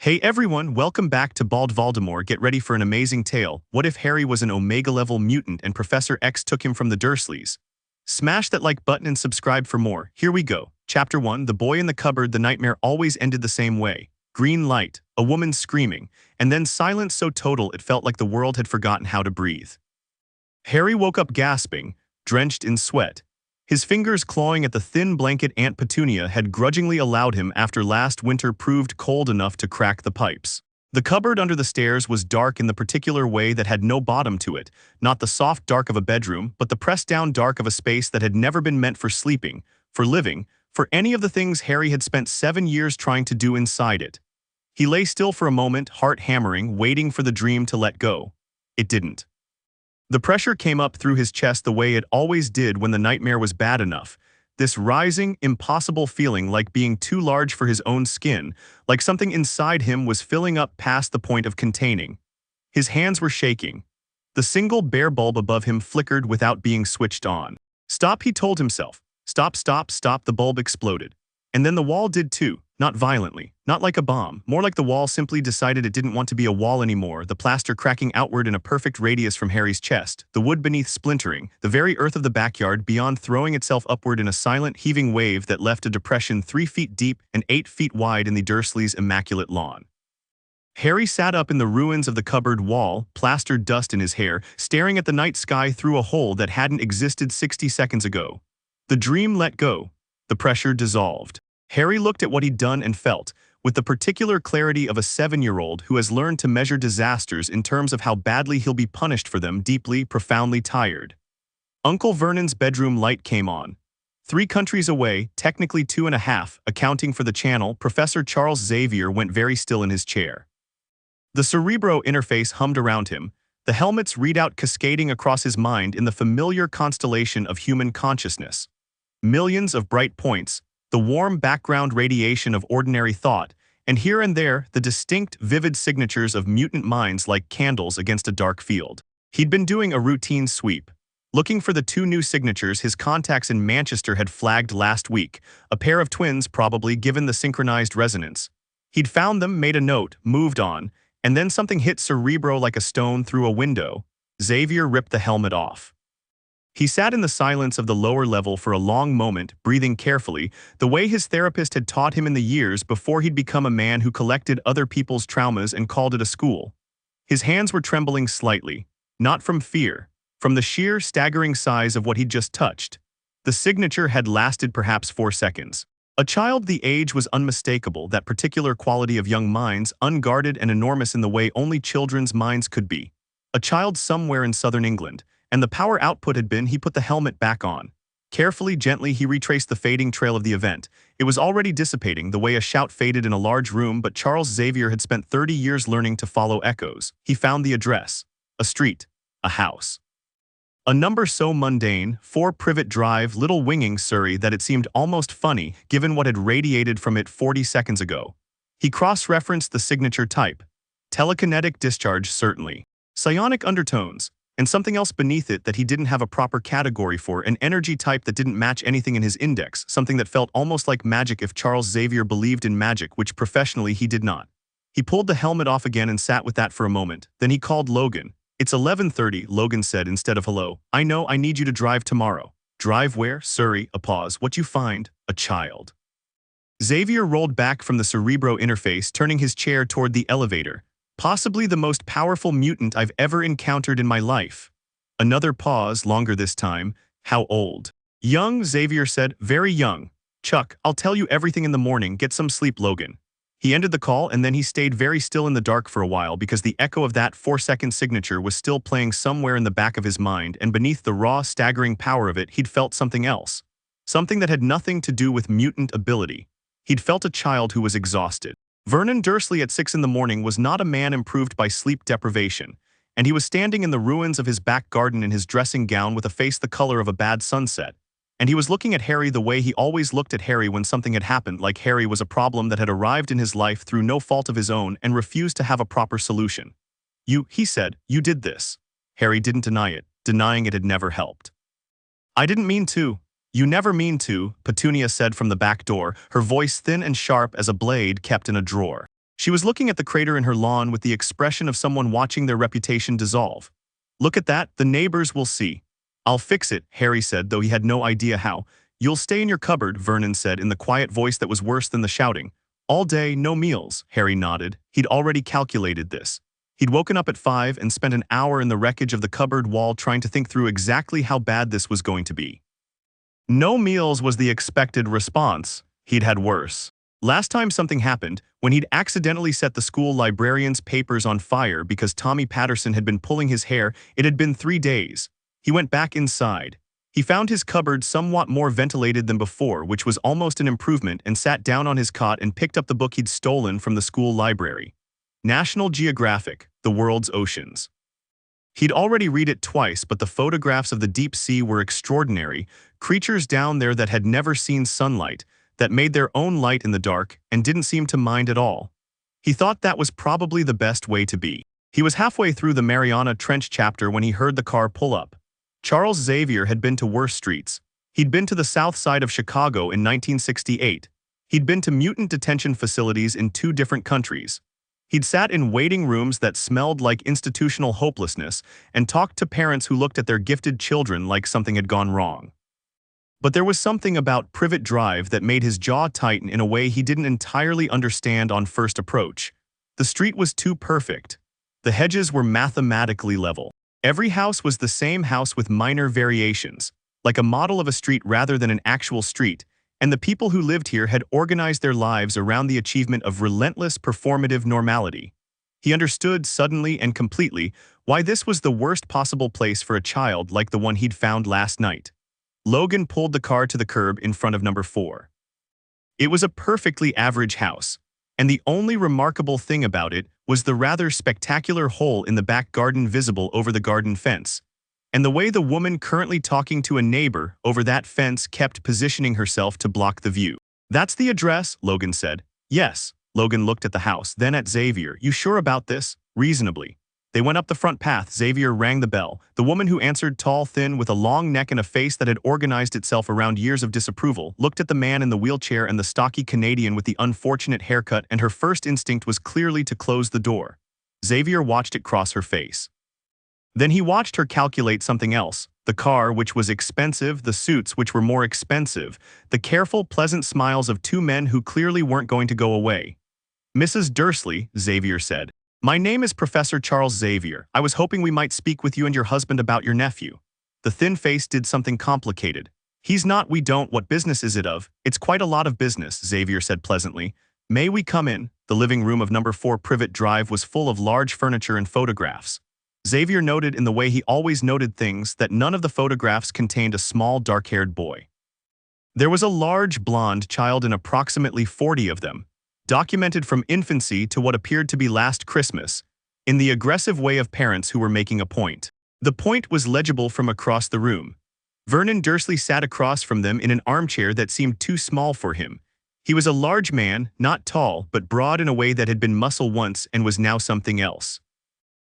Hey everyone, welcome back to Bald Voldemort. Get ready for an amazing tale. What if Harry was an Omega-level mutant and Professor X took him from the Dursleys? Smash that like button and subscribe for more. Here we go. Chapter 1, The Boy in the Cupboard. The nightmare always ended the same way. Green light, a woman screaming, and then silence so total it felt like the world had forgotten how to breathe. Harry woke up gasping, drenched in sweat. His fingers clawing at the thin blanket Aunt Petunia had grudgingly allowed him after last winter proved cold enough to crack the pipes. The cupboard under the stairs was dark in the particular way that had no bottom to it, not the soft dark of a bedroom, but the pressed-down dark of a space that had never been meant for sleeping, for living, for any of the things Harry had spent 7 years trying to do inside it. He lay still for a moment, heart hammering, waiting for the dream to let go. It didn't. The pressure came up through his chest the way it always did when the nightmare was bad enough. This rising, impossible feeling like being too large for his own skin, like something inside him was filling up past the point of containing. His hands were shaking. The single bare bulb above him flickered without being switched on. Stop, he told himself. Stop, stop, stop. The bulb exploded. And then the wall did too. Not violently, not like a bomb, more like the wall simply decided it didn't want to be a wall anymore, the plaster cracking outward in a perfect radius from Harry's chest, the wood beneath splintering, the very earth of the backyard beyond throwing itself upward in a silent, heaving wave that left a depression 3 feet deep and 8 feet wide in the Dursleys' immaculate lawn. Harry sat up in the ruins of the cupboard wall, plastered dust in his hair, staring at the night sky through a hole that hadn't existed 60 seconds ago. The dream let go. The pressure dissolved. Harry looked at what he'd done and felt, with the particular clarity of a 7-year-old who has learned to measure disasters in terms of how badly he'll be punished for them, deeply, profoundly tired. Uncle Vernon's bedroom light came on. 3 countries away, technically 2.5, accounting for the channel, Professor Charles Xavier went very still in his chair. The cerebro interface hummed around him, the helmet's readout cascading across his mind in the familiar constellation of human consciousness. Millions of bright points, the warm background radiation of ordinary thought, and here and there the distinct, vivid signatures of mutant minds like candles against a dark field. He'd been doing a routine sweep, looking for the 2 new signatures his contacts in Manchester had flagged last week, a pair of twins probably given the synchronized resonance. He'd found them, made a note, moved on, and then something hit Cerebro like a stone through a window. Xavier ripped the helmet off. He sat in the silence of the lower level for a long moment, breathing carefully, the way his therapist had taught him in the years before he'd become a man who collected other people's traumas and called it a school. His hands were trembling slightly, not from fear, from the sheer, staggering size of what he'd just touched. The signature had lasted perhaps 4 seconds. A child the age was unmistakable, that particular quality of young minds, unguarded and enormous in the way only children's minds could be. A child somewhere in southern England. And the power output had been he put the helmet back on. Carefully, gently, he retraced the fading trail of the event. It was already dissipating, the way a shout faded in a large room, but Charles Xavier had spent 30 years learning to follow echoes. He found the address. A street. A house. A number so mundane, 4 Privet Drive, Little Winging, Surrey, that it seemed almost funny, given what had radiated from it 40 seconds ago. He cross-referenced the signature type. Telekinetic discharge, certainly. Psionic undertones. And something else beneath it that he didn't have a proper category for, an energy type that didn't match anything in his index, something that felt almost like magic if Charles Xavier believed in magic, which professionally he did not. He pulled the helmet off again and sat with that for a moment. Then he called Logan. "It's 11:30, Logan said instead of hello. "I know, I need you to drive tomorrow." "Drive where?" "Surrey." A pause. "What you find?" "A child." Xavier rolled back from the cerebro interface, turning his chair toward the elevator. "Possibly the most powerful mutant I've ever encountered in my life." Another pause, longer this time. "How old?" "Young," Xavier said. "Very young." "Chuck, I'll tell you everything in the morning. Get some sleep, Logan." He ended the call and then he stayed very still in the dark for a while because the echo of that 4-second signature was still playing somewhere in the back of his mind, and beneath the raw, staggering power of it, he'd felt something else. Something that had nothing to do with mutant ability. He'd felt a child who was exhausted. Vernon Dursley at 6 in the morning was not a man improved by sleep deprivation, and he was standing in the ruins of his back garden in his dressing gown with a face the color of a bad sunset, and he was looking at Harry the way he always looked at Harry when something had happened, like Harry was a problem that had arrived in his life through no fault of his own and refused to have a proper solution. He said, "You did this." Harry didn't deny it. Denying it had never helped. "I didn't mean to." "You never mean to," Petunia said from the back door, her voice thin and sharp as a blade kept in a drawer. She was looking at the crater in her lawn with the expression of someone watching their reputation dissolve. "Look at that, the neighbors will see." "I'll fix it," Harry said, though he had no idea how. "You'll stay in your cupboard," Vernon said in the quiet voice that was worse than the shouting. "All day, no meals," Harry nodded. He'd already calculated this. He'd woken up at 5 and spent an hour in the wreckage of the cupboard wall trying to think through exactly how bad this was going to be. No meals was the expected response. He'd had worse. Last time something happened, when he'd accidentally set the school librarian's papers on fire because Tommy Patterson had been pulling his hair, it had been 3 days. He went back inside. He found his cupboard somewhat more ventilated than before, which was almost an improvement, and sat down on his cot and picked up the book he'd stolen from the school library. National Geographic, The World's Oceans. He'd already read it twice, but the photographs of the deep sea were extraordinary, creatures down there that had never seen sunlight, that made their own light in the dark and didn't seem to mind at all. He thought that was probably the best way to be. He was halfway through the Mariana Trench chapter when he heard the car pull up. Charles Xavier had been to worse streets. He'd been to the south side of Chicago in 1968. He'd been to mutant detention facilities in 2 different countries. He'd sat in waiting rooms that smelled like institutional hopelessness and talked to parents who looked at their gifted children like something had gone wrong. But there was something about Privet Drive that made his jaw tighten in a way he didn't entirely understand on first approach. The street was too perfect. The hedges were mathematically level. Every house was the same house with minor variations, like a model of a street rather than an actual street, and the people who lived here had organized their lives around the achievement of relentless performative normality. He understood suddenly and completely why this was the worst possible place for a child like the one he'd found last night. Logan pulled the car to the curb in front of number 4. It was a perfectly average house, and the only remarkable thing about it was the rather spectacular hole in the back garden visible over the garden fence, and the way the woman currently talking to a neighbor over that fence kept positioning herself to block the view. "That's the address," Logan said. "Yes." Logan looked at the house, then at Xavier. "You sure about this?" "Reasonably." They went up the front path. Xavier rang the bell. The woman who answered, tall, thin, with a long neck and a face that had organized itself around years of disapproval, looked at the man in the wheelchair and the stocky Canadian with the unfortunate haircut, and her first instinct was clearly to close the door. Xavier watched it cross her face. Then he watched her calculate something else. The car, which was expensive, the suits, which were more expensive, the careful, pleasant smiles of 2 men who clearly weren't going to go away. "Mrs. Dursley," Xavier said. "My name is Professor Charles Xavier. I was hoping we might speak with you and your husband about your nephew." The thin face did something complicated. "He's not, we don't, what business is it of?" "It's quite a lot of business," Xavier said pleasantly. "May we come in?" The living room of number 4 Privet Drive was full of large furniture and photographs. Xavier noted in the way he always noted things that none of the photographs contained a small dark-haired boy. There was a large blonde child in approximately 40 of them, documented from infancy to what appeared to be last Christmas, in the aggressive way of parents who were making a point. The point was legible from across the room. Vernon Dursley sat across from them in an armchair that seemed too small for him. He was a large man, not tall, but broad in a way that had been muscle once and was now something else.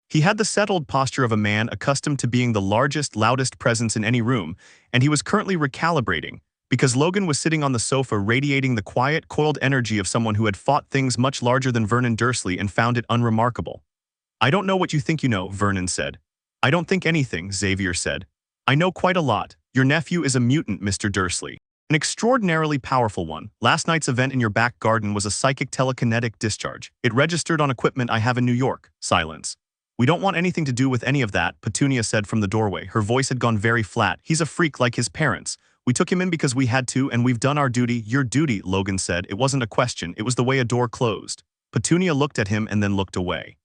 He had the settled posture of a man accustomed to being the largest, loudest presence in any room, and he was currently recalibrating, because Logan was sitting on the sofa radiating the quiet, coiled energy of someone who had fought things much larger than Vernon Dursley and found it unremarkable. "I don't know what you think you know," Vernon said. "I don't think anything," Xavier said. "I know quite a lot. Your nephew is a mutant, Mr. Dursley. An extraordinarily powerful one. Last night's event in your back garden was a psychic telekinetic discharge. It registered on equipment I have in New York." Silence. "We don't want anything to do with any of that," Petunia said from the doorway. Her voice had gone very flat. "He's a freak like his parents. We took him in because we had to, and we've done our duty." "Your duty," Logan said. "It wasn't a question, it was the way a door closed." Petunia looked at him and then looked away.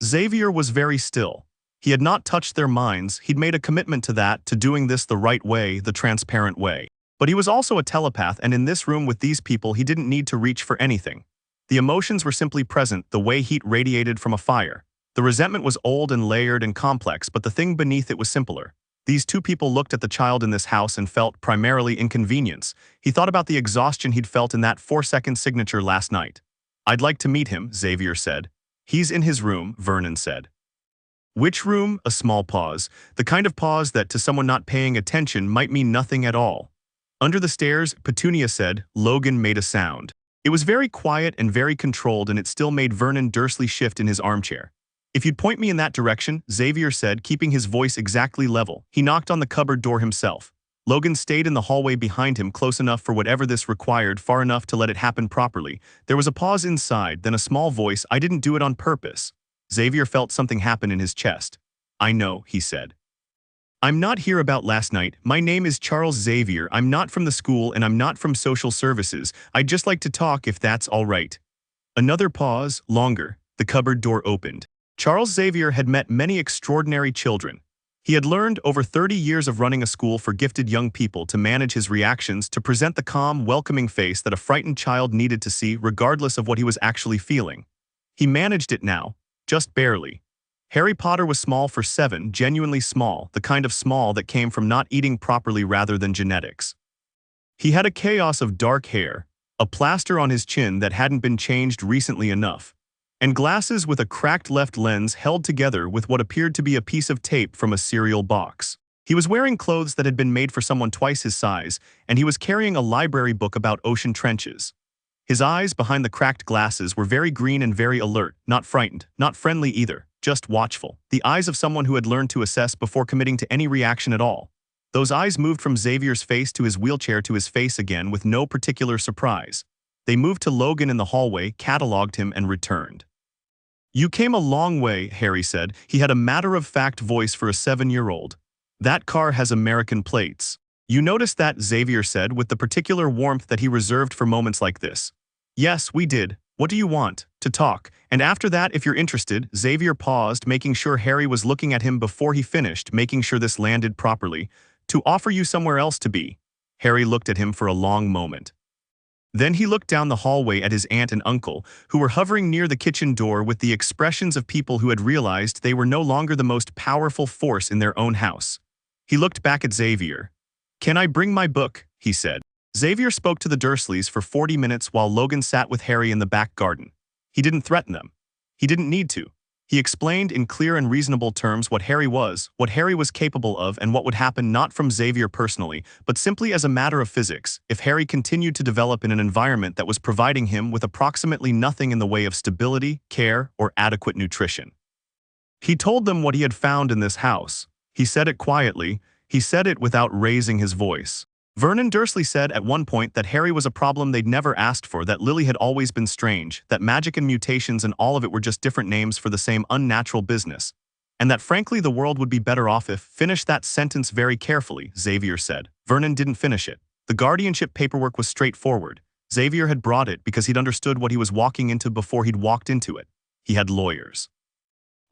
Xavier was very still. He had not touched their minds. He'd made a commitment to that, to doing this the right way, the transparent way. But he was also a telepath, and in this room with these people he didn't need to reach for anything. The emotions were simply present, the way heat radiated from a fire. The resentment was old and layered and complex, but the thing beneath it was simpler. These 2 people looked at the child in this house and felt primarily inconvenience. He thought about the exhaustion he'd felt in that 4-second signature last night. "I'd like to meet him," Xavier said. "He's in his room," Vernon said. "Which room?" A small pause. The kind of pause that to someone not paying attention might mean nothing at all. "Under the stairs," Petunia said. Logan made a sound. It was very quiet and very controlled, and it still made Vernon Dursley shift in his armchair. "If you'd point me in that direction," Xavier said, keeping his voice exactly level. He knocked on the cupboard door himself. Logan stayed in the hallway behind him, close enough for whatever this required, far enough to let it happen properly. There was a pause inside, then a small voice, "I didn't do it on purpose." Xavier felt something happen in his chest. "I know," he said. "I'm not here about last night. My name is Charles Xavier. I'm not from the school and I'm not from social services. I'd just like to talk if that's all right." Another pause, longer. The cupboard door opened. Charles Xavier had met many extraordinary children. He had learned over 30 years of running a school for gifted young people to manage his reactions, to present the calm, welcoming face that a frightened child needed to see regardless of what he was actually feeling. He managed it now, just barely. Harry Potter was small for 7, genuinely small, the kind of small that came from not eating properly rather than genetics. He had a chaos of dark hair, a plaster on his chin that hadn't been changed recently enough, and glasses with a cracked left lens held together with what appeared to be a piece of tape from a cereal box. He was wearing clothes that had been made for someone twice his size, and he was carrying a library book about ocean trenches. His eyes behind the cracked glasses were very green and very alert, not frightened, not friendly either, just watchful. The eyes of someone who had learned to assess before committing to any reaction at all. Those eyes moved from Xavier's face to his wheelchair to his face again with no particular surprise. They moved to Logan in the hallway, cataloged him, and returned. "You came a long way," Harry said. He had a matter-of-fact voice for a 7-year-old. "That car has American plates." "You noticed that," Xavier said with the particular warmth that he reserved for moments like this. "Yes, we did. What do you want?" "To talk. And after that, if you're interested." Xavier paused, making sure Harry was looking at him before he finished, making sure this landed properly. "To offer you somewhere else to be." Harry looked at him for a long moment. Then he looked down the hallway at his aunt and uncle, who were hovering near the kitchen door with the expressions of people who had realized they were no longer the most powerful force in their own house. He looked back at Xavier. "Can I bring my book?" he said. Xavier spoke to the Dursleys for 40 minutes while Logan sat with Harry in the back garden. He didn't threaten them. He didn't need to. He explained in clear and reasonable terms what Harry was capable of, and what would happen not from Xavier personally, but simply as a matter of physics, if Harry continued to develop in an environment that was providing him with approximately nothing in the way of stability, care, or adequate nutrition. He told them what he had found in this house. He said it quietly. He said it without raising his voice. Vernon Dursley said at one point that Harry was a problem they'd never asked for, that Lily had always been strange, that magic and mutations and all of it were just different names for the same unnatural business, and that frankly the world would be better off if— "Finish that sentence very carefully," Xavier said. Vernon didn't finish it. The guardianship paperwork was straightforward. Xavier had brought it because he'd understood what he was walking into before he'd walked into it. He had lawyers.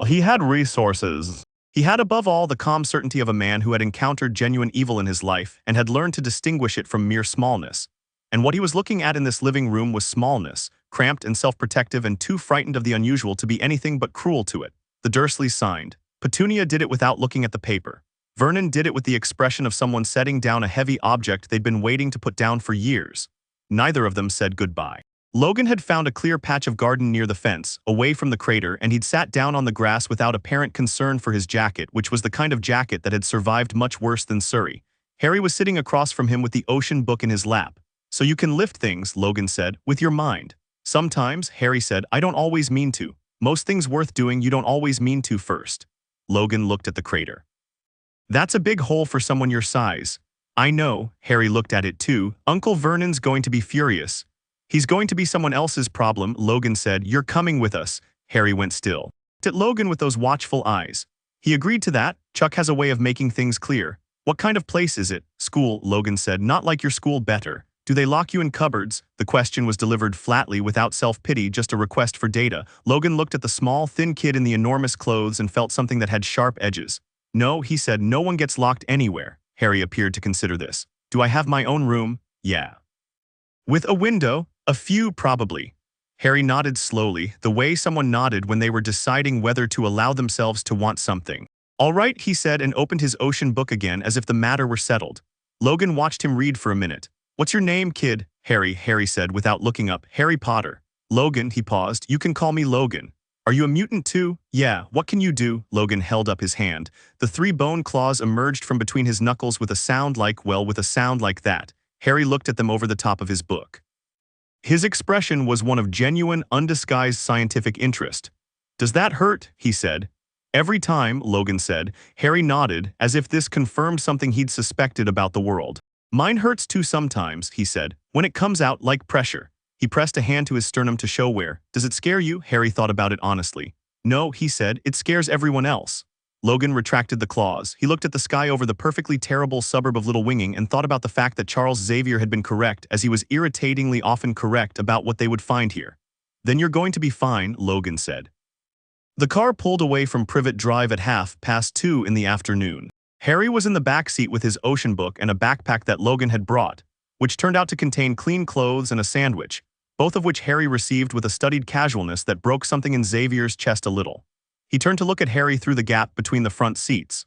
He had resources. He had above all the calm certainty of a man who had encountered genuine evil in his life and had learned to distinguish it from mere smallness. And what he was looking at in this living room was smallness, cramped and self-protective and too frightened of the unusual to be anything but cruel to it. The Dursleys signed. Petunia did it without looking at the paper. Vernon did it with the expression of someone setting down a heavy object they'd been waiting to put down for years. Neither of them said goodbye. Logan had found a clear patch of garden near the fence, away from the crater, and he'd sat down on the grass without apparent concern for his jacket, which was the kind of jacket that had survived much worse than Surrey. Harry was sitting across from him with the ocean book in his lap. "So you can lift things," Logan said, "with your mind." "Sometimes," Harry said. "I don't always mean to. Most things worth doing you don't always mean to first." Logan looked at the crater. "That's a big hole for someone your size." "I know." Harry looked at it too. "Uncle Vernon's going to be furious." "He's going to be someone else's problem," Logan said. "You're coming with us." Harry went still. Looked at Logan with those watchful eyes. He agreed to that. Chuck has a way of making things clear. "What kind of place is it?" "School," Logan said. "Not like your school, better." "Do they lock you in cupboards?" The question was delivered flatly, without self-pity, just a request for data. Logan looked at the small, thin kid in the enormous clothes and felt something that had sharp edges. "No," he said. "No one gets locked anywhere." Harry appeared to consider this. "Do I have my own room?" "Yeah." "With a window?" "A few, probably." Harry nodded slowly, the way someone nodded when they were deciding whether to allow themselves to want something. "All right," he said, and opened his ocean book again as if the matter were settled. Logan watched him read for a minute. "What's your name, kid?" Harry said without looking up. "Harry Potter." "Logan," he paused. "You can call me Logan." "Are you a mutant too?" "Yeah." "What can you do?" Logan held up his hand. The 3 bone claws emerged from between his knuckles with a sound like, well, with a sound like that. Harry looked at them over the top of his book. His expression was one of genuine, undisguised scientific interest. "Does that hurt?" he said. "Every time," Logan said. Harry nodded, as if this confirmed something he'd suspected about the world. "Mine hurts too sometimes," he said, "when it comes out like pressure." He pressed a hand to his sternum to show where. "Does it scare you?" Harry thought about it honestly. "No," he said, "it scares everyone else." Logan retracted the claws. He looked at the sky over the perfectly terrible suburb of Little Winging and thought about the fact that Charles Xavier had been correct, as he was irritatingly often correct about what they would find here. "Then you're going to be fine," Logan said. The car pulled away from Privet Drive at 2:30 in the afternoon. Harry was in the back seat with his ocean book and a backpack that Logan had brought, which turned out to contain clean clothes and a sandwich, both of which Harry received with a studied casualness that broke something in Xavier's chest a little. He turned to look at Harry through the gap between the front seats.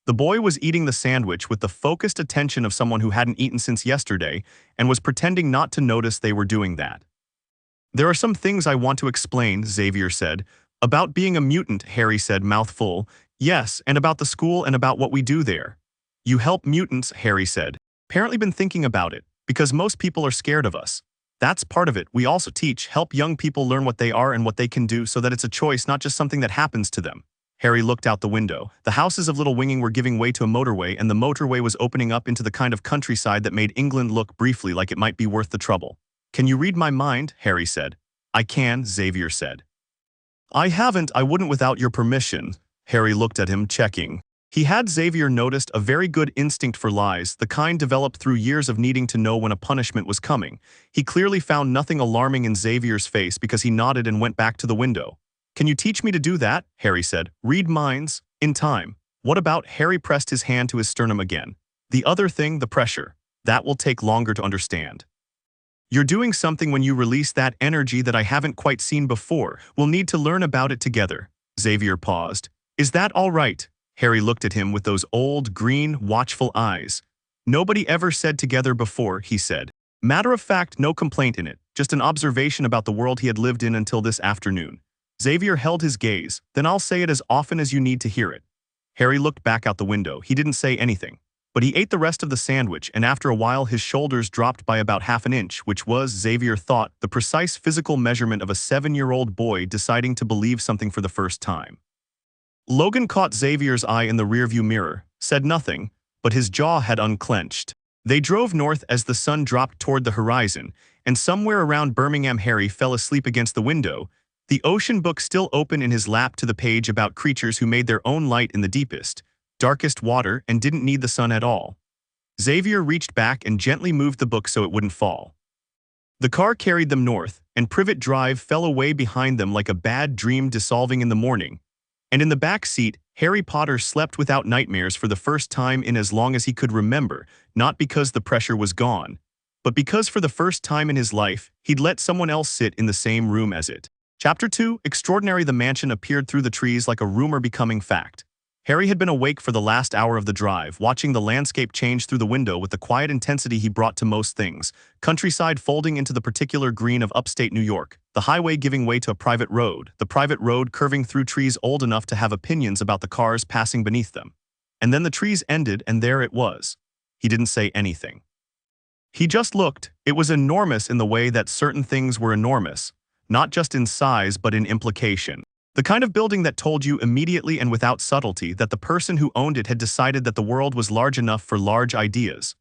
The boy was eating the sandwich with the focused attention of someone who hadn't eaten since yesterday and was pretending not to notice they were doing that. "There are some things I want to explain," Xavier said. "About being a mutant," Harry said, mouth full. "Yes, and about the school and about what we do there." "You help mutants," Harry said. "Apparently been thinking about it, because most people are scared of us. That's part of it. We also help young people learn what they are and what they can do so that it's a choice, not just something that happens to them." Harry looked out the window. The houses of Little Winging were giving way to a motorway, and the motorway was opening up into the kind of countryside that made England look briefly like it might be worth the trouble. "Can you read my mind?" Harry said. "I can," Xavier said. "I haven't. I wouldn't without your permission." Harry looked at him, checking. He had Xavier noticed a very good instinct for lies, the kind developed through years of needing to know when a punishment was coming. He clearly found nothing alarming in Xavier's face because he nodded and went back to the window. "Can you teach me to do that?" Harry said. "Read minds? In time." "What about?" Harry pressed his hand to his sternum again. "The other thing, the pressure. That will take longer to understand. You're doing something when you release that energy that I haven't quite seen before. We'll need to learn about it together." Xavier paused. "Is that all right?" Harry looked at him with those old, green, watchful eyes. "Nobody ever said together before," he said. Matter of fact, no complaint in it, just an observation about the world he had lived in until this afternoon. Xavier held his gaze. "Then I'll say it as often as you need to hear it." Harry looked back out the window. He didn't say anything. But he ate the rest of the sandwich, and after a while his shoulders dropped by about half an inch, which was, Xavier thought, the precise physical measurement of a 7-year-old boy deciding to believe something for the first time. Logan caught Xavier's eye in the rearview mirror, said nothing, but his jaw had unclenched. They drove north as the sun dropped toward the horizon, and somewhere around Birmingham Harry fell asleep against the window, the ocean book still open in his lap to the page about creatures who made their own light in the deepest, darkest water and didn't need the sun at all. Xavier reached back and gently moved the book so it wouldn't fall. The car carried them north, and Privet Drive fell away behind them like a bad dream dissolving in the morning. And in the back seat, Harry Potter slept without nightmares for the first time in as long as he could remember, not because the pressure was gone, but because for the first time in his life, he'd let someone else sit in the same room as it. Chapter 2, Extraordinary. The mansion appeared through the trees like a rumor becoming fact. Harry had been awake for the last hour of the drive, watching the landscape change through the window with the quiet intensity he brought to most things. Countryside folding into the particular green of upstate New York, the highway giving way to a private road, the private road curving through trees old enough to have opinions about the cars passing beneath them. And then the trees ended and there it was. He didn't say anything. He just looked. It was enormous in the way that certain things were enormous, not just in size but in implication. The kind of building that told you immediately and without subtlety that the person who owned it had decided that the world was large enough for large ideas.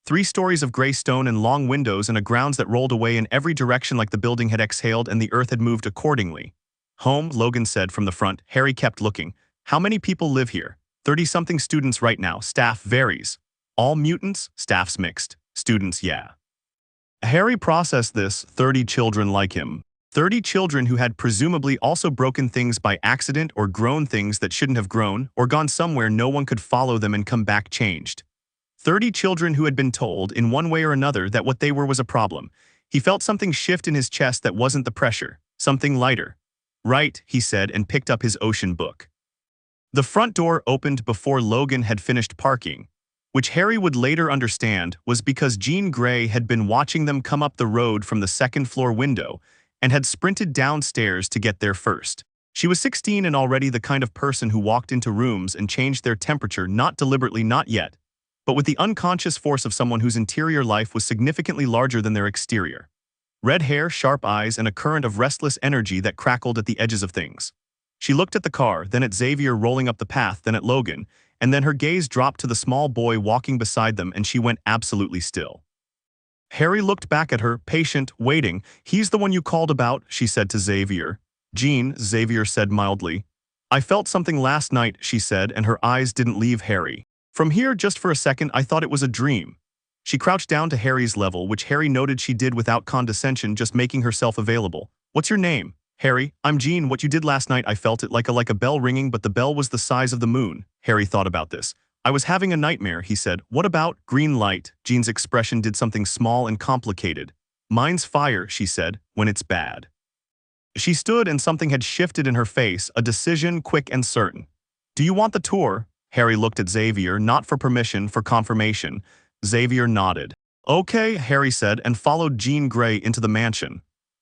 3 stories of gray stone and long windows and a grounds that rolled away in every direction like the building had exhaled and the earth had moved accordingly. "Home," Logan said from the front. Harry kept looking. "How many people live here?" 30-something students right now. Staff varies. "All mutants?" Staff's mixed. "Students, yeah." Harry processed this. 30 children like him. 30 children who had presumably also broken things by accident or grown things that shouldn't have grown, or gone somewhere no one could follow them and come back changed. 30 children who had been told, in one way or another, that what they were was a problem. He felt something shift in his chest that wasn't the pressure, something lighter. "Right," he said and picked up his ocean book. The front door opened before Logan had finished parking, which Harry would later understand was because Jean Grey had been watching them come up the road from the second-floor window, and had sprinted downstairs to get there first. She was 16 and already the kind of person who walked into rooms and changed their temperature not deliberately, not yet, but with the unconscious force of someone whose interior life was significantly larger than their exterior. Red hair, sharp eyes, and a current of restless energy that crackled at the edges of things. She looked at the car, then at Xavier rolling up the path, then at Logan, and then her gaze dropped to the small boy walking beside them and she went absolutely still. Harry looked back at her, patient, waiting. "He's the one you called about," she said to Xavier. "Jean," Xavier said mildly. "I felt something last night," she said, and her eyes didn't leave Harry. "From here, just for a second, I thought it was a dream." She crouched down to Harry's level, which Harry noted she did without condescension, just making herself available. "What's your name?" "Harry, I'm Jean. What you did last night, I felt it like a bell ringing, but the bell was the size of the moon." Harry thought about this. "I was having a nightmare," he said. "What about?" "Green light." Jean's expression did something small and complicated. "Mine's fire," she said, "when it's bad." She stood and something had shifted in her face, a decision quick and certain. "Do you want the tour?" Harry looked at Xavier, not for permission, for confirmation. Xavier nodded. "Okay," Harry said, and followed Jean Grey into the mansion.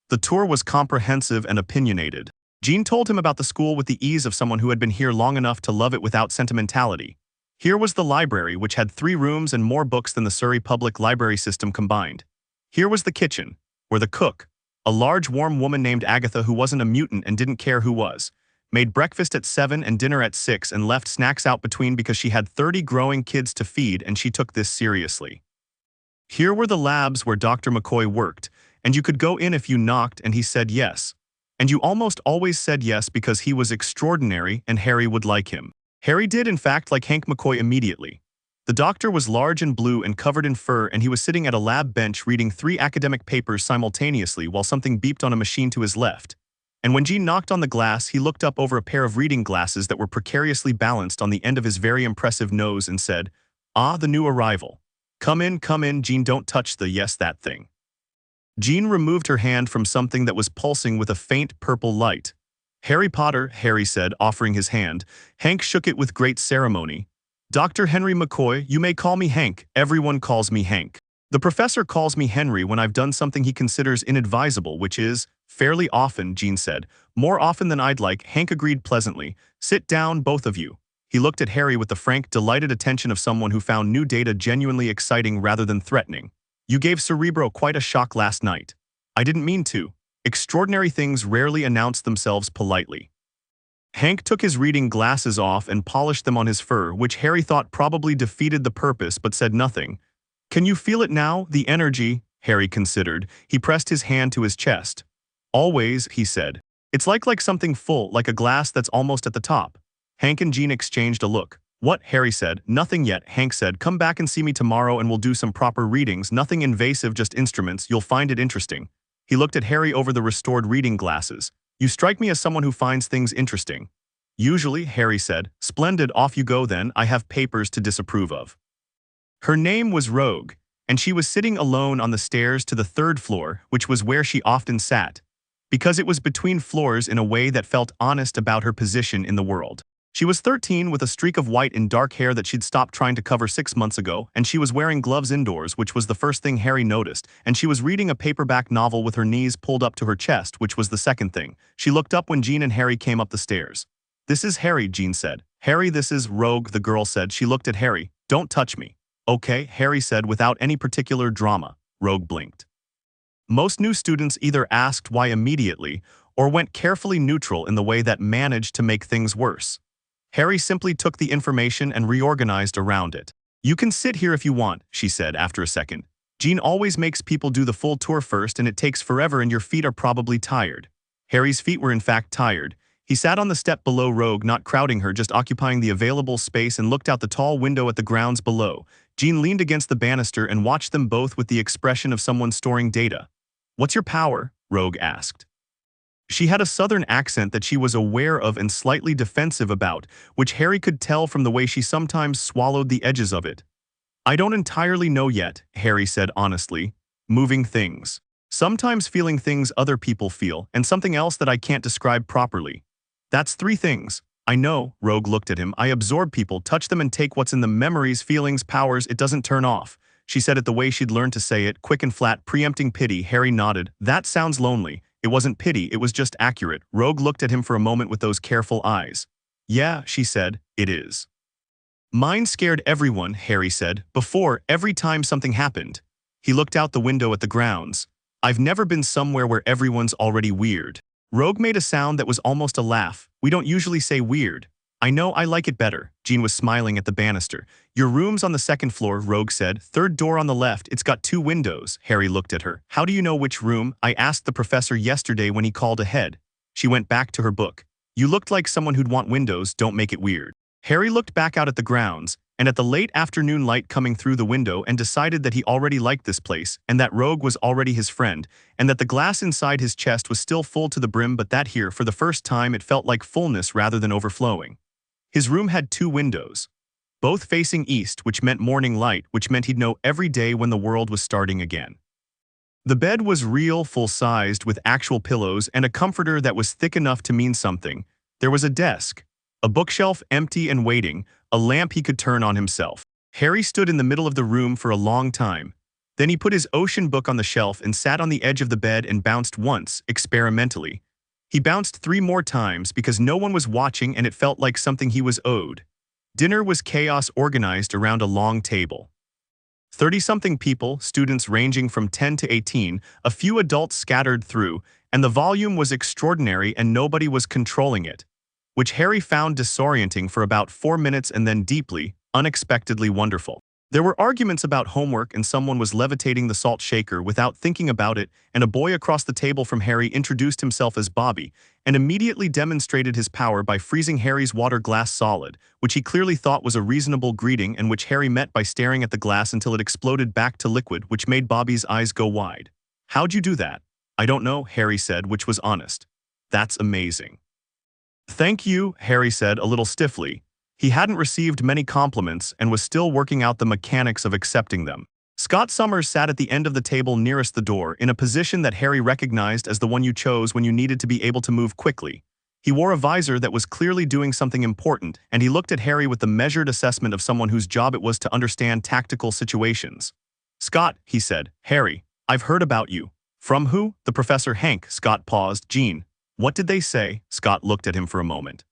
The tour was comprehensive and opinionated. Jean told him about the school with the ease of someone who had been here long enough to love it without sentimentality. Here was the library, which had 3 rooms and more books than the Surrey public library system combined. Here was the kitchen, where the cook, a large warm woman named Agatha who wasn't a mutant and didn't care who was, made breakfast at 7 and dinner at 6 and left snacks out between because she had 30 growing kids to feed and she took this seriously. Here were the labs where Dr. McCoy worked, and you could go in if you knocked and he said yes. And you almost always said yes because he was extraordinary and Harry would like him. Harry did in fact like Hank McCoy immediately. The doctor was large and blue and covered in fur and he was sitting at a lab bench reading 3 academic papers simultaneously while something beeped on a machine to his left. And when Jean knocked on the glass, he looked up over a pair of reading glasses that were precariously balanced on the end of his very impressive nose and said, "Ah, the new arrival. Come in, Jean, don't touch the yes, that thing." Jean removed her hand from something that was pulsing with a faint purple light. "Harry Potter," Harry said, offering his hand. Hank shook it with great ceremony. "Dr. Henry McCoy, you may call me Hank. Everyone calls me Hank. The professor calls me Henry when I've done something he considers inadvisable, which is fairly often," Jean said. "More often than I'd like," Hank agreed pleasantly. "Sit down, both of you." He looked at Harry with the frank, delighted attention of someone who found new data genuinely exciting rather than threatening. "You gave Cerebro quite a shock last night." "I didn't mean to." Extraordinary things rarely announce themselves politely. Hank took his reading glasses off and polished them on his fur, which Harry thought probably defeated the purpose but said nothing. "Can you feel it now, the energy?" Harry considered. He pressed his hand to his chest. "Always," he said. "It's like something full, like a glass that's almost at the top." Hank and Jean exchanged a look. "What?" Harry said. "Nothing yet," Hank said. "Come back and see me tomorrow and we'll do some proper readings, nothing invasive, just instruments. You'll find it interesting." He looked at Harry over the restored reading glasses. "You strike me as someone who finds things interesting." "Usually," Harry said. "Splendid, off you go then, I have papers to disapprove of." Her name was Rogue, and she was sitting alone on the stairs to the 3rd floor, which was where she often sat, because it was between floors in a way that felt honest about her position in the world. She was 13 with a streak of white in dark hair that she'd stopped trying to cover 6 months ago, and she was wearing gloves indoors, which was the first thing Harry noticed, and she was reading a paperback novel with her knees pulled up to her chest, which was the second thing. She looked up when Jean and Harry came up the stairs. "This is Harry," Jean said. "Harry, this is Rogue," the girl said. She looked at Harry. "Don't touch me." "Okay," Harry said without any particular drama. Rogue blinked. Most new students either asked why immediately or went carefully neutral in the way that managed to make things worse. Harry simply took the information and reorganized around it. "You can sit here if you want," she said after a second. "Jean always makes people do the full tour first and it takes forever and your feet are probably tired." Harry's feet were in fact tired. He sat on the step below Rogue, not crowding her, just occupying the available space, and looked out the tall window at the grounds below. Jean leaned against the banister and watched them both with the expression of someone storing data. "What's your power?" Rogue asked. She had a southern accent that she was aware of and slightly defensive about, which Harry could tell from the way she sometimes swallowed the edges of it. "I don't entirely know yet," Harry said honestly. "Moving things. Sometimes feeling things other people feel, and something else that I can't describe properly. That's 3 things. I know." Rogue looked at him. "I absorb people, touch them and take what's in them, memories, feelings, powers. It doesn't turn off." She said it the way she'd learned to say it, quick and flat, preempting pity. Harry nodded. "That sounds lonely." It wasn't pity, it was just accurate. Rogue looked at him for a moment with those careful eyes. "Yeah," she said, "it is." "Mine scared everyone," Harry said, "before, every time something happened." He looked out the window at the grounds. I've never been somewhere where everyone's already weird. Rogue made a sound that was almost a laugh. We don't usually say weird. I know, I like it better. Jean was smiling at the banister. Your room's on the second floor, Rogue said. Third door on the left, it's got 2 windows. Harry looked at her. How do you know which room? I asked the professor yesterday when he called ahead. She went back to her book. You looked like someone who'd want windows, don't make it weird. Harry looked back out at the grounds, and at the late afternoon light coming through the window and decided that he already liked this place, and that Rogue was already his friend, and that the glass inside his chest was still full to the brim, but that here, for the first time, it felt like fullness rather than overflowing. His room had 2 windows, both facing east, which meant morning light, which meant he'd know every day when the world was starting again. The bed was real, full-sized, with actual pillows and a comforter that was thick enough to mean something. There was a desk, a bookshelf empty and waiting, a lamp he could turn on himself. Harry stood in the middle of the room for a long time. Then he put his ocean book on the shelf and sat on the edge of the bed and bounced once, experimentally. He bounced 3 more times because no one was watching and it felt like something he was owed. Dinner was chaos organized around a long table. 30-something people, students ranging from 10 to 18, a few adults scattered through, and the volume was extraordinary and nobody was controlling it, which Harry found disorienting for about 4 minutes and then deeply, unexpectedly wonderful. There were arguments about homework and someone was levitating the salt shaker without thinking about it, and a boy across the table from Harry introduced himself as Bobby and immediately demonstrated his power by freezing Harry's water glass solid, which he clearly thought was a reasonable greeting and which Harry met by staring at the glass until it exploded back to liquid, which made Bobby's eyes go wide. How'd you do that? I don't know, Harry said, which was honest. That's amazing. Thank you, Harry said a little stiffly. He hadn't received many compliments and was still working out the mechanics of accepting them. Scott Summers sat at the end of the table nearest the door, in a position that Harry recognized as the one you chose when you needed to be able to move quickly. He wore a visor that was clearly doing something important, and he looked at Harry with the measured assessment of someone whose job it was to understand tactical situations. Scott, he said. Harry, I've heard about you. From who? The professor. Hank. Scott paused. Jean. What did they say? Scott looked at him for a moment.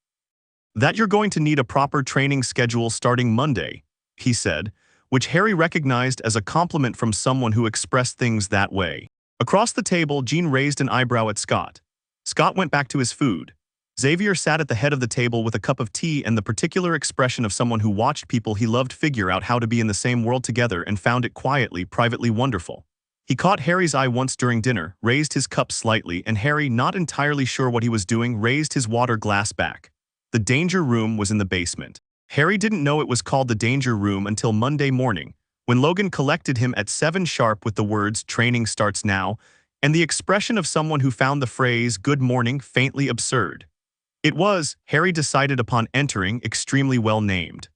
That you're going to need a proper training schedule starting Monday, he said, which Harry recognized as a compliment from someone who expressed things that way. Across the table, Jean raised an eyebrow at Scott. Scott went back to his food. Xavier sat at the head of the table with a cup of tea and the particular expression of someone who watched people he loved figure out how to be in the same world together and found it quietly, privately wonderful. He caught Harry's eye once during dinner, raised his cup slightly, and Harry, not entirely sure what he was doing, raised his water glass back. The danger room was in the basement. Harry didn't know it was called the danger room until Monday morning, when Logan collected him at 7 sharp with the words, "Training starts now," and the expression of someone who found the phrase, "good morning," faintly absurd. It was, Harry decided upon entering, extremely well named.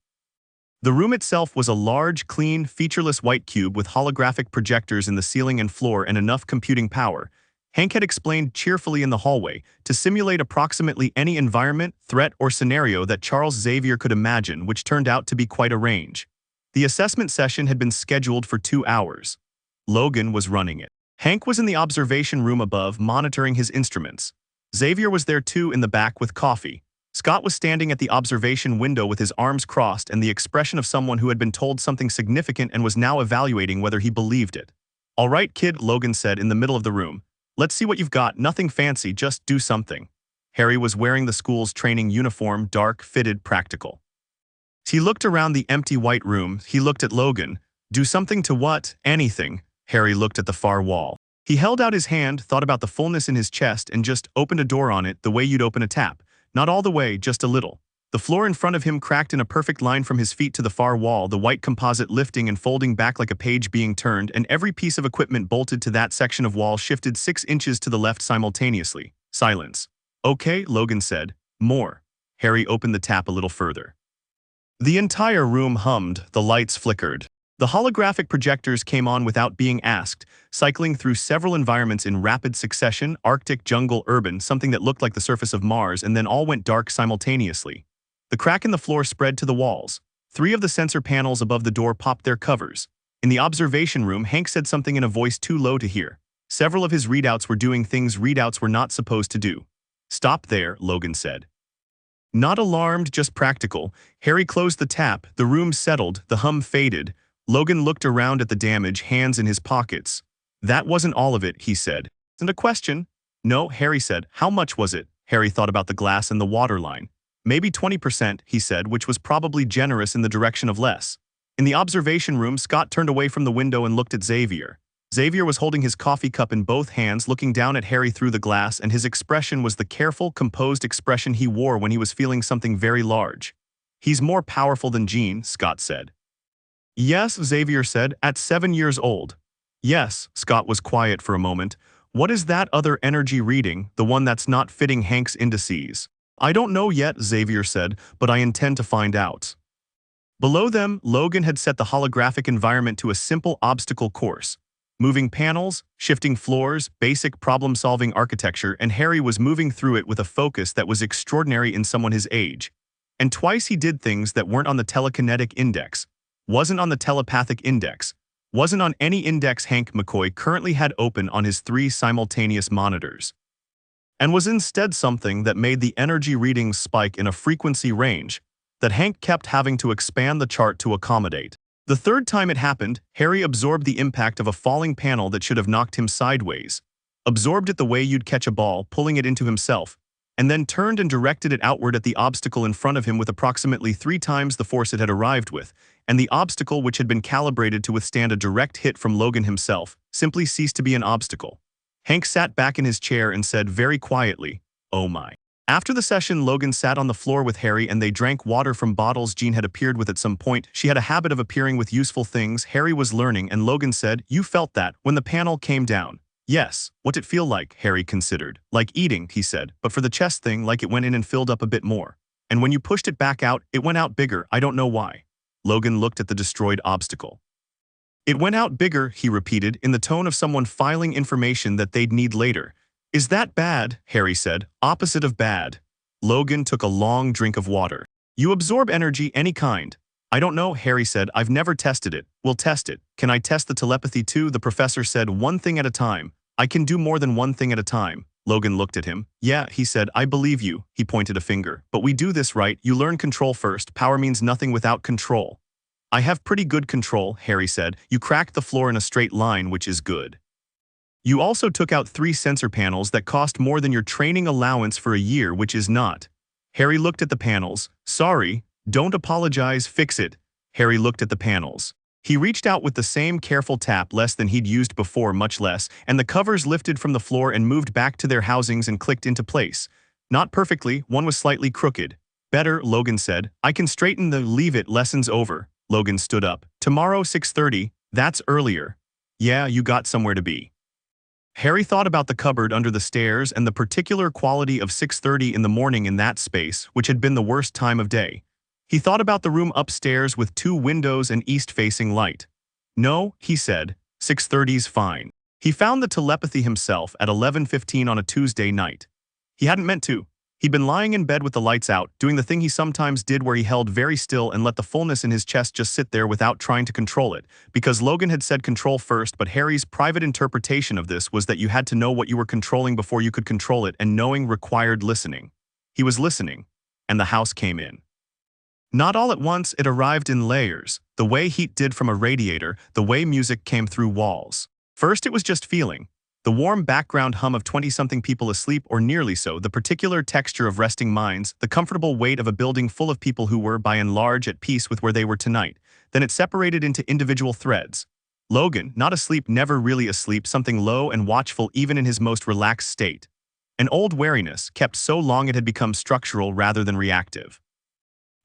The room itself was a large, clean, featureless white cube with holographic projectors in the ceiling and floor and enough computing power, Hank had explained cheerfully in the hallway, to simulate approximately any environment, threat, or scenario that Charles Xavier could imagine, which turned out to be quite a range. The assessment session had been scheduled for 2 hours. Logan was running it. Hank was in the observation room above, monitoring his instruments. Xavier was there too, in the back with coffee. Scott was standing at the observation window with his arms crossed and the expression of someone who had been told something significant and was now evaluating whether he believed it. "All right, kid," Logan said in the middle of the room. "Let's see what you've got. Nothing fancy, just do something." Harry was wearing the school's training uniform, dark, fitted, practical. He looked around the empty white room. He looked at Logan. "Do something to what?" "Anything." Harry looked at the far wall. He held out his hand, thought about the fullness in his chest, and just opened a door on it the way you'd open a tap. Not all the way, just a little. The floor in front of him cracked in a perfect line from his feet to the far wall, the white composite lifting and folding back like a page being turned, and every piece of equipment bolted to that section of wall shifted 6 inches to the left simultaneously. Silence. "Okay," Logan said. "More." Harry opened the tap a little further. The entire room hummed, the lights flickered. The holographic projectors came on without being asked, cycling through several environments in rapid succession: Arctic, jungle, urban, something that looked like the surface of Mars, and then all went dark simultaneously. The crack in the floor spread to the walls. 3 of the sensor panels above the door popped their covers. In the observation room, Hank said something in a voice too low to hear. Several of his readouts were doing things readouts were not supposed to do. "Stop there," Logan said. Not alarmed, just practical, Harry closed the tap, the room settled, the hum faded. Logan looked around at the damage, hands in his pockets. That wasn't all of it, he said. Isn't a question? No, Harry said. How much was it? Harry thought about the glass and the water line. Maybe 20%, he said, which was probably generous in the direction of less. In the observation room, Scott turned away from the window and looked at Xavier. Xavier was holding his coffee cup in both hands, looking down at Harry through the glass, and his expression was the careful, composed expression he wore when he was feeling something very large. He's more powerful than Jean, Scott said. Yes, Xavier said, at 7 years old. Yes, Scott was quiet for a moment. What is that other energy reading, the one that's not fitting Hank's indices? I don't know yet, Xavier said, but I intend to find out. Below them, Logan had set the holographic environment to a simple obstacle course. Moving panels, shifting floors, basic problem-solving architecture, and Harry was moving through it with a focus that was extraordinary in someone his age. And twice he did things that weren't on the telekinetic index, wasn't on the telepathic index, wasn't on any index Hank McCoy currently had open on his 3 simultaneous monitors, and was instead something that made the energy readings spike in a frequency range that Hank kept having to expand the chart to accommodate. The third time it happened, Harry absorbed the impact of a falling panel that should have knocked him sideways, absorbed it the way you'd catch a ball, pulling it into himself, and then turned and directed it outward at the obstacle in front of him with approximately 3 times the force it had arrived with, and the obstacle, which had been calibrated to withstand a direct hit from Logan himself, simply ceased to be an obstacle. Hank sat back in his chair and said very quietly, "Oh my." After the session, Logan sat on the floor with Harry and they drank water from bottles Jean had appeared with at some point. She had a habit of appearing with useful things Harry was learning, and Logan said, "You felt that when the panel came down." "Yes, what'd it feel like?" Harry considered. "Like eating," he said, "but for the chest thing, like it went in and filled up a bit more. And when you pushed it back out, it went out bigger, I don't know why." Logan looked at the destroyed obstacle. "It went out bigger," he repeated, in the tone of someone filing information that they'd need later. "Is that bad?" Harry said. "Opposite of bad." Logan took a long drink of water. "You absorb energy any kind." "I don't know," Harry said. "I've never tested it." "We'll test it." "Can I test the telepathy too?" The professor said. "One thing at a time." "I can do more than one thing at a time." Logan looked at him. "Yeah," he said. "I believe you." He pointed a finger. "But we do this right. You learn control first. Power means nothing without control." "I have pretty good control," Harry said. "You cracked the floor in a straight line, which is good. You also took out 3 sensor panels that cost more than your training allowance for a year, which is not." Harry looked at the panels. "Sorry, don't apologize, fix it." Harry looked at the panels. He reached out with the same careful tap, less than he'd used before, much less, and the covers lifted from the floor and moved back to their housings and clicked into place. Not perfectly, one was slightly crooked. "Better," Logan said. "I can straighten the leave it lessons over." Logan stood up. "Tomorrow 6:30, that's earlier." "Yeah, you got somewhere to be." Harry thought about the cupboard under the stairs and the particular quality of 6:30 in the morning in that space, which had been the worst time of day. He thought about the room upstairs with 2 windows and east-facing light. "No," he said, 6:30's fine." He found the telepathy himself at 11:15 on a Tuesday night. He hadn't meant to. He'd been lying in bed with the lights out, doing the thing he sometimes did where he held very still and let the fullness in his chest just sit there without trying to control it, because Logan had said control first, but Harry's private interpretation of this was that you had to know what you were controlling before you could control it, and knowing required listening. He was listening, and the house came in. Not all at once, it arrived in layers, the way heat did from a radiator, the way music came through walls. First it was just feeling. The warm background hum of 20-something people asleep or nearly so, the particular texture of resting minds, the comfortable weight of a building full of people who were, by and large, at peace with where they were tonight. Then it separated into individual threads. Logan, not asleep, never really asleep, something low and watchful even in his most relaxed state. An old wariness, kept so long it had become structural rather than reactive.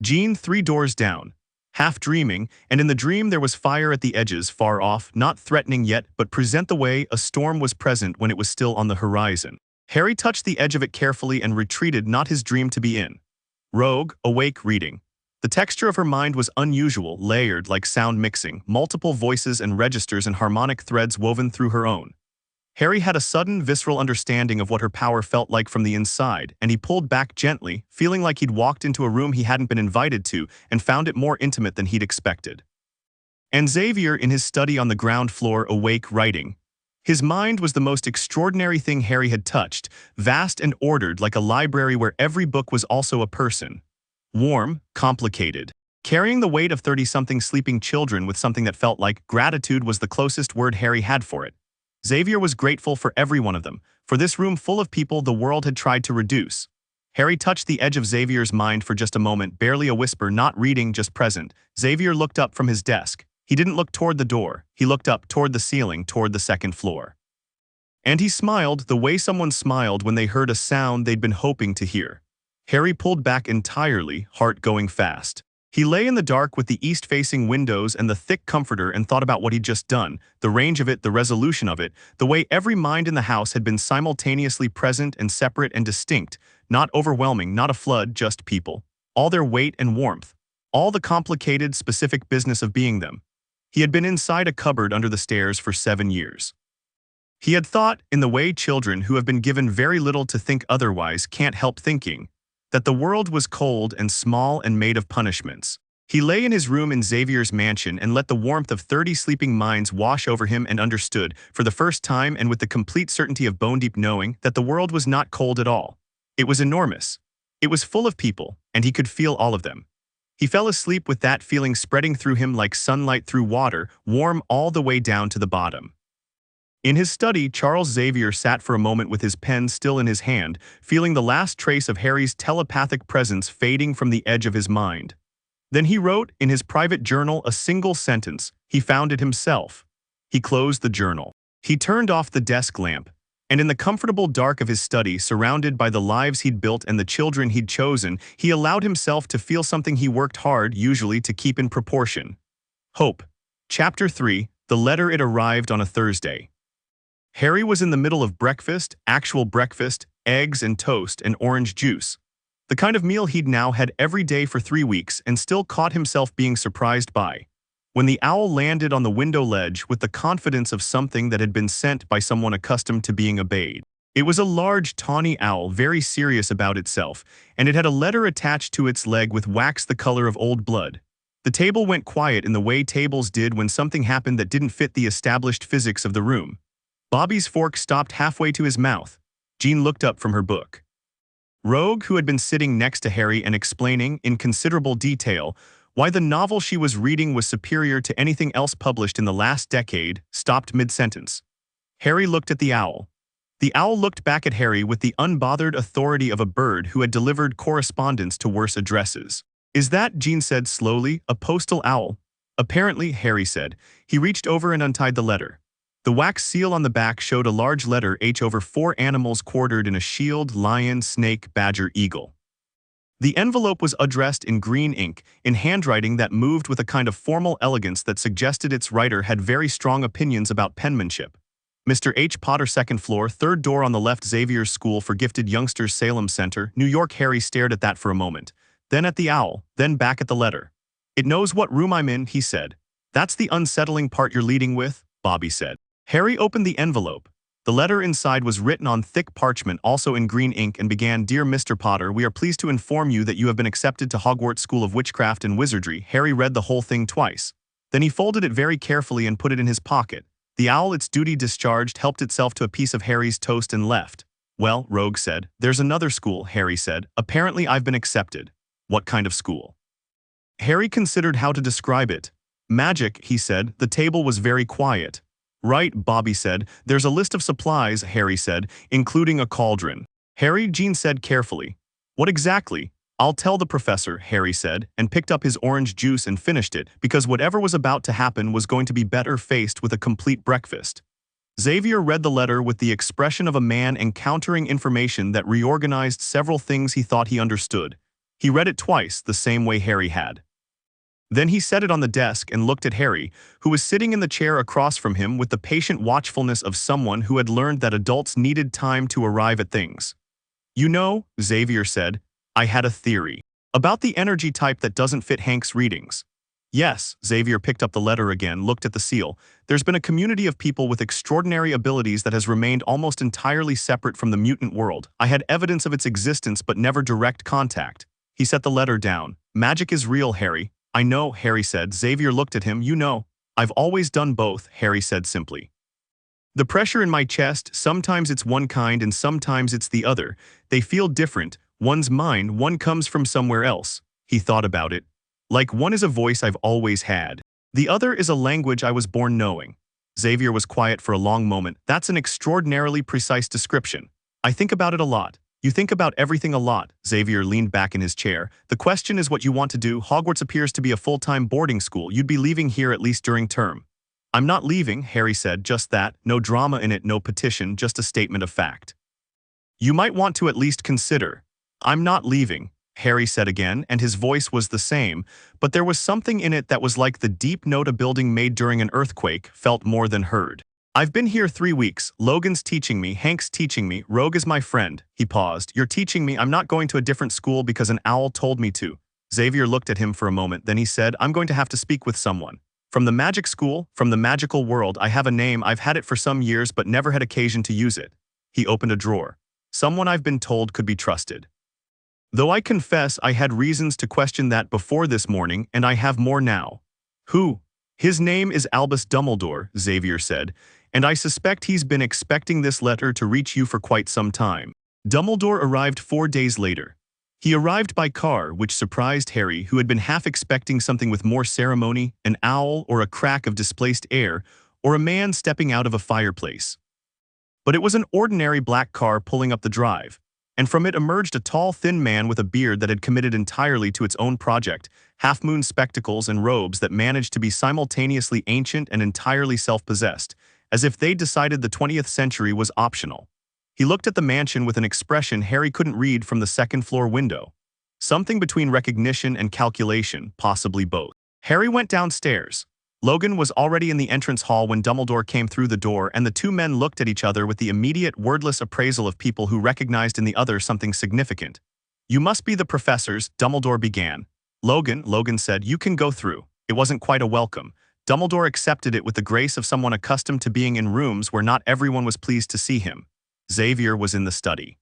Jean 3 doors down, half dreaming, and in the dream there was fire at the edges, far off, not threatening yet, but present the way a storm was present when it was still on the horizon. Harry touched the edge of it carefully and retreated, not his dream to be in. Rogue, awake, reading. The texture of her mind was unusual, layered like sound mixing, multiple voices and registers and harmonic threads woven through her own. Harry had a sudden, visceral understanding of what her power felt like from the inside, and he pulled back gently, feeling like he'd walked into a room he hadn't been invited to and found it more intimate than he'd expected. And Xavier in his study on the ground floor, awake, writing. His mind was the most extraordinary thing Harry had touched, vast and ordered like a library where every book was also a person. Warm, complicated. Carrying the weight of 30-something sleeping children with something that felt like gratitude was the closest word Harry had for it. Xavier was grateful for every one of them, for this room full of people the world had tried to reduce. Harry touched the edge of Xavier's mind for just a moment, barely a whisper, not reading, just present. Xavier looked up from his desk. He didn't look toward the door. He looked up toward the ceiling, toward the second floor. And he smiled the way someone smiled when they heard a sound they'd been hoping to hear. Harry pulled back entirely, heart going fast. He lay in the dark with the east-facing windows and the thick comforter and thought about what he'd just done, the range of it, the resolution of it, the way every mind in the house had been simultaneously present and separate and distinct, not overwhelming, not a flood, just people. All their weight and warmth. All the complicated, specific business of being them. He had been inside a cupboard under the stairs for 7 years. He had thought, in the way children who have been given very little to think otherwise can't help thinking, that the world was cold and small and made of punishments. He lay in his room in Xavier's mansion and let the warmth of 30 sleeping minds wash over him and understood, for the first time and with the complete certainty of bone-deep knowing, that the world was not cold at all. It was enormous. It was full of people, and he could feel all of them. He fell asleep with that feeling spreading through him like sunlight through water, warm all the way down to the bottom. In his study, Charles Xavier sat for a moment with his pen still in his hand, feeling the last trace of Harry's telepathic presence fading from the edge of his mind. Then he wrote, in his private journal, a single sentence. He found it himself. He closed the journal. He turned off the desk lamp, and in the comfortable dark of his study, surrounded by the lives he'd built and the children he'd chosen, he allowed himself to feel something he worked hard, usually, to keep in proportion. Hope. Chapter 3, The Letter. It arrived on a Thursday. Harry was in the middle of breakfast, actual breakfast, eggs and toast and orange juice. The kind of meal he'd now had every day for 3 weeks and still caught himself being surprised by. When the owl landed on the window ledge with the confidence of something that had been sent by someone accustomed to being obeyed. It was a large tawny owl, very serious about itself, and it had a letter attached to its leg with wax the color of old blood. The table went quiet in the way tables did when something happened that didn't fit the established physics of the room. Bobby's fork stopped halfway to his mouth. Jean looked up from her book. Rogue, who had been sitting next to Harry and explaining, in considerable detail, why the novel she was reading was superior to anything else published in the last decade, stopped mid-sentence. Harry looked at the owl. The owl looked back at Harry with the unbothered authority of a bird who had delivered correspondence to worse addresses. "Is that," Jean said slowly, "a postal owl?" "Apparently," Harry said. He reached over and untied the letter. The wax seal on the back showed a large letter H over 4 animals quartered in a shield: lion, snake, badger, eagle. The envelope was addressed in green ink, in handwriting that moved with a kind of formal elegance that suggested its writer had very strong opinions about penmanship. Mr. H. Potter, 2nd floor, 3rd door on the left, Xavier's School for Gifted Youngsters, Salem Center, New York. Harry stared at that for a moment, then at the owl, then back at the letter. "It knows what room I'm in," he said. "That's the unsettling part you're leading with," Bobby said. Harry opened the envelope. The letter inside was written on thick parchment, also in green ink, and began, "Dear Mr. Potter, we are pleased to inform you that you have been accepted to Hogwarts School of Witchcraft and Wizardry." Harry read the whole thing twice. Then he folded it very carefully and put it in his pocket. The owl, its duty discharged, helped itself to a piece of Harry's toast and left. "Well," Rogue said, "there's another school," Harry said. "Apparently I've been accepted." "What kind of school?" Harry considered how to describe it. "Magic," he said. The table was very quiet. "Right," Bobby said. "There's a list of supplies," Harry said, "including a cauldron." "Harry," Jean said carefully. "What exactly?" "I'll tell the professor," Harry said, and picked up his orange juice and finished it, because whatever was about to happen was going to be better faced with a complete breakfast. Xavier read the letter with the expression of a man encountering information that reorganized several things he thought he understood. He read it twice, the same way Harry had. Then he set it on the desk and looked at Harry, who was sitting in the chair across from him with the patient watchfulness of someone who had learned that adults needed time to arrive at things. "You know," Xavier said, "I had a theory about the energy type that doesn't fit Hank's readings." "Yes," Xavier picked up the letter again, looked at the seal. "There's been a community of people with extraordinary abilities that has remained almost entirely separate from the mutant world. I had evidence of its existence but never direct contact." He set the letter down. "Magic is real, Harry." "I know," Harry said. Xavier looked at him. "You know." "I've always done both," Harry said simply. "The pressure in my chest, sometimes it's one kind and sometimes it's the other. They feel different. One's mine, one comes from somewhere else." He thought about it. "Like one is a voice I've always had. The other is a language I was born knowing." Xavier was quiet for a long moment. That's an extraordinarily precise description. I think about it a lot. You think about everything a lot. Xavier leaned back in his chair. The question is what you want to do. Hogwarts appears to be a full-time boarding school. You'd be leaving here at least during term. I'm not leaving, Harry said, just that. No drama in it, no petition, just a statement of fact. You might want to at least consider. I'm not leaving, Harry said again, and his voice was the same, but there was something in it that was like the deep note a building made during an earthquake, felt more than heard. I've been here 3 weeks. Logan's teaching me, Hank's teaching me, Rogue is my friend. He paused. You're teaching me. I'm not going to a different school because an owl told me to. Xavier looked at him for a moment, then he said, I'm going to have to speak with someone. From the magic school, from the magical world. I have a name. I've had it for some years but never had occasion to use it. He opened a drawer. Someone I've been told could be trusted. Though I confess I had reasons to question that before this morning, and I have more now. Who? His name is Albus Dumbledore, Xavier said, and I suspect he's been expecting this letter to reach you for quite some time. Dumbledore arrived 4 days later. He arrived by car, which surprised Harry, who had been half expecting something with more ceremony, an owl or a crack of displaced air, or a man stepping out of a fireplace. But it was an ordinary black car pulling up the drive, and from it emerged a tall, thin man with a beard that had committed entirely to its own project, half-moon spectacles and robes that managed to be simultaneously ancient and entirely self-possessed, as if they'd decided the 20th century was optional. He looked at the mansion with an expression Harry couldn't read from the second-floor window. Something between recognition and calculation, possibly both. Harry went downstairs. Logan was already in the entrance hall when Dumbledore came through the door, and the two men looked at each other with the immediate, wordless appraisal of people who recognized in the other something significant. You must be the professors, Dumbledore began. Logan said, you can go through. It wasn't quite a welcome. Dumbledore accepted it with the grace of someone accustomed to being in rooms where not everyone was pleased to see him. Xavier was in the study.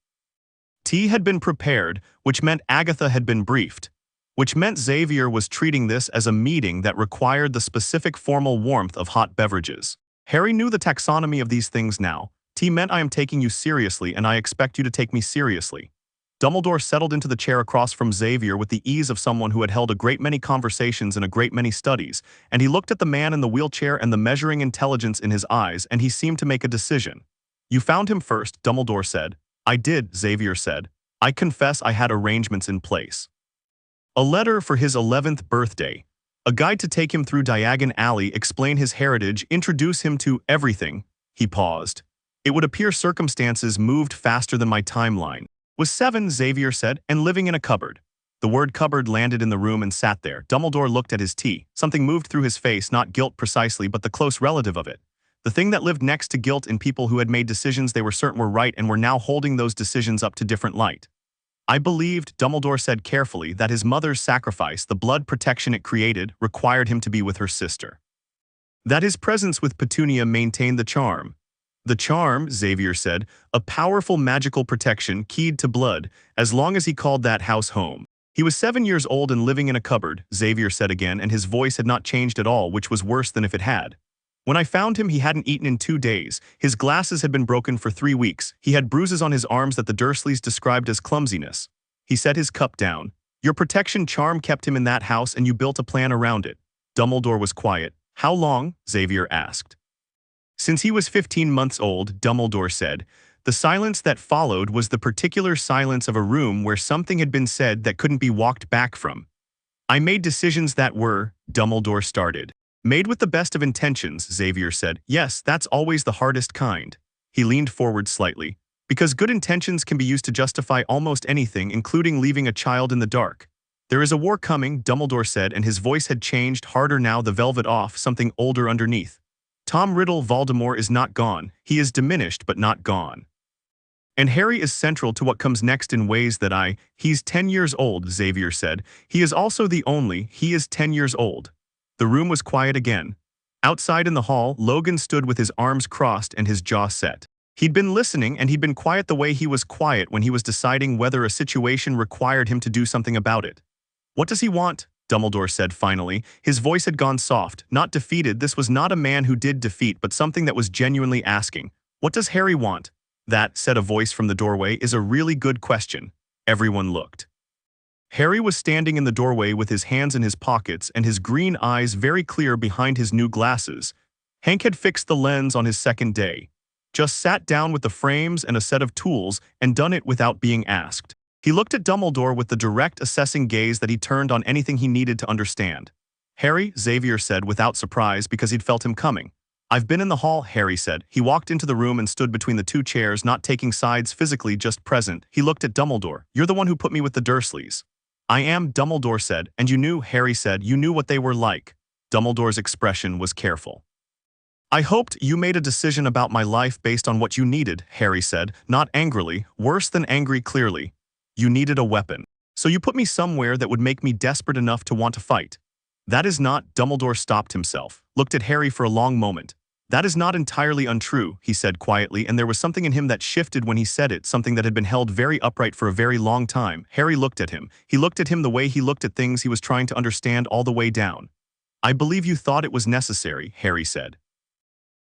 Tea had been prepared, which meant Agatha had been briefed, which meant Xavier was treating this as a meeting that required the specific formal warmth of hot beverages. Harry knew the taxonomy of these things now. Tea meant I am taking you seriously and I expect you to take me seriously. Dumbledore settled into the chair across from Xavier with the ease of someone who had held a great many conversations and a great many studies, and he looked at the man in the wheelchair and the measuring intelligence in his eyes, and he seemed to make a decision. You found him first, Dumbledore said. I did, Xavier said. I confess I had arrangements in place. A letter for his 11th birthday. A guide to take him through Diagon Alley, explain his heritage, introduce him to everything. He paused. It would appear circumstances moved faster than my timeline. Was 7, Xavier said, and living in a cupboard. The word cupboard landed in the room and sat there. Dumbledore looked at his tea. Something moved through his face, not guilt precisely, but the close relative of it. The thing that lived next to guilt in people who had made decisions they were certain were right and were now holding those decisions up to different light. I believed, Dumbledore said carefully, that his mother's sacrifice, the blood protection it created, required him to be with her sister. That his presence with Petunia maintained the charm. The charm, Xavier said, a powerful magical protection keyed to blood, as long as he called that house home. He was 7 years old and living in a cupboard, Xavier said again, and his voice had not changed at all, which was worse than if it had. When I found him, he hadn't eaten in 2 days. His glasses had been broken for 3 weeks. He had bruises on his arms that the Dursleys described as clumsiness. He set his cup down. Your protection charm kept him in that house and you built a plan around it. Dumbledore was quiet. How long? Xavier asked. Since he was 15 months old, Dumbledore said. The silence that followed was the particular silence of a room where something had been said that couldn't be walked back from. I made decisions that were, Dumbledore started. Made with the best of intentions, Xavier said. Yes, that's always the hardest kind. He leaned forward slightly. Because good intentions can be used to justify almost anything, including leaving a child in the dark. There is a war coming, Dumbledore said, and his voice had changed, harder now, the velvet off, something older underneath. Tom Riddle Voldemort is not gone. He is diminished but not gone. And Harry is central to what comes next in ways that he's 10 years old, Xavier said. He is also he is 10 years old. The room was quiet again. Outside in the hall, Logan stood with his arms crossed and his jaw set. He'd been listening, and he'd been quiet the way he was quiet when he was deciding whether a situation required him to do something about it. What does he want? Dumbledore said finally. His voice had gone soft, not defeated. This was not a man who did defeat, but something that was genuinely asking. What does Harry want? That, said a voice from the doorway, is a really good question. Everyone looked. Harry was standing in the doorway with his hands in his pockets and his green eyes very clear behind his new glasses. Hank had fixed the lens on his second day. Just sat down with the frames and a set of tools and done it without being asked. He looked at Dumbledore with the direct, assessing gaze that he turned on anything he needed to understand. "Harry," Xavier said without surprise because he'd felt him coming. "I've been in the hall," Harry said. He walked into the room and stood between the two chairs, not taking sides physically, just present. He looked at Dumbledore. "You're the one who put me with the Dursleys." "I am," Dumbledore said. "And you knew," Harry said. "You knew what they were like." Dumbledore's expression was careful. "I hoped you made a decision about my life based on what you needed," Harry said, not angrily, worse than angry, clearly. "You needed a weapon. So you put me somewhere that would make me desperate enough to want to fight." "That is not," Dumbledore stopped himself, looked at Harry for a long moment. "That is not entirely untrue," he said quietly, and there was something in him that shifted when he said it, something that had been held very upright for a very long time. Harry looked at him. He looked at him the way he looked at things he was trying to understand all the way down. "I believe you thought it was necessary," Harry said.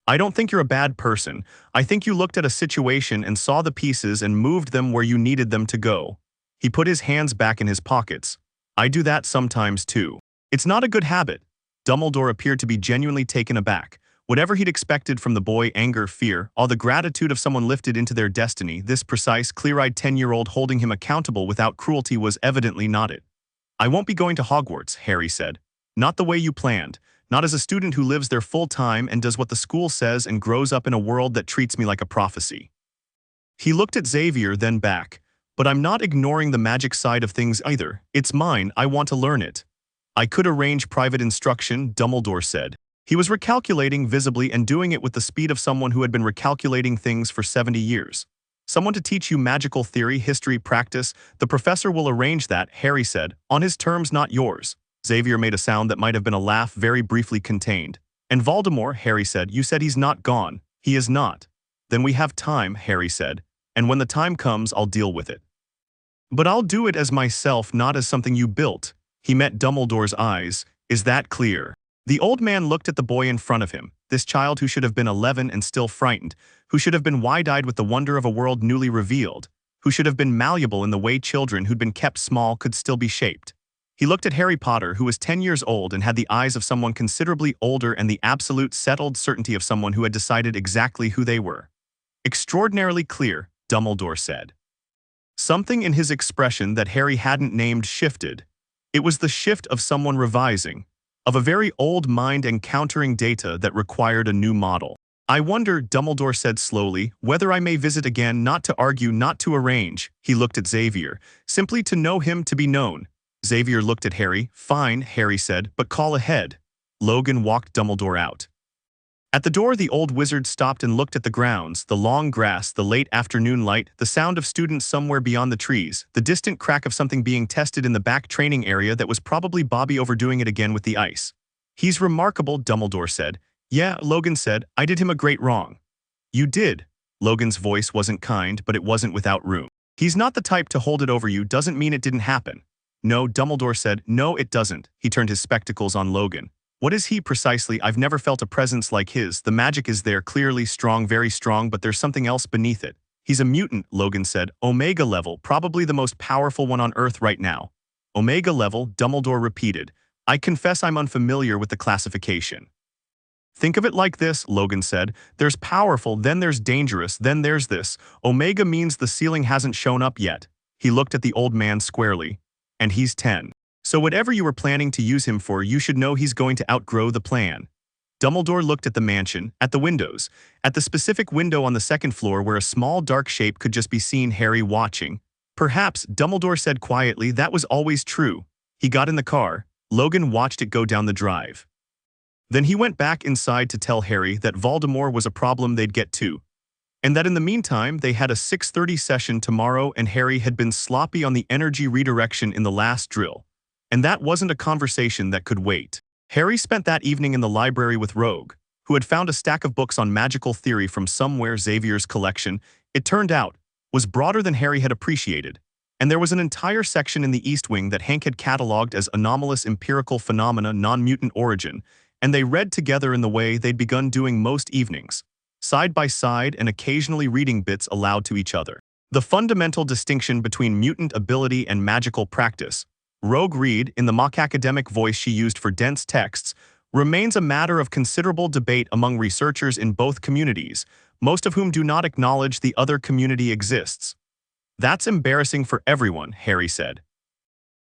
"I don't think you're a bad person. I think you looked at a situation and saw the pieces and moved them where you needed them to go." He put his hands back in his pockets. "I do that sometimes too. It's not a good habit." Dumbledore appeared to be genuinely taken aback. Whatever he'd expected from the boy, anger, fear, all the gratitude of someone lifted into their destiny, this precise, clear-eyed 10-year-old holding him accountable without cruelty was evidently not it. "I won't be going to Hogwarts," Harry said. "Not the way you planned. Not as a student who lives there full-time and does what the school says and grows up in a world that treats me like a prophecy." He looked at Xavier, then back. "But I'm not ignoring the magic side of things either. It's mine, I want to learn it." "I could arrange private instruction," Dumbledore said. He was recalculating visibly and doing it with the speed of someone who had been recalculating things for 70 years. "Someone to teach you magical theory, history, practice. The professor will arrange that," Harry said, "on his terms, not yours." Xavier made a sound that might have been a laugh, very briefly contained. "And Voldemort," Harry said, "you said he's not gone." "He is not." "Then we have time," Harry said. "And when the time comes, I'll deal with it. But I'll do it as myself, not as something you built." He met Dumbledore's eyes. "Is that clear?" The old man looked at the boy in front of him, this child who should have been 11 and still frightened, who should have been wide-eyed with the wonder of a world newly revealed, who should have been malleable in the way children who'd been kept small could still be shaped. He looked at Harry Potter, who was 10 years old and had the eyes of someone considerably older and the absolute settled certainty of someone who had decided exactly who they were. "Extraordinarily clear," Dumbledore said. Something in his expression that Harry hadn't named shifted. It was the shift of someone revising, of a very old mind encountering data that required a new model. "I wonder," Dumbledore said slowly, "whether I may visit again, not to argue, not to arrange." He looked at Xavier. "Simply to know him, to be known." Xavier looked at Harry. "Fine," Harry said, "but call ahead." Logan walked Dumbledore out. At the door, the old wizard stopped and looked at the grounds, the long grass, the late afternoon light, the sound of students somewhere beyond the trees, the distant crack of something being tested in the back training area that was probably Bobby overdoing it again with the ice. "He's remarkable," Dumbledore said. "Yeah," Logan said, "I did him a great wrong." "You did." Logan's voice wasn't kind, but it wasn't without room. "He's not the type to hold it over you, doesn't mean it didn't happen." "No," Dumbledore said. "No, it doesn't." He turned his spectacles on Logan. "What is he precisely? I've never felt a presence like his. The magic is there, clearly strong, very strong, but there's something else beneath it." "He's a mutant," Logan said. "Omega level, probably the most powerful one on Earth right now." "Omega level," Dumbledore repeated. "I confess I'm unfamiliar with the classification." "Think of it like this," Logan said. "There's powerful, then there's dangerous, then there's this. Omega means the ceiling hasn't shown up yet." He looked at the old man squarely. "And he's 10. So whatever you were planning to use him for, you should know he's going to outgrow the plan." Dumbledore looked at the mansion, at the windows, at the specific window on the second floor where a small dark shape could just be seen, Harry watching. "Perhaps," Dumbledore said quietly, "that was always true." He got in the car. Logan watched it go down the drive. Then he went back inside to tell Harry that Voldemort was a problem they'd get to, and that in the meantime they had a 6:30 session tomorrow and Harry had been sloppy on the energy redirection in the last drill. And that wasn't a conversation that could wait. Harry spent that evening in the library with Rogue, who had found a stack of books on magical theory from somewhere. Xavier's collection, it turned out, was broader than Harry had appreciated, and there was an entire section in the East Wing that Hank had catalogued as anomalous empirical phenomena, non-mutant origin, and they read together in the way they'd begun doing most evenings, side by side and occasionally reading bits aloud to each other. The fundamental distinction between mutant ability and magical practice, Rogue read, in the mock academic voice she used for dense texts, remains a matter of considerable debate among researchers in both communities, most of whom do not acknowledge the other community exists. That's embarrassing for everyone, Harry said.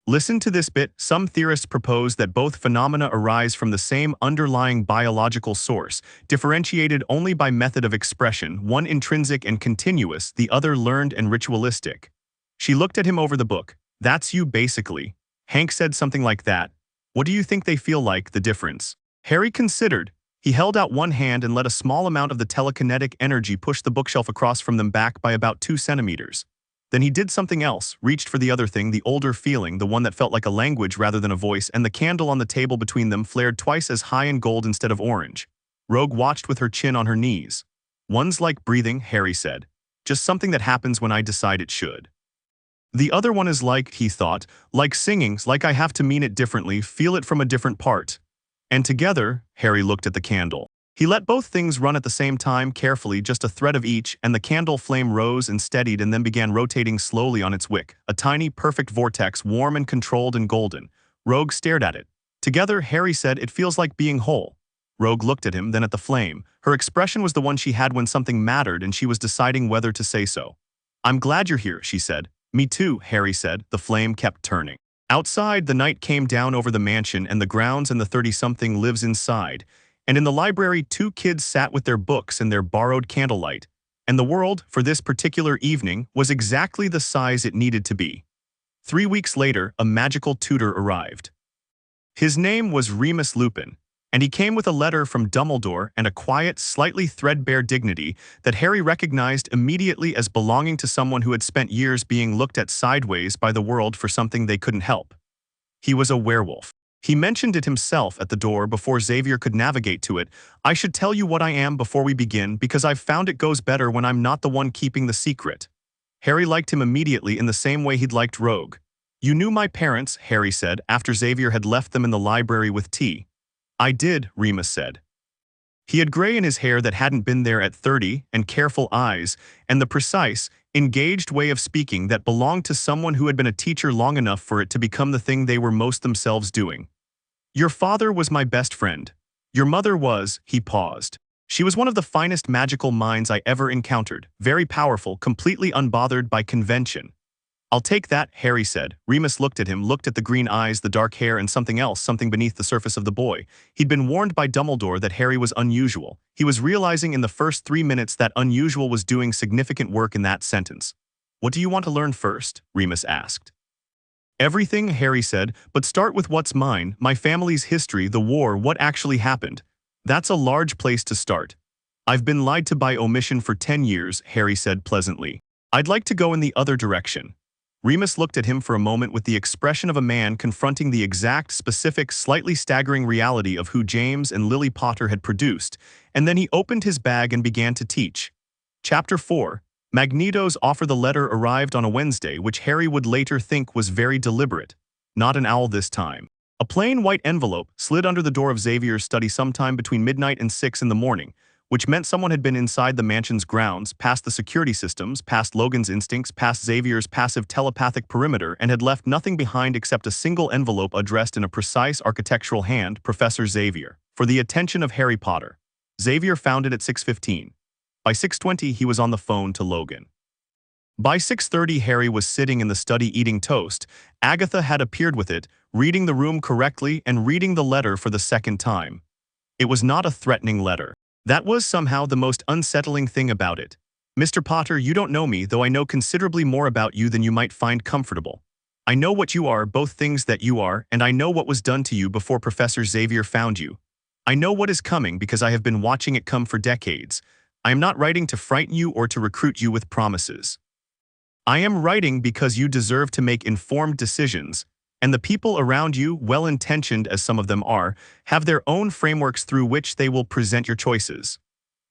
Listen to this bit. Some theorists propose that both phenomena arise from the same underlying biological source, differentiated only by method of expression, one intrinsic and continuous, the other learned and ritualistic. She looked at him over the book. That's you basically. Hank said something like that. What do you think they feel like, the difference? Harry considered. He held out one hand and let a small amount of the telekinetic energy push the bookshelf across from them back by about 2 centimeters. Then he did something else, reached for the other thing, the older feeling, the one that felt like a language rather than a voice, and the candle on the table between them flared twice as high in gold instead of orange. Rogue watched with her chin on her knees. One's like breathing, Harry said. Just something that happens when I decide it should. The other one is like, he thought, like singing, like I have to mean it differently, feel it from a different part. And together, Harry looked at the candle. He let both things run at the same time, carefully, just a thread of each, and the candle flame rose and steadied and then began rotating slowly on its wick, a tiny, perfect vortex, warm and controlled and golden. Rogue stared at it. Together, Harry said, it feels like being whole. Rogue looked at him, then at the flame. Her expression was the one she had when something mattered and she was deciding whether to say so. I'm glad you're here, she said. Me too, Harry said. The flame kept turning. Outside, the night came down over the mansion and the grounds, and the 30-something lives inside. And in the library, 2 kids sat with their books and their borrowed candlelight. And the world, for this particular evening, was exactly the size it needed to be. 3 weeks later, a magical tutor arrived. His name was Remus Lupin, and he came with a letter from Dumbledore and a quiet, slightly threadbare dignity that Harry recognized immediately as belonging to someone who had spent years being looked at sideways by the world for something they couldn't help. He was a werewolf. He mentioned it himself at the door before Xavier could navigate to it. I should tell you what I am before we begin, because I've found it goes better when I'm not the one keeping the secret. Harry liked him immediately in the same way he'd liked Rogue. You knew my parents, Harry said, after Xavier had left them in the library with tea. I did, Remus said. He had gray in his hair that hadn't been there at 30, and careful eyes, and the precise, engaged way of speaking that belonged to someone who had been a teacher long enough for it to become the thing they were most themselves doing. Your father was my best friend. Your mother was, he paused. She was one of the finest magical minds I ever encountered, very powerful, completely unbothered by convention. I'll take that, Harry said. Remus looked at him, looked at the green eyes, the dark hair, and something else, something beneath the surface of the boy. He'd been warned by Dumbledore that Harry was unusual. He was realizing in the first 3 minutes that unusual was doing significant work in that sentence. What do you want to learn first? Remus asked. Everything, Harry said, but start with what's mine, my family's history, the war, what actually happened. That's a large place to start. I've been lied to by omission for 10 years, Harry said pleasantly. I'd like to go in the other direction. Remus looked at him for a moment with the expression of a man confronting the exact, specific, slightly staggering reality of who James and Lily Potter had produced, and then he opened his bag and began to teach. Chapter 4. Magneto's offer. The letter arrived on a Wednesday, which Harry would later think was very deliberate. Not an owl this time. A plain white envelope slid under the door of Xavier's study sometime between midnight and 6 in the morning, which meant someone had been inside the mansion's grounds, past the security systems, past Logan's instincts, past Xavier's passive telepathic perimeter, and had left nothing behind except a single envelope addressed in a precise architectural hand, Professor Xavier, for the attention of Harry Potter. Xavier found it at 6:15. By 6:20, he was on the phone to Logan. By 6:30, Harry was sitting in the study eating toast. Agatha had appeared with it, reading the room correctly and reading the letter for the second time. It was not a threatening letter. That was somehow the most unsettling thing about it. Mr. Potter, you don't know me, though I know considerably more about you than you might find comfortable. I know what you are, both things that you are, and I know what was done to you before Professor Xavier found you. I know what is coming because I have been watching it come for decades. I am not writing to frighten you or to recruit you with promises. I am writing because you deserve to make informed decisions, and the people around you, well-intentioned as some of them are, have their own frameworks through which they will present your choices.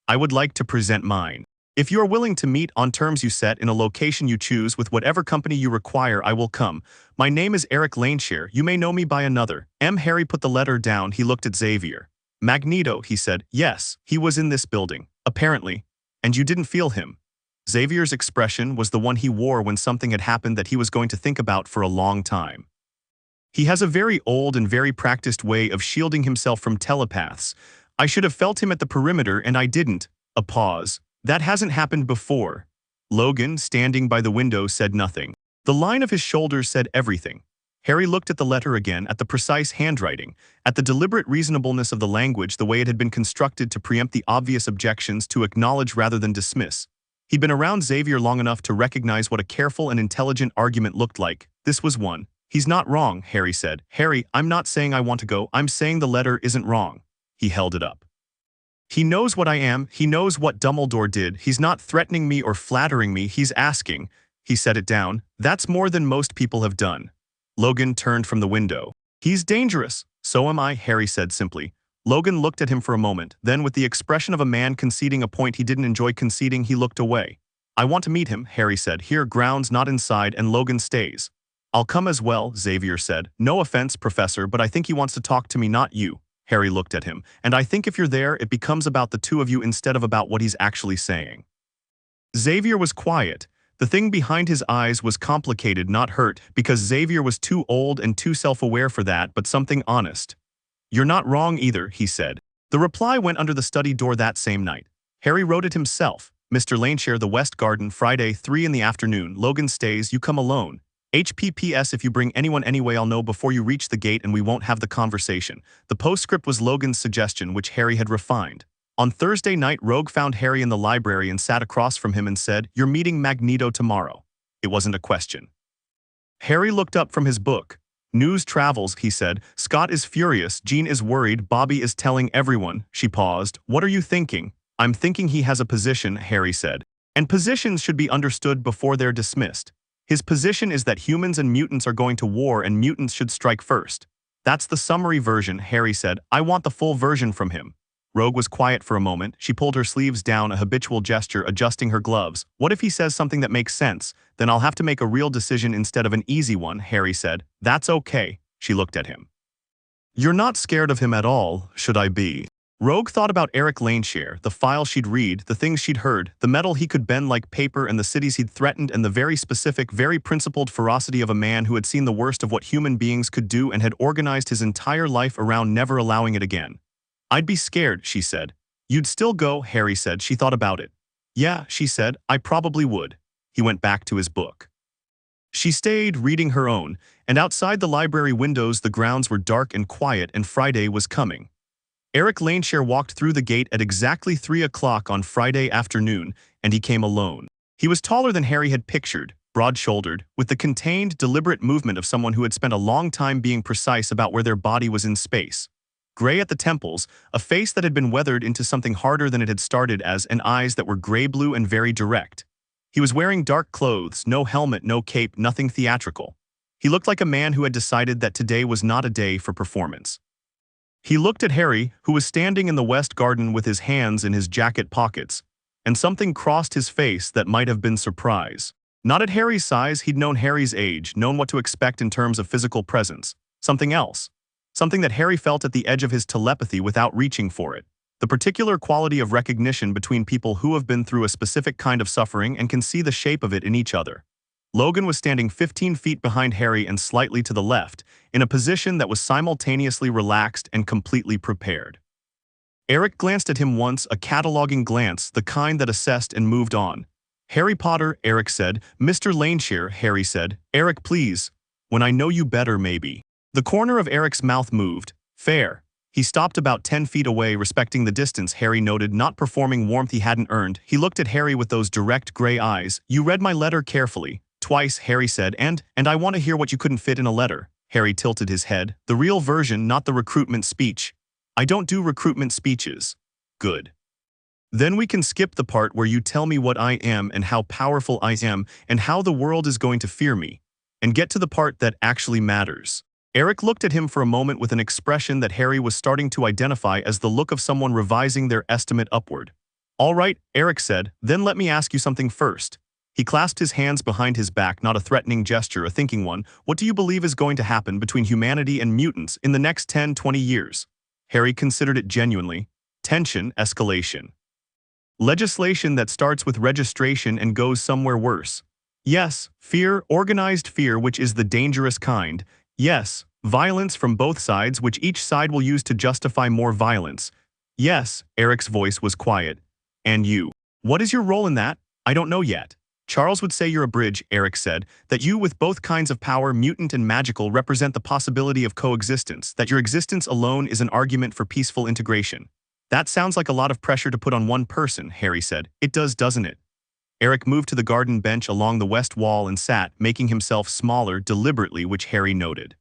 I would like to present mine. If you are willing to meet on terms you set in a location you choose with whatever company you require, I will come. My name is Eric Laneshare. You may know me by another. Harry put the letter down. He looked at Xavier. Magneto, he said. Yes, he was in this building, apparently. And you didn't feel him. Xavier's expression was the one he wore when something had happened that he was going to think about for a long time. He has a very old and very practiced way of shielding himself from telepaths. I should have felt him at the perimeter and I didn't. A pause. That hasn't happened before. Logan, standing by the window, said nothing. The line of his shoulders said everything. Harry looked at the letter again, at the precise handwriting, at the deliberate reasonableness of the language, the way it had been constructed to preempt the obvious objections, to acknowledge rather than dismiss. He'd been around Xavier long enough to recognize what a careful and intelligent argument looked like. This was one. He's not wrong, Harry said. Harry, I'm not saying I want to go, I'm saying the letter isn't wrong. He held it up. He knows what I am, he knows what Dumbledore did, he's not threatening me or flattering me, he's asking. He set it down. That's more than most people have done. Logan turned from the window. He's dangerous. So am I, Harry said simply. Logan looked at him for a moment, then with the expression of a man conceding a point he didn't enjoy conceding, he looked away. I want to meet him, Harry said. Here, grounds, not inside, and Logan stays. I'll come as well, Xavier said. No offense, Professor, but I think he wants to talk to me, not you. Harry looked at him. And I think if you're there, it becomes about the two of you instead of about what he's actually saying. Xavier was quiet. The thing behind his eyes was complicated, not hurt, because Xavier was too old and too self-aware for that, but something honest. You're not wrong either, he said. The reply went under the study door that same night. Harry wrote it himself. Mr. Laneshare, the West Garden, Friday, 3 in the afternoon. Logan stays, you come alone. HPPS, if you bring anyone anyway, I'll know before you reach the gate and we won't have the conversation. The postscript was Logan's suggestion, which Harry had refined. On Thursday night, Rogue found Harry in the library and sat across from him and said, You're meeting Magneto tomorrow. It wasn't a question. Harry looked up from his book. News travels, he said. Scott is furious, Jean is worried, Bobby is telling everyone. She paused. What are you thinking? I'm thinking he has a position, Harry said. And positions should be understood before they're dismissed. His position is that humans and mutants are going to war and mutants should strike first. That's the summary version, Harry said. I want the full version from him. Rogue was quiet for a moment. She pulled her sleeves down, a habitual gesture, adjusting her gloves. What if he says something that makes sense? Then I'll have to make a real decision instead of an easy one, Harry said. That's okay. She looked at him. You're not scared of him at all, should I be? Rogue thought about Eric Laneshare, the file she'd read, the things she'd heard, the metal he could bend like paper and the cities he'd threatened and the very specific, very principled ferocity of a man who had seen the worst of what human beings could do and had organized his entire life around never allowing it again. I'd be scared, she said. You'd still go, Harry said. She thought about it. Yeah, she said, I probably would. He went back to his book. She stayed, reading her own, and outside the library windows the grounds were dark and quiet and Friday was coming. Eric Laneshare walked through the gate at exactly 3 o'clock on Friday afternoon, and he came alone. He was taller than Harry had pictured, broad-shouldered, with the contained, deliberate movement of someone who had spent a long time being precise about where their body was in space. Gray at the temples, a face that had been weathered into something harder than it had started as, and eyes that were gray-blue and very direct. He was wearing dark clothes, no helmet, no cape, nothing theatrical. He looked like a man who had decided that today was not a day for performance. He looked at Harry, who was standing in the West Garden with his hands in his jacket pockets, and something crossed his face that might have been surprise. Not at Harry's size, he'd known Harry's age, known what to expect in terms of physical presence. Something else. Something that Harry felt at the edge of his telepathy without reaching for it. The particular quality of recognition between people who have been through a specific kind of suffering and can see the shape of it in each other. Logan was standing 15 feet behind Harry and slightly to the left, in a position that was simultaneously relaxed and completely prepared. Eric glanced at him once, a cataloging glance, the kind that assessed and moved on. Harry Potter, Eric said. Mr. Laneshare, Harry said. Eric, please. When I know you better, maybe. The corner of Eric's mouth moved. Fair. He stopped about 10 feet away, respecting the distance, Harry noted, not performing warmth he hadn't earned. He looked at Harry with those direct gray eyes. You read my letter carefully. Twice, Harry said, and I want to hear what you couldn't fit in a letter. Harry tilted his head. The real version, not the recruitment speech. I don't do recruitment speeches. Good. Then we can skip the part where you tell me what I am and how powerful I am and how the world is going to fear me, and get to the part that actually matters. Eric looked at him for a moment with an expression that Harry was starting to identify as the look of someone revising their estimate upward. All right, Eric said, then let me ask you something first. He clasped his hands behind his back, not a threatening gesture, a thinking one. What do you believe is going to happen between humanity and mutants in the next 10, 20 years? Harry considered it genuinely. Tension, escalation. Legislation that starts with registration and goes somewhere worse. Yes, fear, organized fear, which is the dangerous kind. Yes, Violence from both sides, which each side will use to justify more violence. Yes, Eric's voice was quiet. And you? What is your role in that? I don't know yet. Charles would say you're a bridge, Eric said, that you with both kinds of power, mutant and magical, represent the possibility of coexistence, that your existence alone is an argument for peaceful integration. That sounds like a lot of pressure to put on one person, Harry said. It does, doesn't it? Eric moved to the garden bench along the west wall and sat, making himself smaller deliberately, which Harry noted.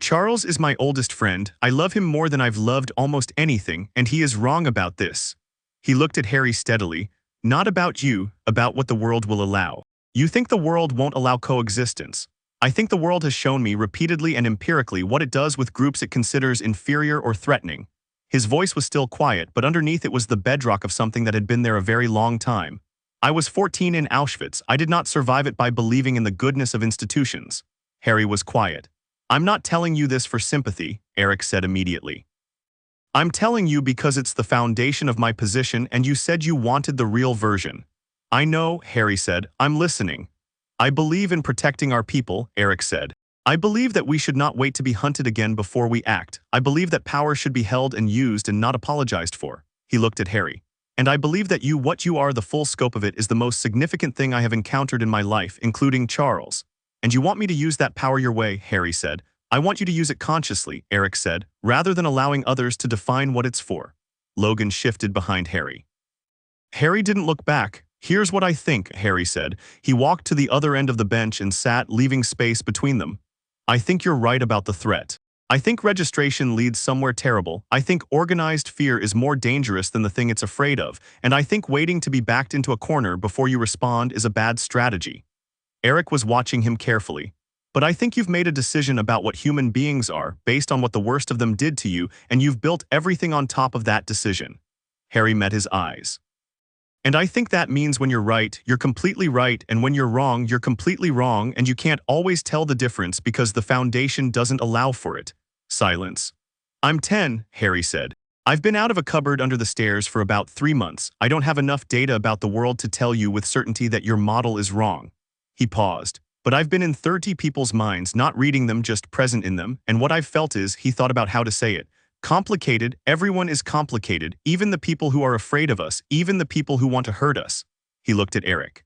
Charles is my oldest friend. I love him more than I've loved almost anything, and he is wrong about this. He looked at Harry steadily. Not about you, about what the world will allow. You think the world won't allow coexistence. I think the world has shown me repeatedly and empirically what it does with groups it considers inferior or threatening. His voice was still quiet, but underneath it was the bedrock of something that had been there a very long time. I was 14 in Auschwitz. I did not survive it by believing in the goodness of institutions. Harry was quiet. I'm not telling you this for sympathy, Eric said immediately. I'm telling you because it's the foundation of my position and you said you wanted the real version. I know, Harry said. I'm listening. I believe in protecting our people, Eric said. I believe that we should not wait to be hunted again before we act. I believe that power should be held and used and not apologized for. He looked at Harry. And I believe that what you are, the full scope of it, is the most significant thing I have encountered in my life, including Charles. And you want me to use that power your way, Harry said. I want you to use it consciously, Eric said, rather than allowing others to define what it's for. Logan shifted behind Harry. Harry didn't look back. Here's what I think, Harry said. He walked to the other end of the bench and sat, leaving space between them. I think you're right about the threat. I think registration leads somewhere terrible. I think organized fear is more dangerous than the thing it's afraid of, and I think waiting to be backed into a corner before you respond is a bad strategy. Eric was watching him carefully. But I think you've made a decision about what human beings are, based on what the worst of them did to you, and you've built everything on top of that decision. Harry met his eyes. And I think that means when you're right, you're completely right, and when you're wrong, you're completely wrong, and you can't always tell the difference because the foundation doesn't allow for it. Silence. I'm 10, Harry said. I've been out of a cupboard under the stairs for about 3 months. I don't have enough data about the world to tell you with certainty that your model is wrong. He paused. But I've been in 30 people's minds, not reading them, just present in them, and what I've felt is, he thought about how to say it, complicated. Everyone is complicated, even the people who are afraid of us, even the people who want to hurt us. He looked at Eric.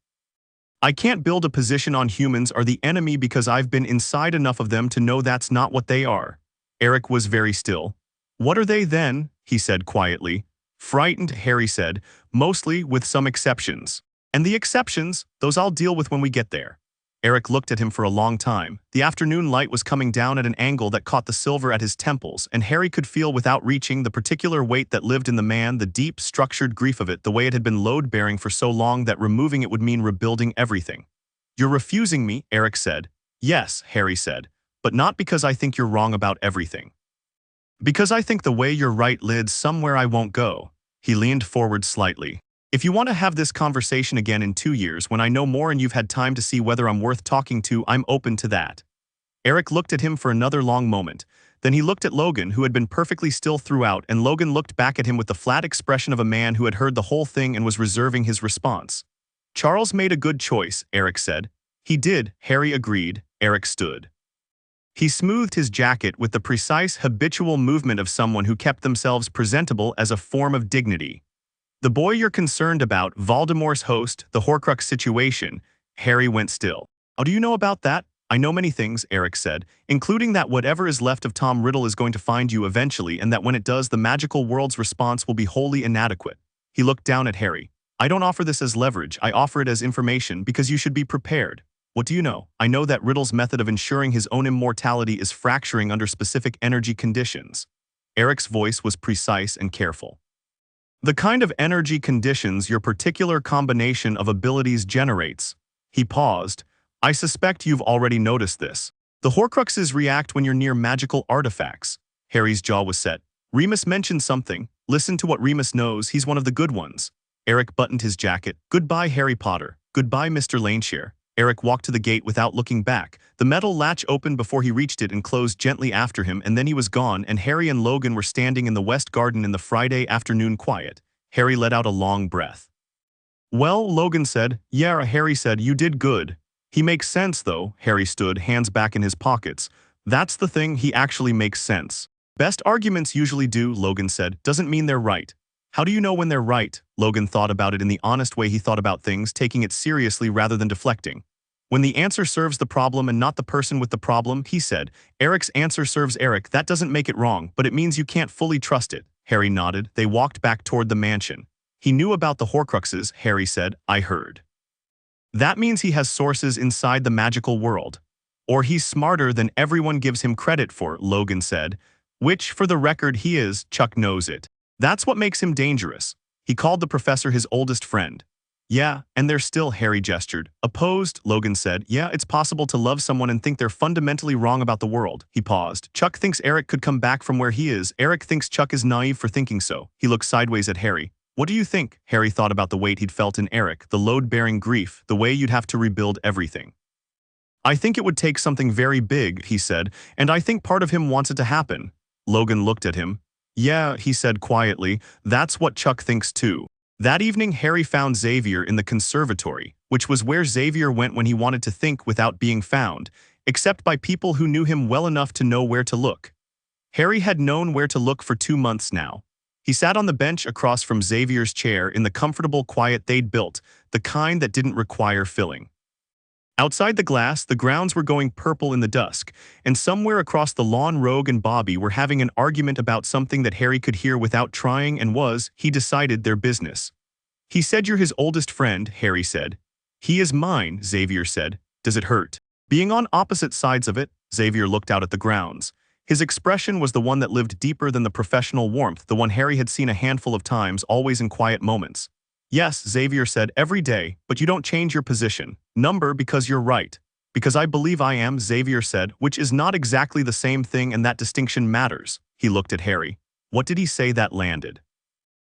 I can't build a position on humans are the enemy because I've been inside enough of them to know that's not what they are. Eric was very still. What are they then? He said quietly. Frightened, Harry said, mostly, with some exceptions. And the exceptions, those I'll deal with when we get there. Eric looked at him for a long time. The afternoon light was coming down at an angle that caught the silver at his temples, and Harry could feel without reaching the particular weight that lived in the man, the deep, structured grief of it, the way it had been load-bearing for so long that removing it would mean rebuilding everything. You're refusing me, Eric said. Yes, Harry said, but not because I think you're wrong about everything. Because I think the way you're right leads somewhere I won't go. He leaned forward slightly. If you want to have this conversation again in 2 years when I know more and you've had time to see whether I'm worth talking to, I'm open to that. Eric looked at him for another long moment. Then he looked at Logan, who had been perfectly still throughout, and Logan looked back at him with the flat expression of a man who had heard the whole thing and was reserving his response. Charles made a good choice, Eric said. He did, Harry agreed. Eric stood. He smoothed his jacket with the precise habitual movement of someone who kept themselves presentable as a form of dignity. The boy you're concerned about, Voldemort's host, the Horcrux situation. Harry went still. Oh, do you know about that? I know many things, Eric said, including that whatever is left of Tom Riddle is going to find you eventually, and that when it does, the magical world's response will be wholly inadequate. He looked down at Harry. I don't offer this as leverage, I offer it as information because you should be prepared. What do you know? I know that Riddle's method of ensuring his own immortality is fracturing under specific energy conditions. Eric's voice was precise and careful. The kind of energy conditions your particular combination of abilities generates. He paused. I suspect you've already noticed this. The Horcruxes react when you're near magical artifacts. Harry's jaw was set. Remus mentioned something. Listen to what Remus knows, he's one of the good ones. Eric buttoned his jacket. Goodbye, Harry Potter. Goodbye, Mr. Laneshire. Eric walked to the gate without looking back. The metal latch opened before he reached it and closed gently after him, and then he was gone, and Harry and Logan were standing in the West Garden in the Friday afternoon quiet. Harry let out a long breath. Well, Logan said. Yeah, Harry said, you did good. He makes sense, though. Harry stood, hands back in his pockets. That's the thing, he actually makes sense. Best arguments usually do, Logan said, doesn't mean they're right. How do you know when they're right? Logan thought about it in the honest way he thought about things, taking it seriously rather than deflecting. When the answer serves the problem and not the person with the problem, he said, Eric's answer serves Eric, that doesn't make it wrong, but it means you can't fully trust it. Harry nodded. They walked back toward the mansion. He knew about the Horcruxes, Harry said, I heard. That means he has sources inside the magical world. Or he's smarter than everyone gives him credit for, Logan said. Which, for the record, he is, Chuck knows it. That's what makes him dangerous. He called the professor his oldest friend. Yeah, and they're still, Harry gestured. Opposed, Logan said. Yeah, it's possible to love someone and think they're fundamentally wrong about the world. He paused. Chuck thinks Eric could come back from where he is. Eric thinks Chuck is naive for thinking so. He looked sideways at Harry. What do you think? Harry thought about the weight he'd felt in Eric, the load-bearing grief, the way you'd have to rebuild everything. I think it would take something very big, he said, and I think part of him wants it to happen. Logan looked at him. Yeah, he said quietly, that's what Chuck thinks too. That evening, Harry found Xavier in the conservatory, which was where Xavier went when he wanted to think without being found, except by people who knew him well enough to know where to look. Harry had known where to look for 2 months now. He sat on the bench across from Xavier's chair in the comfortable quiet they'd built, the kind that didn't require filling. Outside the glass, the grounds were going purple in the dusk, and somewhere across the lawn Rogue and Bobby were having an argument about something that Harry could hear without trying and was, he decided, their business. He said you're his oldest friend, Harry said. He is mine, Xavier said. Does it hurt? Being on opposite sides of it, Xavier looked out at the grounds. His expression was the one that lived deeper than the professional warmth, the one Harry had seen a handful of times, always in quiet moments. Yes, Xavier said, every day, but you don't change your position. Number because you're right. Because I believe I am, Xavier said, which is not exactly the same thing and that distinction matters. He looked at Harry. What did he say that landed?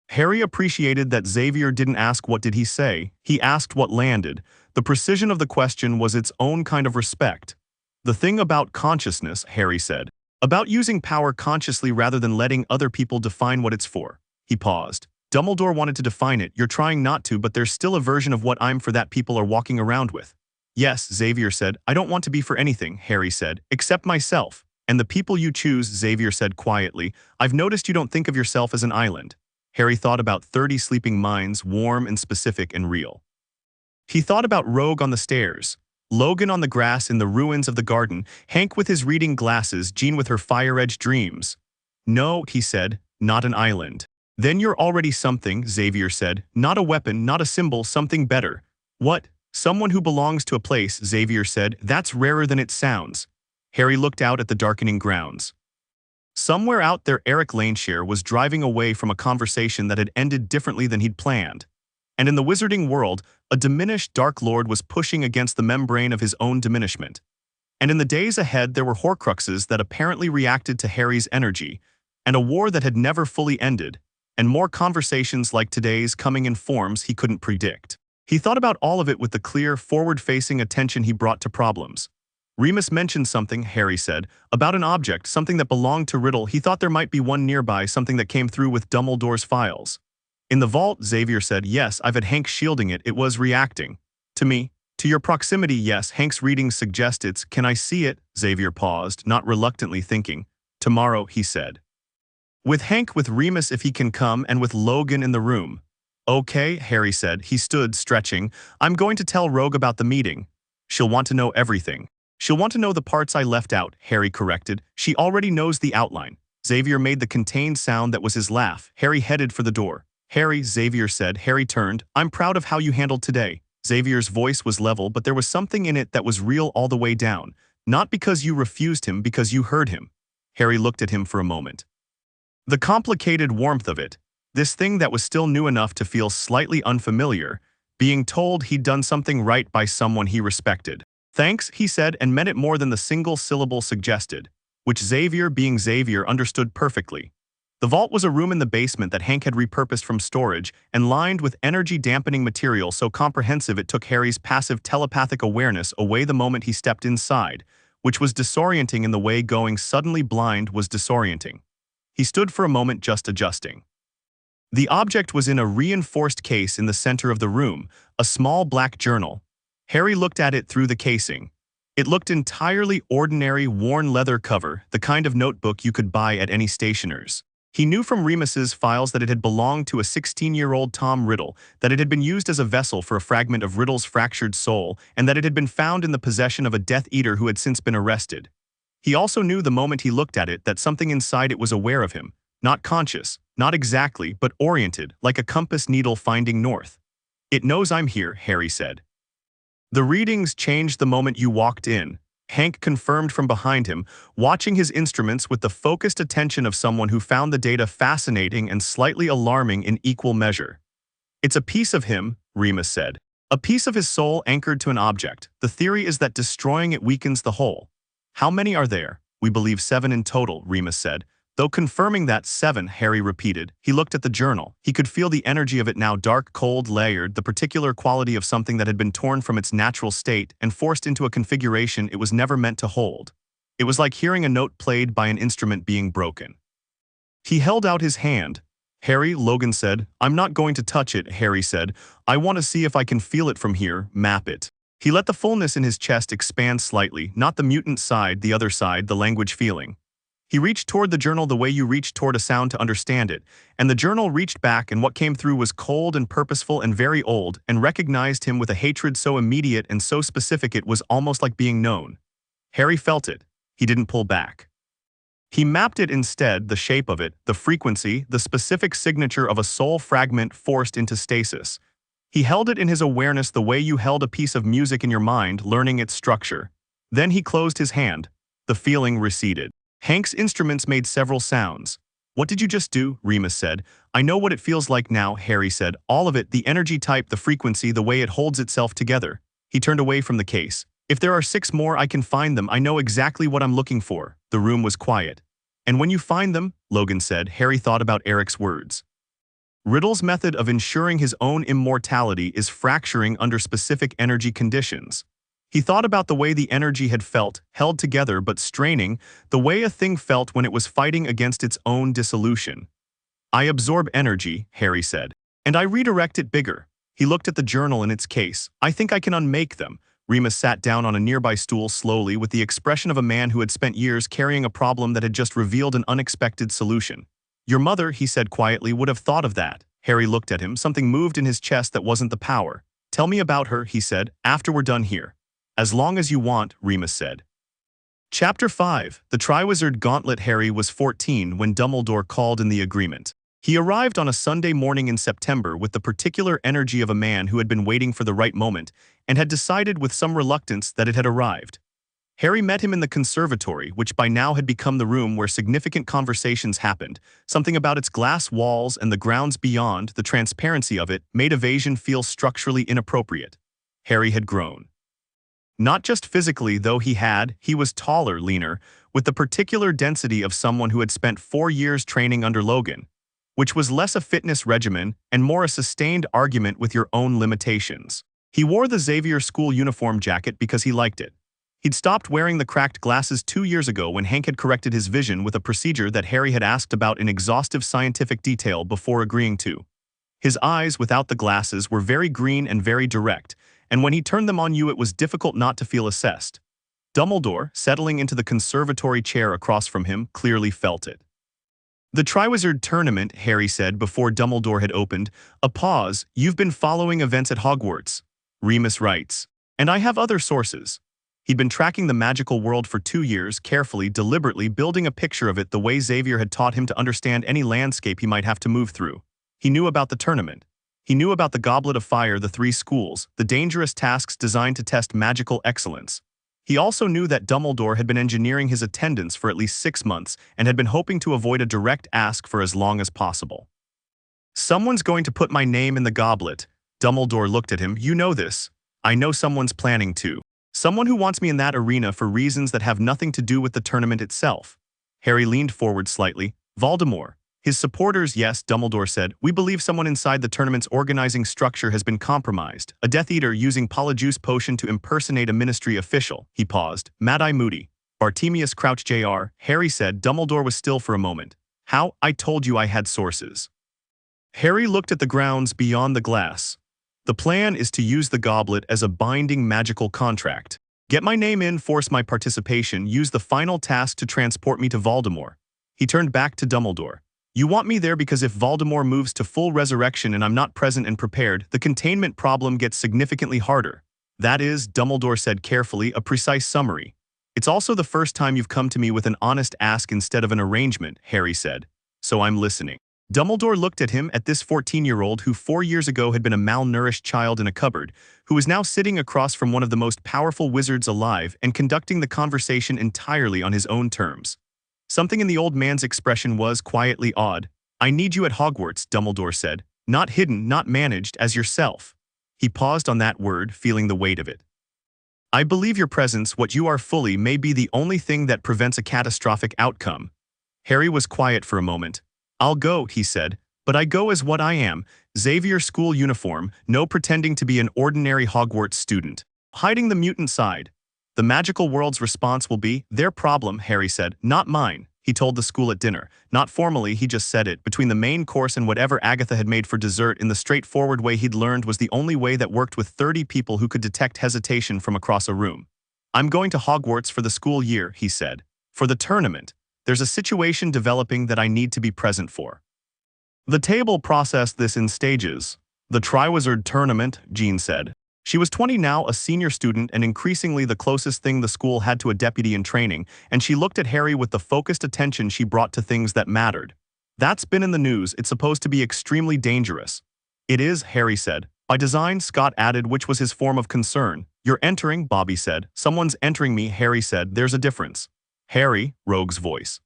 Harry appreciated that Xavier didn't ask what did he say, he asked what landed. The precision of the question was its own kind of respect. The thing about consciousness, Harry said. About using power consciously rather than letting other people define what it's for. He paused. Dumbledore wanted to define it, you're trying not to, but there's still a version of what I'm for that people are walking around with. Yes, Xavier said, I don't want to be for anything, Harry said, except myself. And the people you choose, Xavier said quietly, I've noticed you don't think of yourself as an island. Harry thought about 30 sleeping minds, warm and specific and real. He thought about Rogue on the stairs, Logan on the grass in the ruins of the garden, Hank with his reading glasses, Jean with her fire-edged dreams. No, he said, not an island. Then you're already something, Xavier said. Not a weapon, not a symbol, something better. What? Someone who belongs to a place, Xavier said. That's rarer than it sounds. Harry looked out at the darkening grounds. Somewhere out there Eric Laneshare was driving away from a conversation that had ended differently than he'd planned. And in the wizarding world, a diminished Dark Lord was pushing against the membrane of his own diminishment. And in the days ahead there were Horcruxes that apparently reacted to Harry's energy, and a war that had never fully ended, and more conversations like today's coming in forms he couldn't predict. He thought about all of it with the clear, forward-facing attention he brought to problems. Remus mentioned something, Harry said, about an object, something that belonged to Riddle. He thought there might be one nearby, something that came through with Dumbledore's files. In the vault, Xavier said, yes, I've had Hank shielding it. It was reacting. To me. To your proximity, yes, Hank's readings suggest it's. Can I see it? Xavier paused, not reluctantly thinking. Tomorrow, he said. With Hank, with Remus if he can come, and with Logan in the room. Okay, Harry said. He stood, stretching. I'm going to tell Rogue about the meeting. She'll want to know everything. She'll want to know the parts I left out, Harry corrected. She already knows the outline. Xavier made the contained sound that was his laugh. Harry headed for the door. Harry, Xavier said. Harry turned. I'm proud of how you handled today. Xavier's voice was level, but there was something in it that was real all the way down. Not because you refused him, because you heard him. Harry looked at him for a moment. The complicated warmth of it, this thing that was still new enough to feel slightly unfamiliar, being told he'd done something right by someone he respected. Thanks, he said, and meant it more than the single syllable suggested, which Xavier, being Xavier, understood perfectly. The vault was a room in the basement that Hank had repurposed from storage and lined with energy-dampening material so comprehensive it took Harry's passive telepathic awareness away the moment he stepped inside, which was disorienting in the way going suddenly blind was disorienting. He stood for a moment just adjusting. The object was in a reinforced case in the center of the room, a small black journal. Harry looked at it through the casing. It looked entirely ordinary worn leather cover, the kind of notebook you could buy at any stationer's. He knew from Remus's files that it had belonged to a 16-year-old Tom Riddle, that it had been used as a vessel for a fragment of Riddle's fractured soul, and that it had been found in the possession of a Death Eater who had since been arrested. He also knew the moment he looked at it that something inside it was aware of him, not conscious, not exactly, but oriented, like a compass needle finding north. "It knows I'm here," Harry said. "The readings changed the moment you walked in," Hank confirmed from behind him, watching his instruments with the focused attention of someone who found the data fascinating and slightly alarming in equal measure. "It's a piece of him," Remus said. "A piece of his soul anchored to an object. The theory is that destroying it weakens the whole." "How many are there?" "We believe 7 in total," Remus said. Though confirming that 7, Harry repeated. He looked at the journal. He could feel the energy of it now, dark, cold, layered, the particular quality of something that had been torn from its natural state and forced into a configuration it was never meant to hold. It was like hearing a note played by an instrument being broken. He held out his hand. "Harry," Logan said. "I'm not going to touch it," Harry said. "I want to see if I can feel it from here, map it." He let the fullness in his chest expand slightly, not the mutant side, the other side, the language feeling. He reached toward the journal the way you reach toward a sound to understand it, and the journal reached back, and what came through was cold and purposeful and very old, and recognized him with a hatred so immediate and so specific it was almost like being known. Harry felt it. He didn't pull back. He mapped it instead, the shape of it, the frequency, the specific signature of a soul fragment forced into stasis. He held it in his awareness the way you held a piece of music in your mind, learning its structure. Then he closed his hand. The feeling receded. Hank's instruments made several sounds. "What did you just do?" Remus said. "I know what it feels like now," Harry said. "All of it, the energy type, the frequency, the way it holds itself together." He turned away from the case. "If there are 6 more, I can find them. I know exactly what I'm looking for." The room was quiet. "And when you find them," Logan said, Harry thought about Eric's words. "Riddle's method of ensuring his own immortality is fracturing under specific energy conditions." He thought about the way the energy had felt, held together but straining, the way a thing felt when it was fighting against its own dissolution. "I absorb energy," Harry said, "and I redirect it bigger." He looked at the journal in its case. "I think I can unmake them." Remus sat down on a nearby stool slowly with the expression of a man who had spent years carrying a problem that had just revealed an unexpected solution. "Your mother," he said quietly, "would have thought of that." Harry looked at him. Something moved in his chest that wasn't the power. "Tell me about her," he said, "after we're done here." "As long as you want," Remus said. Chapter 5. The Triwizard Gauntlet. Harry was 14 when Dumbledore called in the agreement. He arrived on a Sunday morning in September with the particular energy of a man who had been waiting for the right moment and had decided with some reluctance that it had arrived. Harry met him in the conservatory, which by now had become the room where significant conversations happened. Something about its glass walls and the grounds beyond, the transparency of it, made evasion feel structurally inappropriate. Harry had grown. Not just physically, though he was taller, leaner, with the particular density of someone who had spent 4 years training under Logan, which was less a fitness regimen and more a sustained argument with your own limitations. He wore the Xavier school uniform jacket because he liked it. He'd stopped wearing the cracked glasses 2 years ago when Hank had corrected his vision with a procedure that Harry had asked about in exhaustive scientific detail before agreeing to. His eyes, without the glasses, were very green and very direct, and when he turned them on you it was difficult not to feel assessed. Dumbledore, settling into the conservatory chair across from him, clearly felt it. "The Triwizard Tournament," Harry said before Dumbledore had opened. A pause. "You've been following events at Hogwarts." Remus writes. "And I have other sources." He'd been tracking the magical world for 2 years, carefully, deliberately building a picture of it the way Xavier had taught him to understand any landscape he might have to move through. He knew about the tournament. He knew about the Goblet of Fire, the 3 schools, the dangerous tasks designed to test magical excellence. He also knew that Dumbledore had been engineering his attendance for at least 6 months and had been hoping to avoid a direct ask for as long as possible. "Someone's going to put my name in the goblet." Dumbledore looked at him. "You know this." "I know someone's planning to. Someone who wants me in that arena for reasons that have nothing to do with the tournament itself." Harry leaned forward slightly. "Voldemort. His supporters, yes," Dumbledore said. "We believe someone inside the tournament's organizing structure has been compromised. A Death Eater using Polyjuice Potion to impersonate a ministry official." He paused. "Mad-Eye Moody. Bartemius Crouch Jr." Harry said. Dumbledore was still for a moment. "How? I told you I had sources." Harry looked at the grounds beyond the glass. "The plan is to use the goblet as a binding magical contract." Get my name in, force my participation, use the final task to transport me to Voldemort. He turned back to Dumbledore. You want me there because if Voldemort moves to full resurrection and I'm not present and prepared, the containment problem gets significantly harder. That is, Dumbledore said carefully, a precise summary. It's also the first time you've come to me with an honest ask instead of an arrangement, Harry said. So I'm listening. Dumbledore looked at him, at this 14-year-old who 4 years ago had been a malnourished child in a cupboard, who was now sitting across from one of the most powerful wizards alive and conducting the conversation entirely on his own terms. Something in the old man's expression was quietly odd. I need you at Hogwarts, Dumbledore said. Not hidden, not managed, as yourself. He paused on that word, feeling the weight of it. I believe your presence, what you are fully, may be the only thing that prevents a catastrophic outcome. Harry was quiet for a moment. I'll go, he said, but I go as what I am, Xavier school uniform, no pretending to be an ordinary Hogwarts student. Hiding the mutant side. The magical world's response will be, their problem, Harry said, not mine, he told the school at dinner. Not formally, he just said it, between the main course and whatever Agatha had made for dessert in the straightforward way he'd learned was the only way that worked with 30 people who could detect hesitation from across a room. I'm going to Hogwarts for the school year, he said. For the tournament. There's a situation developing that I need to be present for. The table processed this in stages. The Triwizard Tournament, Jean said. She was 20 now, a senior student and increasingly the closest thing the school had to a deputy in training, and she looked at Harry with the focused attention she brought to things that mattered. That's been in the news, it's supposed to be extremely dangerous. It is, Harry said. By design, Scott added, which was his form of concern. You're entering, Bobby said. Someone's entering me, Harry said. There's a difference. Harry, Rogue's voice.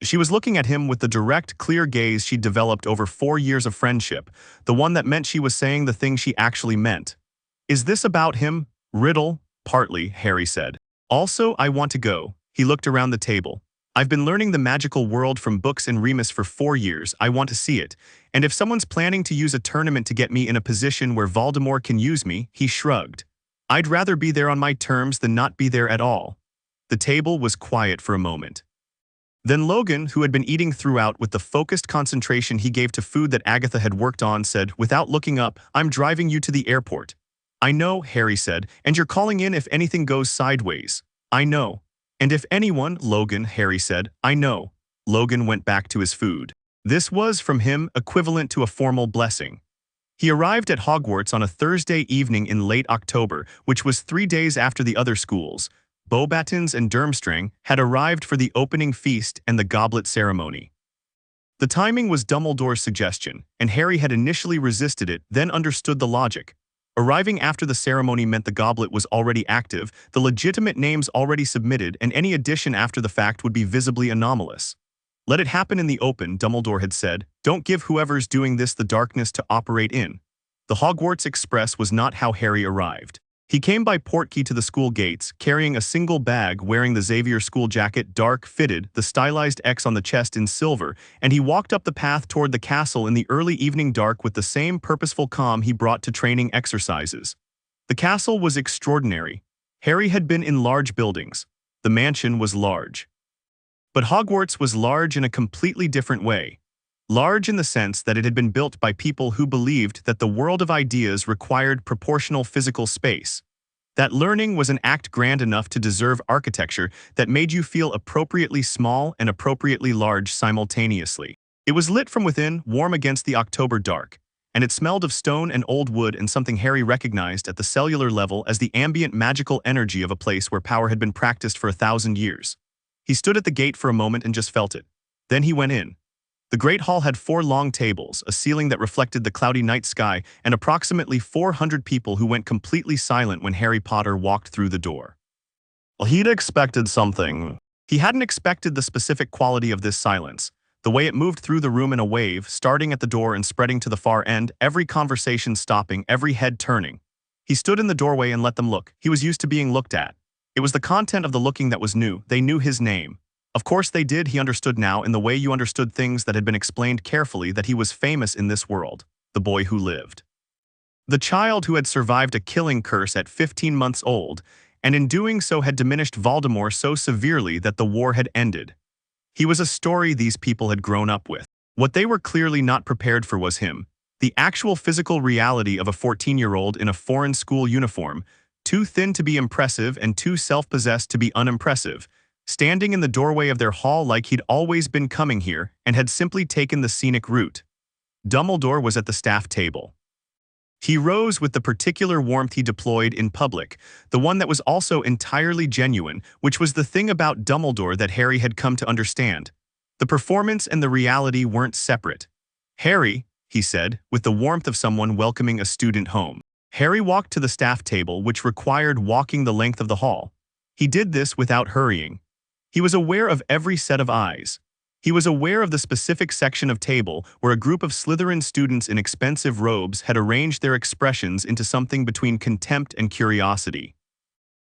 She was looking at him with the direct, clear gaze she'd developed over 4 years of friendship, the one that meant she was saying the thing she actually meant. Is this about him? Riddle, partly, Harry said. Also, I want to go. He looked around the table. I've been learning the magical world from books and Remus for 4 years. I want to see it. And if someone's planning to use a tournament to get me in a position where Voldemort can use me, he shrugged. I'd rather be there on my terms than not be there at all. The table was quiet for a moment. Then Logan, who had been eating throughout with the focused concentration he gave to food that Agatha had worked on, said, without looking up, I'm driving you to the airport. I know, Harry said, and you're calling in if anything goes sideways. I know. And if anyone, Logan, Harry said, I know. Logan went back to his food. This was, from him, equivalent to a formal blessing. He arrived at Hogwarts on a Thursday evening in late October, which was 3 days after the other schools. Beauxbatons and Durmstrang had arrived for the opening feast and the goblet ceremony. The timing was Dumbledore's suggestion, and Harry had initially resisted it, then understood the logic. Arriving after the ceremony meant the goblet was already active, the legitimate names already submitted, and any addition after the fact would be visibly anomalous. Let it happen in the open, Dumbledore had said. Don't give whoever's doing this the darkness to operate in. The Hogwarts Express was not how Harry arrived. He came by portkey to the school gates, carrying a single bag, wearing the Xavier school jacket, dark, fitted, the stylized X on the chest in silver, and he walked up the path toward the castle in the early evening dark with the same purposeful calm he brought to training exercises. The castle was extraordinary. Harry had been in large buildings. The mansion was large. But Hogwarts was large in a completely different way. Large in the sense that it had been built by people who believed that the world of ideas required proportional physical space. That learning was an act grand enough to deserve architecture that made you feel appropriately small and appropriately large simultaneously. It was lit from within, warm against the October dark, and it smelled of stone and old wood and something Harry recognized at the cellular level as the ambient magical energy of a place where power had been practiced for 1,000 years. He stood at the gate for a moment and just felt it. Then he went in. The Great Hall had 4 long tables, a ceiling that reflected the cloudy night sky, and approximately 400 people who went completely silent when Harry Potter walked through the door. Well, he'd expected something. He hadn't expected the specific quality of this silence, the way it moved through the room in a wave, starting at the door and spreading to the far end, every conversation stopping, every head turning. He stood in the doorway and let them look. He was used to being looked at. It was the content of the looking that was new. They knew his name. Of course they did, he understood now, in the way you understood things that had been explained carefully, that he was famous in this world, the boy who lived. The child who had survived a killing curse at 15 months old, and in doing so had diminished Voldemort so severely that the war had ended. He was a story these people had grown up with. What they were clearly not prepared for was him, the actual physical reality of a 14-year-old in a foreign school uniform, too thin to be impressive and too self-possessed to be unimpressive, standing in the doorway of their hall like he'd always been coming here and had simply taken the scenic route. Dumbledore was at the staff table. He rose with the particular warmth he deployed in public, the one that was also entirely genuine, which was the thing about Dumbledore that Harry had come to understand. The performance and the reality weren't separate. "Harry," he said, with the warmth of someone welcoming a student home. Harry walked to the staff table, which required walking the length of the hall. He did this without hurrying. He was aware of every set of eyes. He was aware of the specific section of table where a group of Slytherin students in expensive robes had arranged their expressions into something between contempt and curiosity.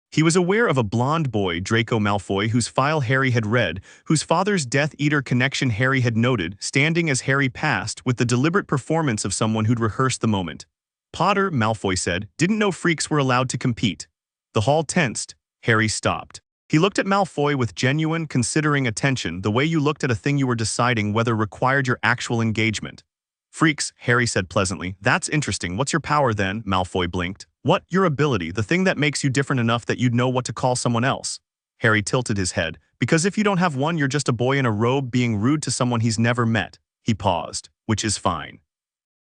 He was aware of a blonde boy, Draco Malfoy, whose file Harry had read, whose father's Death Eater connection Harry had noted, standing as Harry passed with the deliberate performance of someone who'd rehearsed the moment. "Potter," Malfoy said, "didn't know freaks were allowed to compete." The hall tensed. Harry stopped. He looked at Malfoy with genuine, considering attention, the way you looked at a thing you were deciding whether required your actual engagement. "Freaks," Harry said pleasantly. "That's interesting. What's your power then?" Malfoy blinked. "What? Your ability, the thing that makes you different enough that you'd know what to call someone else." Harry tilted his head. "Because if you don't have one, you're just a boy in a robe being rude to someone he's never met." He paused. "Which is fine.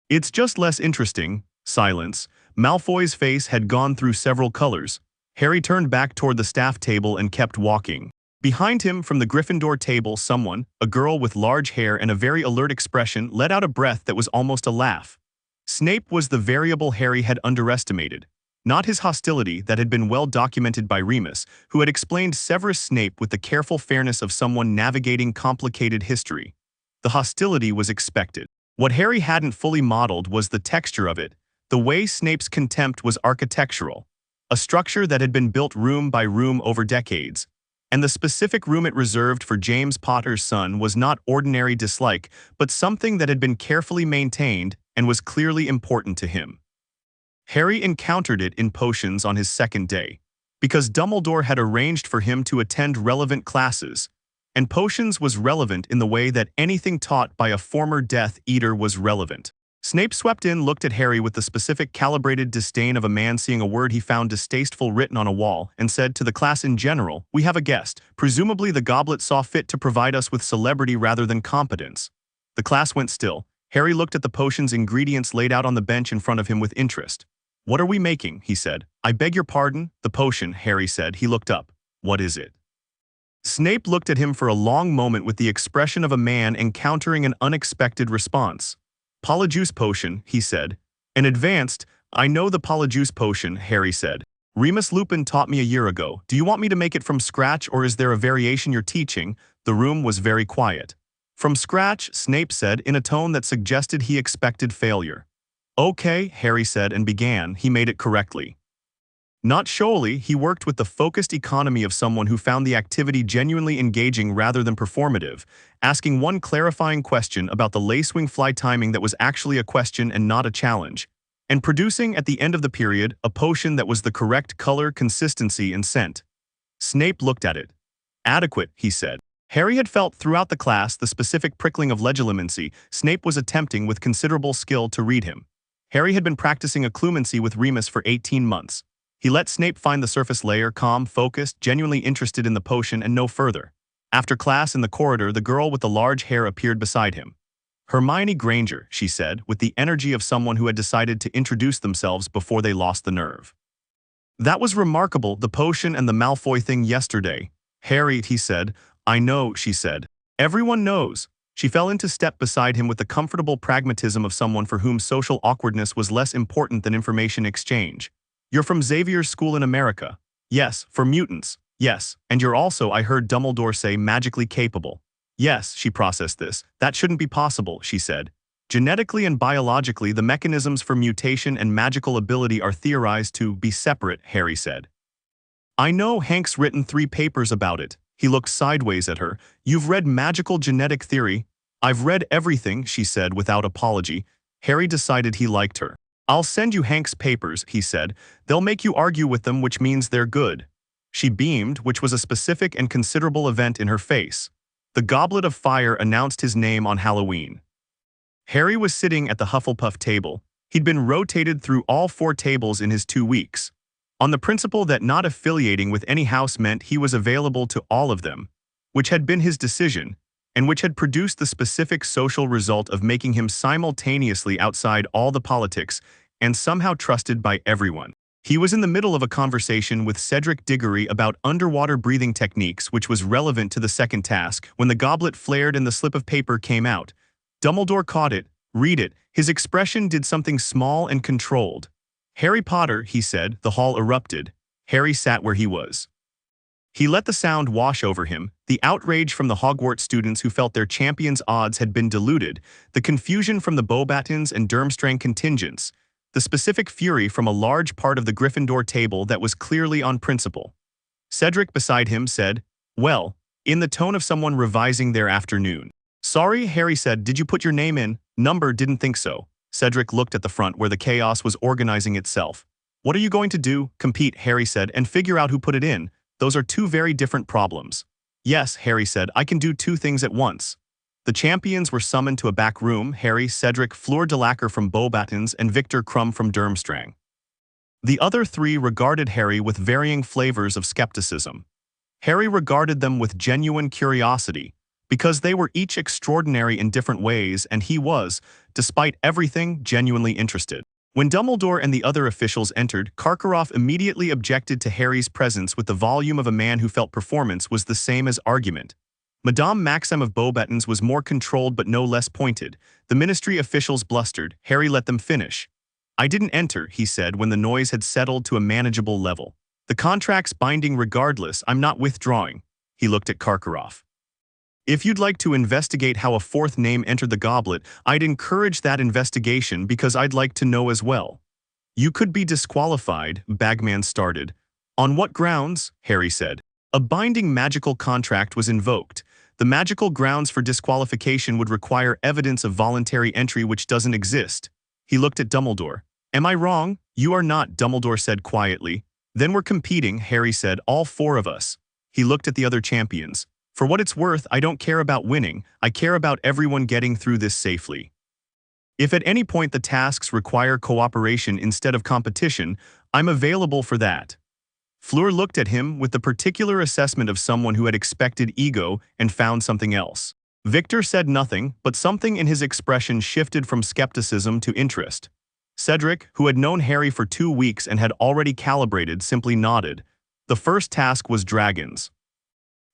It's just less interesting." Silence. Malfoy's face had gone through several colors. Harry turned back toward the staff table and kept walking. Behind him, from the Gryffindor table, someone, a girl with large hair and a very alert expression, let out a breath that was almost a laugh. Snape was the variable Harry had underestimated. Not his hostility that had been well documented by Remus, who had explained Severus Snape with the careful fairness of someone navigating complicated history. The hostility was expected. What Harry hadn't fully modeled was the texture of it. The way Snape's contempt was architectural, a structure that had been built room by room over decades. And the specific room it reserved for James Potter's son was not ordinary dislike, but something that had been carefully maintained and was clearly important to him. Harry encountered it in potions on his second day, because Dumbledore had arranged for him to attend relevant classes, and potions was relevant in the way that anything taught by a former Death Eater was relevant. Snape swept in, looked at Harry with the specific calibrated disdain of a man seeing a word he found distasteful written on a wall, and said to the class in general, "We have a guest. Presumably the goblet saw fit to provide us with celebrity rather than competence." The class went still. Harry looked at the potion's ingredients laid out on the bench in front of him with interest. "What are we making?" he said. "I beg your pardon?" "The potion," Harry said. He looked up. "What is it?" Snape looked at him for a long moment with the expression of a man encountering an unexpected response. "Polyjuice potion," he said. "An advanced—" "I know the Polyjuice potion," Harry said. "Remus Lupin taught me a year ago. Do you want me to make it from scratch, or is there a variation you're teaching?" The room was very quiet. "From scratch," Snape said in a tone that suggested he expected failure. "Okay," Harry said and began. He made it correctly. Not showily, he worked with the focused economy of someone who found the activity genuinely engaging rather than performative, asking one clarifying question about the lacewing fly timing that was actually a question and not a challenge, and producing at the end of the period a potion that was the correct color, consistency, and scent. Snape looked at it. "Adequate," he said. Harry had felt throughout the class the specific prickling of legilimency Snape was attempting with considerable skill to read him. Harry had been practicing occlumency with Remus for 18 months. He let Snape find the surface layer, calm, focused, genuinely interested in the potion, and no further. After class in the corridor, the girl with the large hair appeared beside him. "Hermione Granger," she said, with the energy of someone who had decided to introduce themselves before they lost the nerve. "That was remarkable, the potion and the Malfoy thing yesterday." "Harry," he said. "I know," she said. "Everyone knows." She fell into step beside him with the comfortable pragmatism of someone for whom social awkwardness was less important than information exchange. "You're from Xavier's school in America." "Yes, for mutants." "Yes, and you're also, I heard Dumbledore say, magically capable." "Yes," she processed this. "That shouldn't be possible," she said. "Genetically and biologically, the mechanisms for mutation and magical ability are theorized to be separate," Harry said. "I know, Hank's written 3 papers about it." He looked sideways at her. "You've read magical genetic theory?" "I've read everything," she said without apology. Harry decided he liked her. "I'll send you Hank's papers," he said. "They'll make you argue with them, which means they're good." She beamed, which was a specific and considerable event in her face. The Goblet of Fire announced his name on Halloween. Harry was sitting at the Hufflepuff table. He'd been rotated through all 4 tables in his 2 weeks. on the principle that not affiliating with any house meant he was available to all of them, which had been his decision, and which had produced the specific social result of making him simultaneously outside all the politics and somehow trusted by everyone. He was in the middle of a conversation with Cedric Diggory about underwater breathing techniques, which was relevant to the second task, when the goblet flared and the slip of paper came out. Dumbledore caught it. Read it. His expression did something small and controlled. Harry Potter, he said. The hall erupted. Harry sat where he was. He let the sound wash over him, the outrage from the Hogwarts students who felt their champions' odds had been diluted, the confusion from the Beauxbatons and Durmstrang contingents, the specific fury from a large part of the Gryffindor table that was clearly on principle. Cedric beside him said, "Well," in the tone of someone revising their afternoon. "Sorry," Harry said, "did you put your name in?" "Number didn't think so." Cedric looked at the front where the chaos was organizing itself. "What are you going to do?" "Compete," Harry said, "and figure out who put it in. Those are two very different problems." "Yes," Harry said, "I can do two things at once." The champions were summoned to a back room: Harry, Cedric, Fleur Delacour from Beauxbatons, and Victor Krum from Durmstrang. The other three regarded Harry with varying flavors of skepticism. Harry regarded them with genuine curiosity, because they were each extraordinary in different ways, and he was, despite everything, genuinely interested. When Dumbledore and the other officials entered, Karkaroff immediately objected to Harry's presence with the volume of a man who felt performance was the same as argument. Madame Maxim of Beauxbatons was more controlled but no less pointed. The ministry officials blustered. Harry let them finish. "I didn't enter," he said when the noise had settled to a manageable level. "The contract's binding regardless. I'm not withdrawing." He looked at Karkaroff. "If you'd like to investigate how a fourth name entered the goblet, I'd encourage that investigation because I'd like to know as well." "You could be disqualified," Bagman started. "On what grounds?" Harry said. A binding magical contract was invoked. The magical grounds for disqualification would require evidence of voluntary entry which doesn't exist. He looked at Dumbledore. "Am I wrong?" "You are not," Dumbledore said quietly. "Then we're competing," Harry said, "all four of us." He looked at the other champions. "For what it's worth, I don't care about winning. I care about everyone getting through this safely. If at any point the tasks require cooperation instead of competition, I'm available for that." Fleur looked at him with the particular assessment of someone who had expected ego and found something else. Victor said nothing, but something in his expression shifted from skepticism to interest. Cedric, who had known Harry for 2 weeks and had already calibrated, simply nodded. The first task was dragons.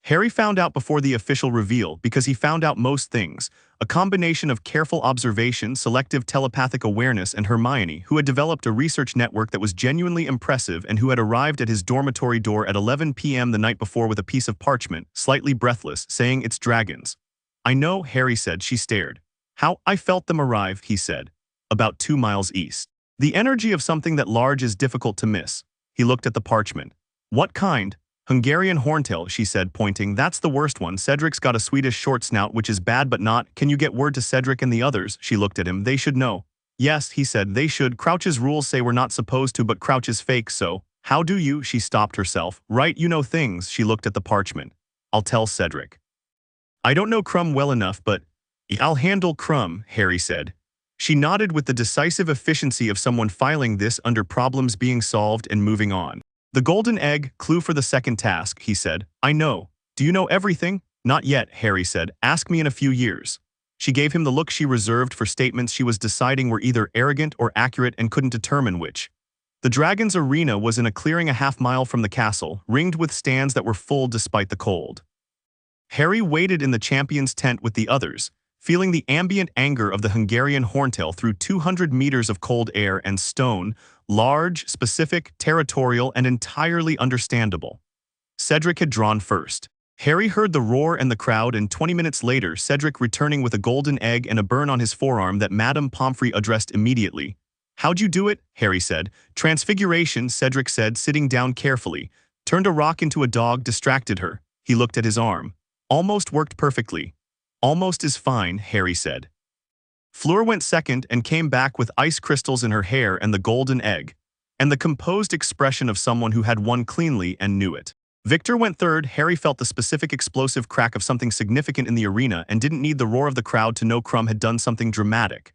Harry found out before the official reveal because he found out most things, a combination of careful observation, selective telepathic awareness, and Hermione, who had developed a research network that was genuinely impressive and who had arrived at his dormitory door at 11 p.m. the night before with a piece of parchment, slightly breathless, saying, "It's dragons." "I know," Harry said. She stared. "How?" "I felt them arrive," he said. "About 2 miles east." "The energy of something that large is difficult to miss." He looked at the parchment. "What kind?" "Hungarian horntail," she said, pointing. "That's the worst one. Cedric's got a Swedish short snout, which is bad but not." "Can you get word to Cedric and the others?" She looked at him. "They should know." "Yes," he said, "they should. Crouch's rules say we're not supposed to, but Crouch is fake, so." "How do you?" She stopped herself. "Right, you know things." She looked at the parchment. "I'll tell Cedric." "I don't know Krum well enough, but..." "I'll handle Krum," Harry said. She nodded with the decisive efficiency of someone filing this under problems being solved and moving on. "The golden egg, clue for the second task," he said. "I know. Do you know everything?" "Not yet," Harry said. "Ask me in a few years." She gave him the look she reserved for statements she was deciding were either arrogant or accurate and couldn't determine which. The dragon's arena was in a clearing a half-mile from the castle, ringed with stands that were full despite the cold. Harry waited in the champion's tent with the others, feeling the ambient anger of the Hungarian horntail through 200 meters of cold air and stone, large, specific, territorial, and entirely understandable. Cedric had drawn first. Harry heard the roar and the crowd, and 20 minutes later, Cedric returning with a golden egg and a burn on his forearm that Madame Pomfrey addressed immediately. "How'd you do it?" Harry said. "Transfiguration," Cedric said, sitting down carefully. "Turned a rock into a dog, distracted her." He looked at his arm. "Almost worked perfectly." "Almost is fine," Harry said. Fleur went second and came back with ice crystals in her hair and the golden egg, and the composed expression of someone who had won cleanly and knew it. Victor went third. Harry felt the specific explosive crack of something significant in the arena and didn't need the roar of the crowd to know Krum had done something dramatic.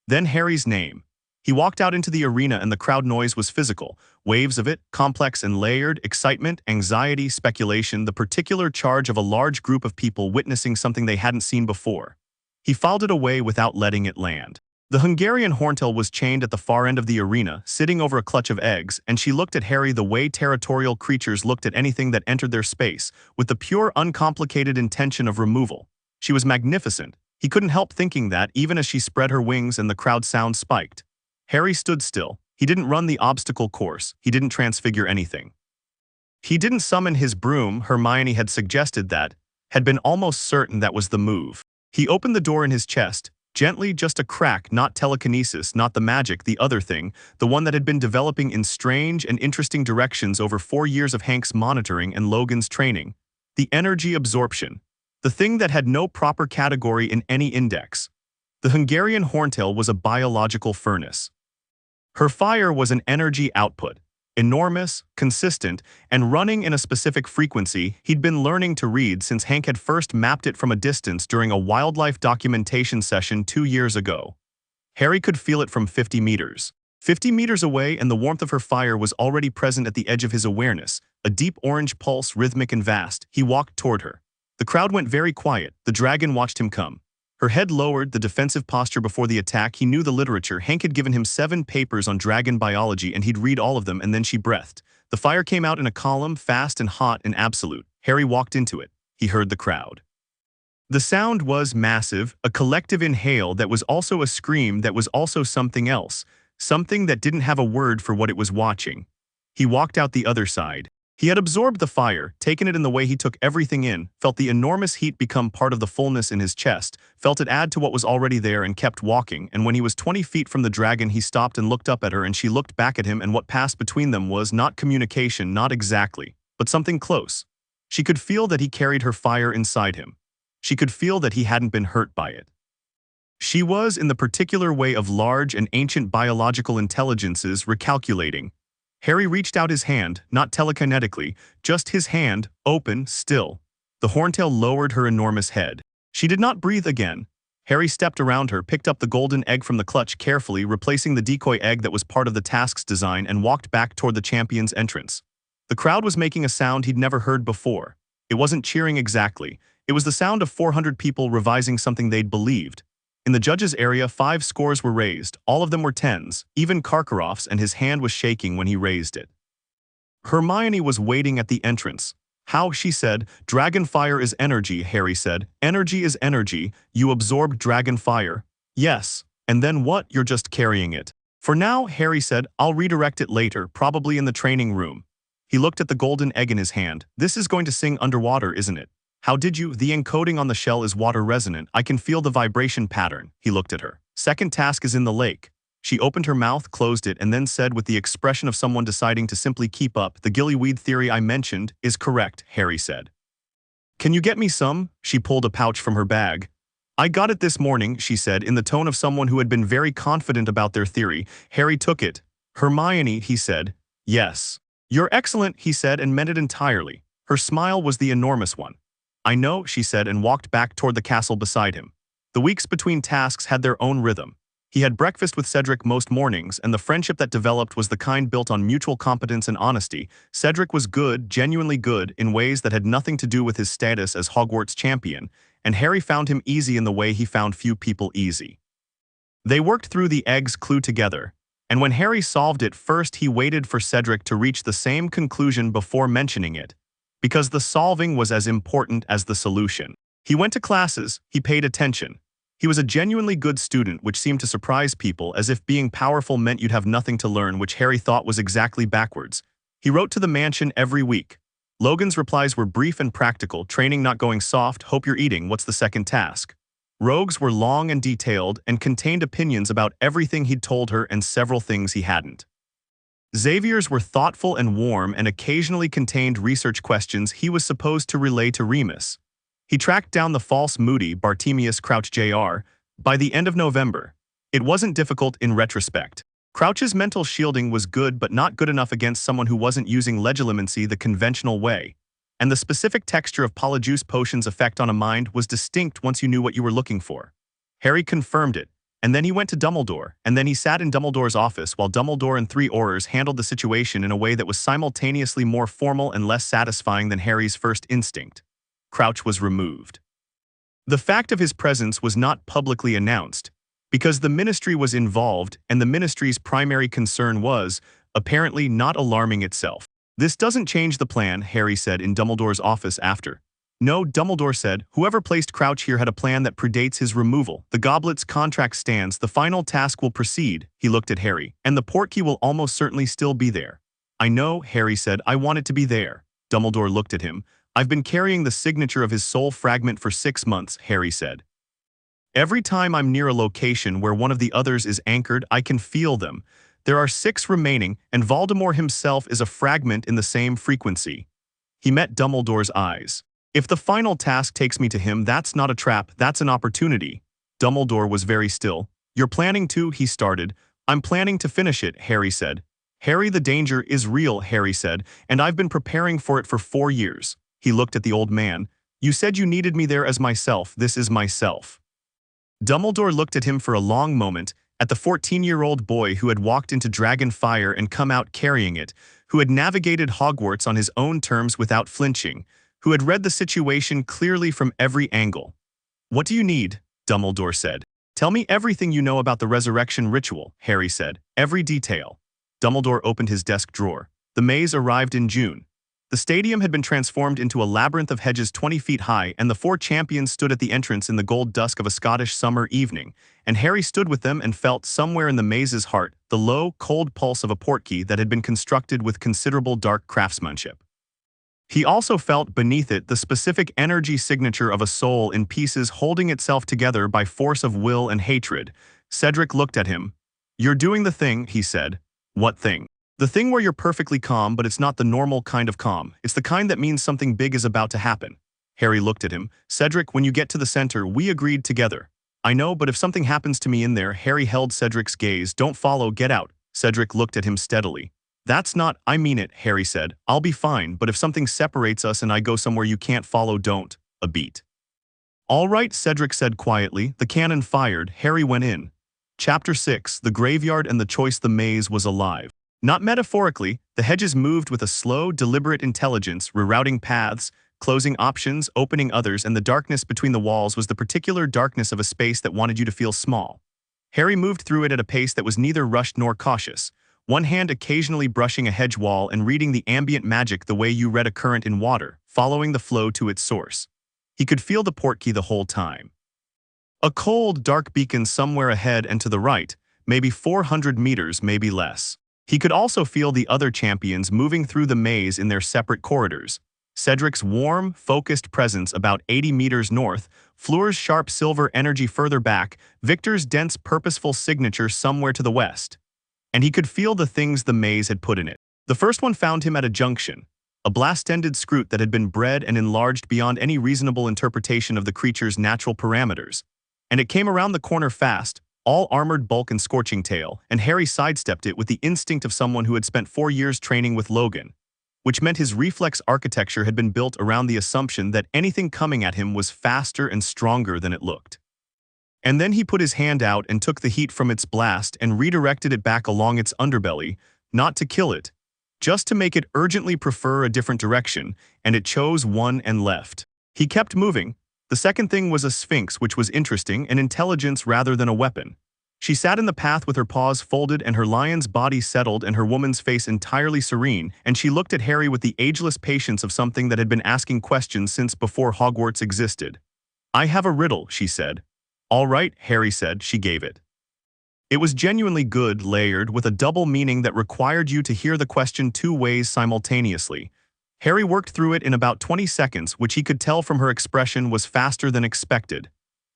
Then Harry's name. He walked out into the arena and the crowd noise was physical. Waves of it, complex and layered, excitement, anxiety, speculation, the particular charge of a large group of people witnessing something they hadn't seen before. He filed it away without letting it land. The Hungarian horntail was chained at the far end of the arena, sitting over a clutch of eggs, and she looked at Harry the way territorial creatures looked at anything that entered their space, with the pure, uncomplicated intention of removal. She was magnificent. He couldn't help thinking that, even as she spread her wings and the crowd sound spiked. Harry stood still. He didn't run the obstacle course. He didn't transfigure anything. He didn't summon his broom. Hermione had suggested that, had been almost certain that was the move. He opened the door in his chest, gently, just a crack, not telekinesis, not the magic, the other thing, the one that had been developing in strange and interesting directions over 4 years of Hank's monitoring and Logan's training. The energy absorption. The thing that had no proper category in any index. The Hungarian horntail was a biological furnace. Her fire was an energy output, enormous, consistent, and running in a specific frequency he'd been learning to read since Hank had first mapped it from a distance during a wildlife documentation session 2 years ago. Harry could feel it from 50 meters. 50 meters away, and the warmth of her fire was already present at the edge of his awareness, a deep orange pulse, rhythmic and vast. He walked toward her. The crowd went very quiet. The dragon watched him come. Her head lowered, the defensive posture before the attack. He knew the literature. Hank had given him 7 papers on dragon biology and he'd read all of them, and then she breathed. The fire came out in a column, fast and hot and absolute. Harry walked into it. He heard the crowd. The sound was massive, a collective inhale that was also a scream that was also something else, something that didn't have a word for what it was watching. He walked out the other side. He had absorbed the fire, taken it in the way he took everything in, felt the enormous heat become part of the fullness in his chest, felt it add to what was already there, and kept walking. And when he was 20 feet from the dragon, he stopped and looked up at her, and she looked back at him, and what passed between them was not communication, not exactly, but something close. She could feel that he carried her fire inside him. She could feel that he hadn't been hurt by it. She was, in the particular way of large and ancient biological intelligences, recalculating. Harry reached out his hand, not telekinetically, just his hand, open, still. The horntail lowered her enormous head. She did not breathe again. Harry stepped around her, picked up the golden egg from the clutch carefully, replacing the decoy egg that was part of the task's design, and walked back toward the champion's entrance. The crowd was making a sound he'd never heard before. It wasn't cheering exactly. It was the sound of 400 people revising something they'd believed. In the judges' area, 5 scores were raised. All of them were 10s, even Karkaroff's, and his hand was shaking when he raised it. Hermione was waiting at the entrance. How, she said. Dragon fire is energy, Harry said. Energy is energy. You absorbed dragon fire. Yes. And then what? You're just carrying it. For now, Harry said, I'll redirect it later, probably in the training room. He looked at the golden egg in his hand. This is going to sing underwater, isn't it? How did you? The encoding on the shell is water resonant. I can feel the vibration pattern. He looked at her. Second task is in the lake. She opened her mouth, closed it, and then said with the expression of someone deciding to simply keep up, the gillyweed theory I mentioned is correct, Harry said. Can you get me some? She pulled a pouch from her bag. I got it this morning, she said, in the tone of someone who had been very confident about their theory. Harry took it. Hermione, he said. Yes. You're excellent, he said, and meant it entirely. Her smile was the enormous one. I know, she said, and walked back toward the castle beside him. The weeks between tasks had their own rhythm. He had breakfast with Cedric most mornings, and the friendship that developed was the kind built on mutual competence and honesty. Cedric was good, genuinely good, in ways that had nothing to do with his status as Hogwarts champion, and Harry found him easy in the way he found few people easy. They worked through the egg's clue together, and when Harry solved it first, he waited for Cedric to reach the same conclusion before mentioning it, because the solving was as important as the solution. He went to classes, he paid attention. He was a genuinely good student, which seemed to surprise people, as if being powerful meant you'd have nothing to learn, which Harry thought was exactly backwards. He wrote to the mansion every week. Logan's replies were brief and practical. Training not going soft, hope you're eating, what's the second task? Rogue's were long and detailed and contained opinions about everything he'd told her and several things he hadn't. Xavier's were thoughtful and warm and occasionally contained research questions he was supposed to relay to Remus. He tracked down the false moody Bartemius Crouch Jr. by the end of November. It wasn't difficult in retrospect. Crouch's mental shielding was good but not good enough against someone who wasn't using legilimency the conventional way. And the specific texture of Polyjuice Potion's effect on a mind was distinct once you knew what you were looking for. Harry confirmed it. And then he went to Dumbledore, and then he sat in Dumbledore's office while Dumbledore and three Aurors handled the situation in a way that was simultaneously more formal and less satisfying than Harry's first instinct. Crouch was removed. The fact of his presence was not publicly announced, because the Ministry was involved and the Ministry's primary concern was, apparently, not alarming itself. "This doesn't change the plan," Harry said in Dumbledore's office after. "No," Dumbledore said, "whoever placed Crouch here had a plan that predates his removal. The Goblet's contract stands, the final task will proceed." He looked at Harry, "and the portkey will almost certainly still be there." "I know," Harry said, "I want it to be there." Dumbledore looked at him. "I've been carrying the signature of his soul fragment for 6 months," Harry said. "Every time I'm near a location where one of the others is anchored, I can feel them. There are 6 remaining, and Voldemort himself is a fragment in the same frequency." He met Dumbledore's eyes. "If the final task takes me to him, that's not a trap, that's an opportunity." Dumbledore was very still. "You're planning to," he started. "I'm planning to finish it," Harry said. "Harry, the danger is real," Harry said, "and I've been preparing for it for 4 years." He looked at the old man. "You said you needed me there as myself. This is myself." Dumbledore looked at him for a long moment, at the 14-year-old boy who had walked into Dragon Fire and come out carrying it, who had navigated Hogwarts on his own terms without flinching, who had read the situation clearly from every angle. "What do you need?" Dumbledore said. "Tell me everything you know about the resurrection ritual," Harry said. "Every detail." Dumbledore opened his desk drawer. The maze arrived in June. The stadium had been transformed into a labyrinth of hedges 20 feet high, and the 4 champions stood at the entrance in the gold dusk of a Scottish summer evening, and Harry stood with them and felt, somewhere in the maze's heart, the low, cold pulse of a portkey that had been constructed with considerable dark craftsmanship. He also felt, beneath it, the specific energy signature of a soul in pieces holding itself together by force of will and hatred. Cedric looked at him. "You're doing the thing," he said. "What thing?" "The thing where you're perfectly calm, but it's not the normal kind of calm. It's the kind that means something big is about to happen." Harry looked at him. "Cedric, when you get to the center, we agreed together." "I know, but if something happens to me in there," Harry held Cedric's gaze. "Don't follow, get out." Cedric looked at him steadily. "That's not, I mean it," Harry said. "I'll be fine, but if something separates us and I go somewhere you can't follow, don't." A beat. "All right," Cedric said quietly. The cannon fired. Harry went in. Chapter 6, The Graveyard and the Choice. The maze was alive. Not metaphorically, the hedges moved with a slow, deliberate intelligence, rerouting paths, closing options, opening others, and the darkness between the walls was the particular darkness of a space that wanted you to feel small. Harry moved through it at a pace that was neither rushed nor cautious, one hand occasionally brushing a hedge wall and reading the ambient magic the way you read a current in water, following the flow to its source. He could feel the portkey the whole time. A cold, dark beacon somewhere ahead and to the right, maybe 400 meters, maybe less. He could also feel the other champions moving through the maze in their separate corridors. Cedric's warm, focused presence about 80 meters north, Fleur's sharp silver energy further back, Victor's dense, purposeful signature somewhere to the west. And he could feel the things the maze had put in it. The first one found him at a junction, a blastended scroot that had been bred and enlarged beyond any reasonable interpretation of the creature's natural parameters. And it came around the corner fast, all armored bulk and scorching tail, and Harry sidestepped it with the instinct of someone who had spent 4 years training with Logan, which meant his reflex architecture had been built around the assumption that anything coming at him was faster and stronger than it looked. And then he put his hand out and took the heat from its blast and redirected it back along its underbelly, not to kill it, just to make it urgently prefer a different direction, and it chose one and left. He kept moving. The second thing was a sphinx, which was interesting, an intelligence rather than a weapon. She sat in the path with her paws folded and her lion's body settled and her woman's face entirely serene, and she looked at Harry with the ageless patience of something that had been asking questions since before Hogwarts existed. "I have a riddle," she said. "All right," Harry said. She gave it. It was genuinely good, layered, with a double meaning that required you to hear the question 2 ways simultaneously. Harry worked through it in about 20 seconds, which he could tell from her expression was faster than expected.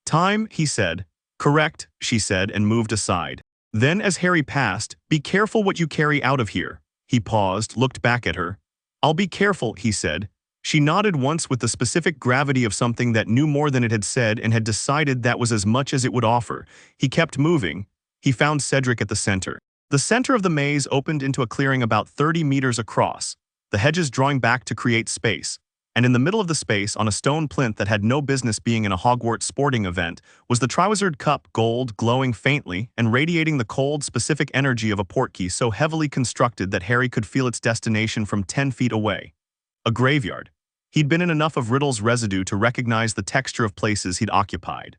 "Time," he said. "Correct," she said and moved aside. Then as Harry passed, "Be careful what you carry out of here." He paused, looked back at her. "I'll be careful," he said. She nodded once with the specific gravity of something that knew more than it had said and had decided that was as much as it would offer. He kept moving. He found Cedric at the center. The center of the maze opened into a clearing about 30 meters across, the hedges drawing back to create space. And in the middle of the space, on a stone plinth that had no business being in a Hogwarts sporting event, was the Triwizard Cup, gold, glowing faintly, and radiating the cold, specific energy of a portkey so heavily constructed that Harry could feel its destination from 10 feet away. A graveyard. He'd been in enough of Riddle's residue to recognize the texture of places he'd occupied.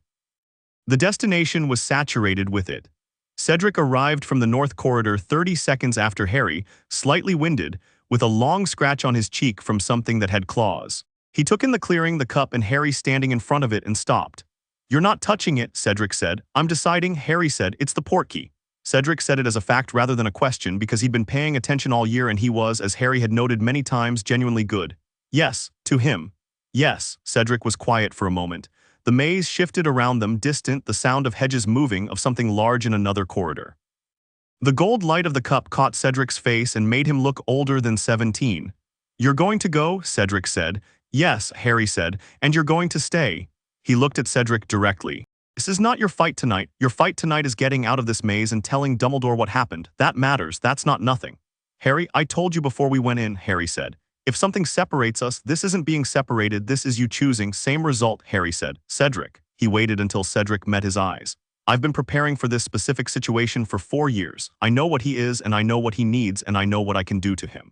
The destination was saturated with it. Cedric arrived from the North Corridor 30 seconds after Harry, slightly winded, with a long scratch on his cheek from something that had claws. He took in the clearing, the cup, and Harry standing in front of it and stopped. "You're not touching it," Cedric said. "I'm deciding," Harry said. "It's the portkey." Cedric said it as a fact rather than a question because he'd been paying attention all year and he was, as Harry had noted many times, genuinely good. Yes, to him. Yes, Cedric was quiet for a moment. The maze shifted around them, distant, the sound of hedges moving, of something large in another corridor. The gold light of the cup caught Cedric's face and made him look older than 17. "You're going to go?" Cedric said. "Yes," Harry said, "and you're going to stay." He looked at Cedric directly. "This is not your fight tonight. Your fight tonight is getting out of this maze and telling Dumbledore what happened. That matters, that's not nothing." "Harry, I told you before we went in," Harry said. "If something separates us, this isn't being separated, this is you choosing, same result," Harry said. "Cedric." He waited until Cedric met his eyes. "I've been preparing for this specific situation for 4 years. I know what he is and I know what he needs and I know what I can do to him."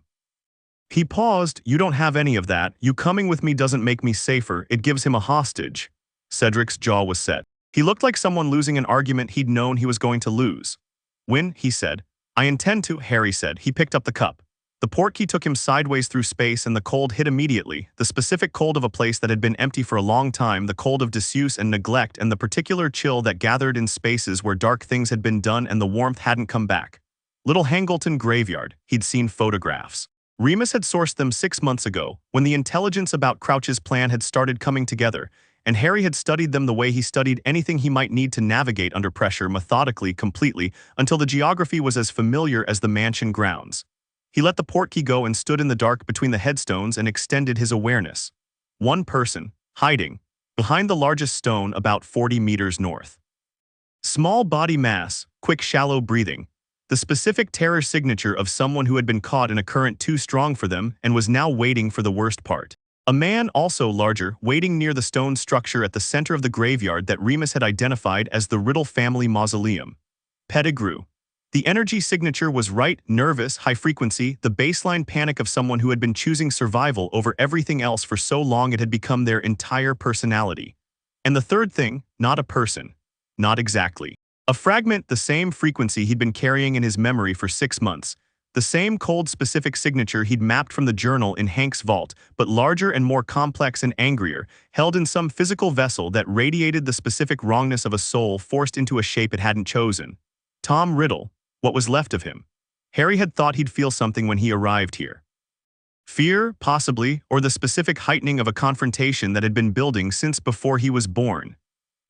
He paused. "You don't have any of that. You coming with me doesn't make me safer, it gives him a hostage." Cedric's jaw was set. He looked like someone losing an argument he'd known he was going to lose. "When," he said. "I intend to," Harry said. He picked up the cup. The portkey took him sideways through space and the cold hit immediately, the specific cold of a place that had been empty for a long time, the cold of disuse and neglect and the particular chill that gathered in spaces where dark things had been done and the warmth hadn't come back. Little Hangleton Graveyard, he'd seen photographs. Remus had sourced them 6 months ago, when the intelligence about Crouch's plan had started coming together, and Harry had studied them the way he studied anything he might need to navigate under pressure methodically, completely, until the geography was as familiar as the mansion grounds. He let the portkey go and stood in the dark between the headstones and extended his awareness. One person, hiding, behind the largest stone about 40 meters north. Small body mass, quick shallow breathing. The specific terror signature of someone who had been caught in a current too strong for them and was now waiting for the worst part. A man also larger, waiting near the stone structure at the center of the graveyard that Remus had identified as the Riddle family mausoleum. Pettigrew. The energy signature was right, nervous, high frequency, the baseline panic of someone who had been choosing survival over everything else for so long it had become their entire personality. And the third thing, not a person. Not exactly. A fragment, the same frequency he'd been carrying in his memory for 6 months. The same cold specific signature he'd mapped from the journal in Hank's vault, but larger and more complex and angrier, held in some physical vessel that radiated the specific wrongness of a soul forced into a shape it hadn't chosen. Tom Riddle. What was left of him. Harry had thought he'd feel something when he arrived here. Fear, possibly, or the specific heightening of a confrontation that had been building since before he was born.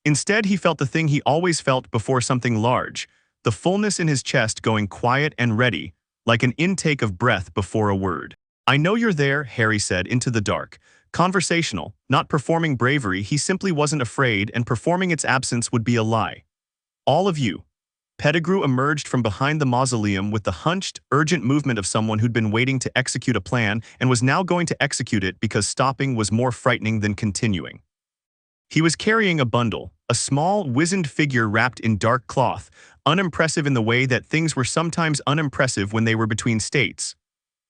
Instead, he felt the thing he always felt before something large, the fullness in his chest going quiet and ready, like an intake of breath before a word. "I know you're there," Harry said into the dark. Conversational, not performing bravery, he simply wasn't afraid, and performing its absence would be a lie. "All of you." Pettigrew emerged from behind the mausoleum with the hunched, urgent movement of someone who'd been waiting to execute a plan and was now going to execute it because stopping was more frightening than continuing. He was carrying a bundle, a small, wizened figure wrapped in dark cloth, unimpressive in the way that things were sometimes unimpressive when they were between states.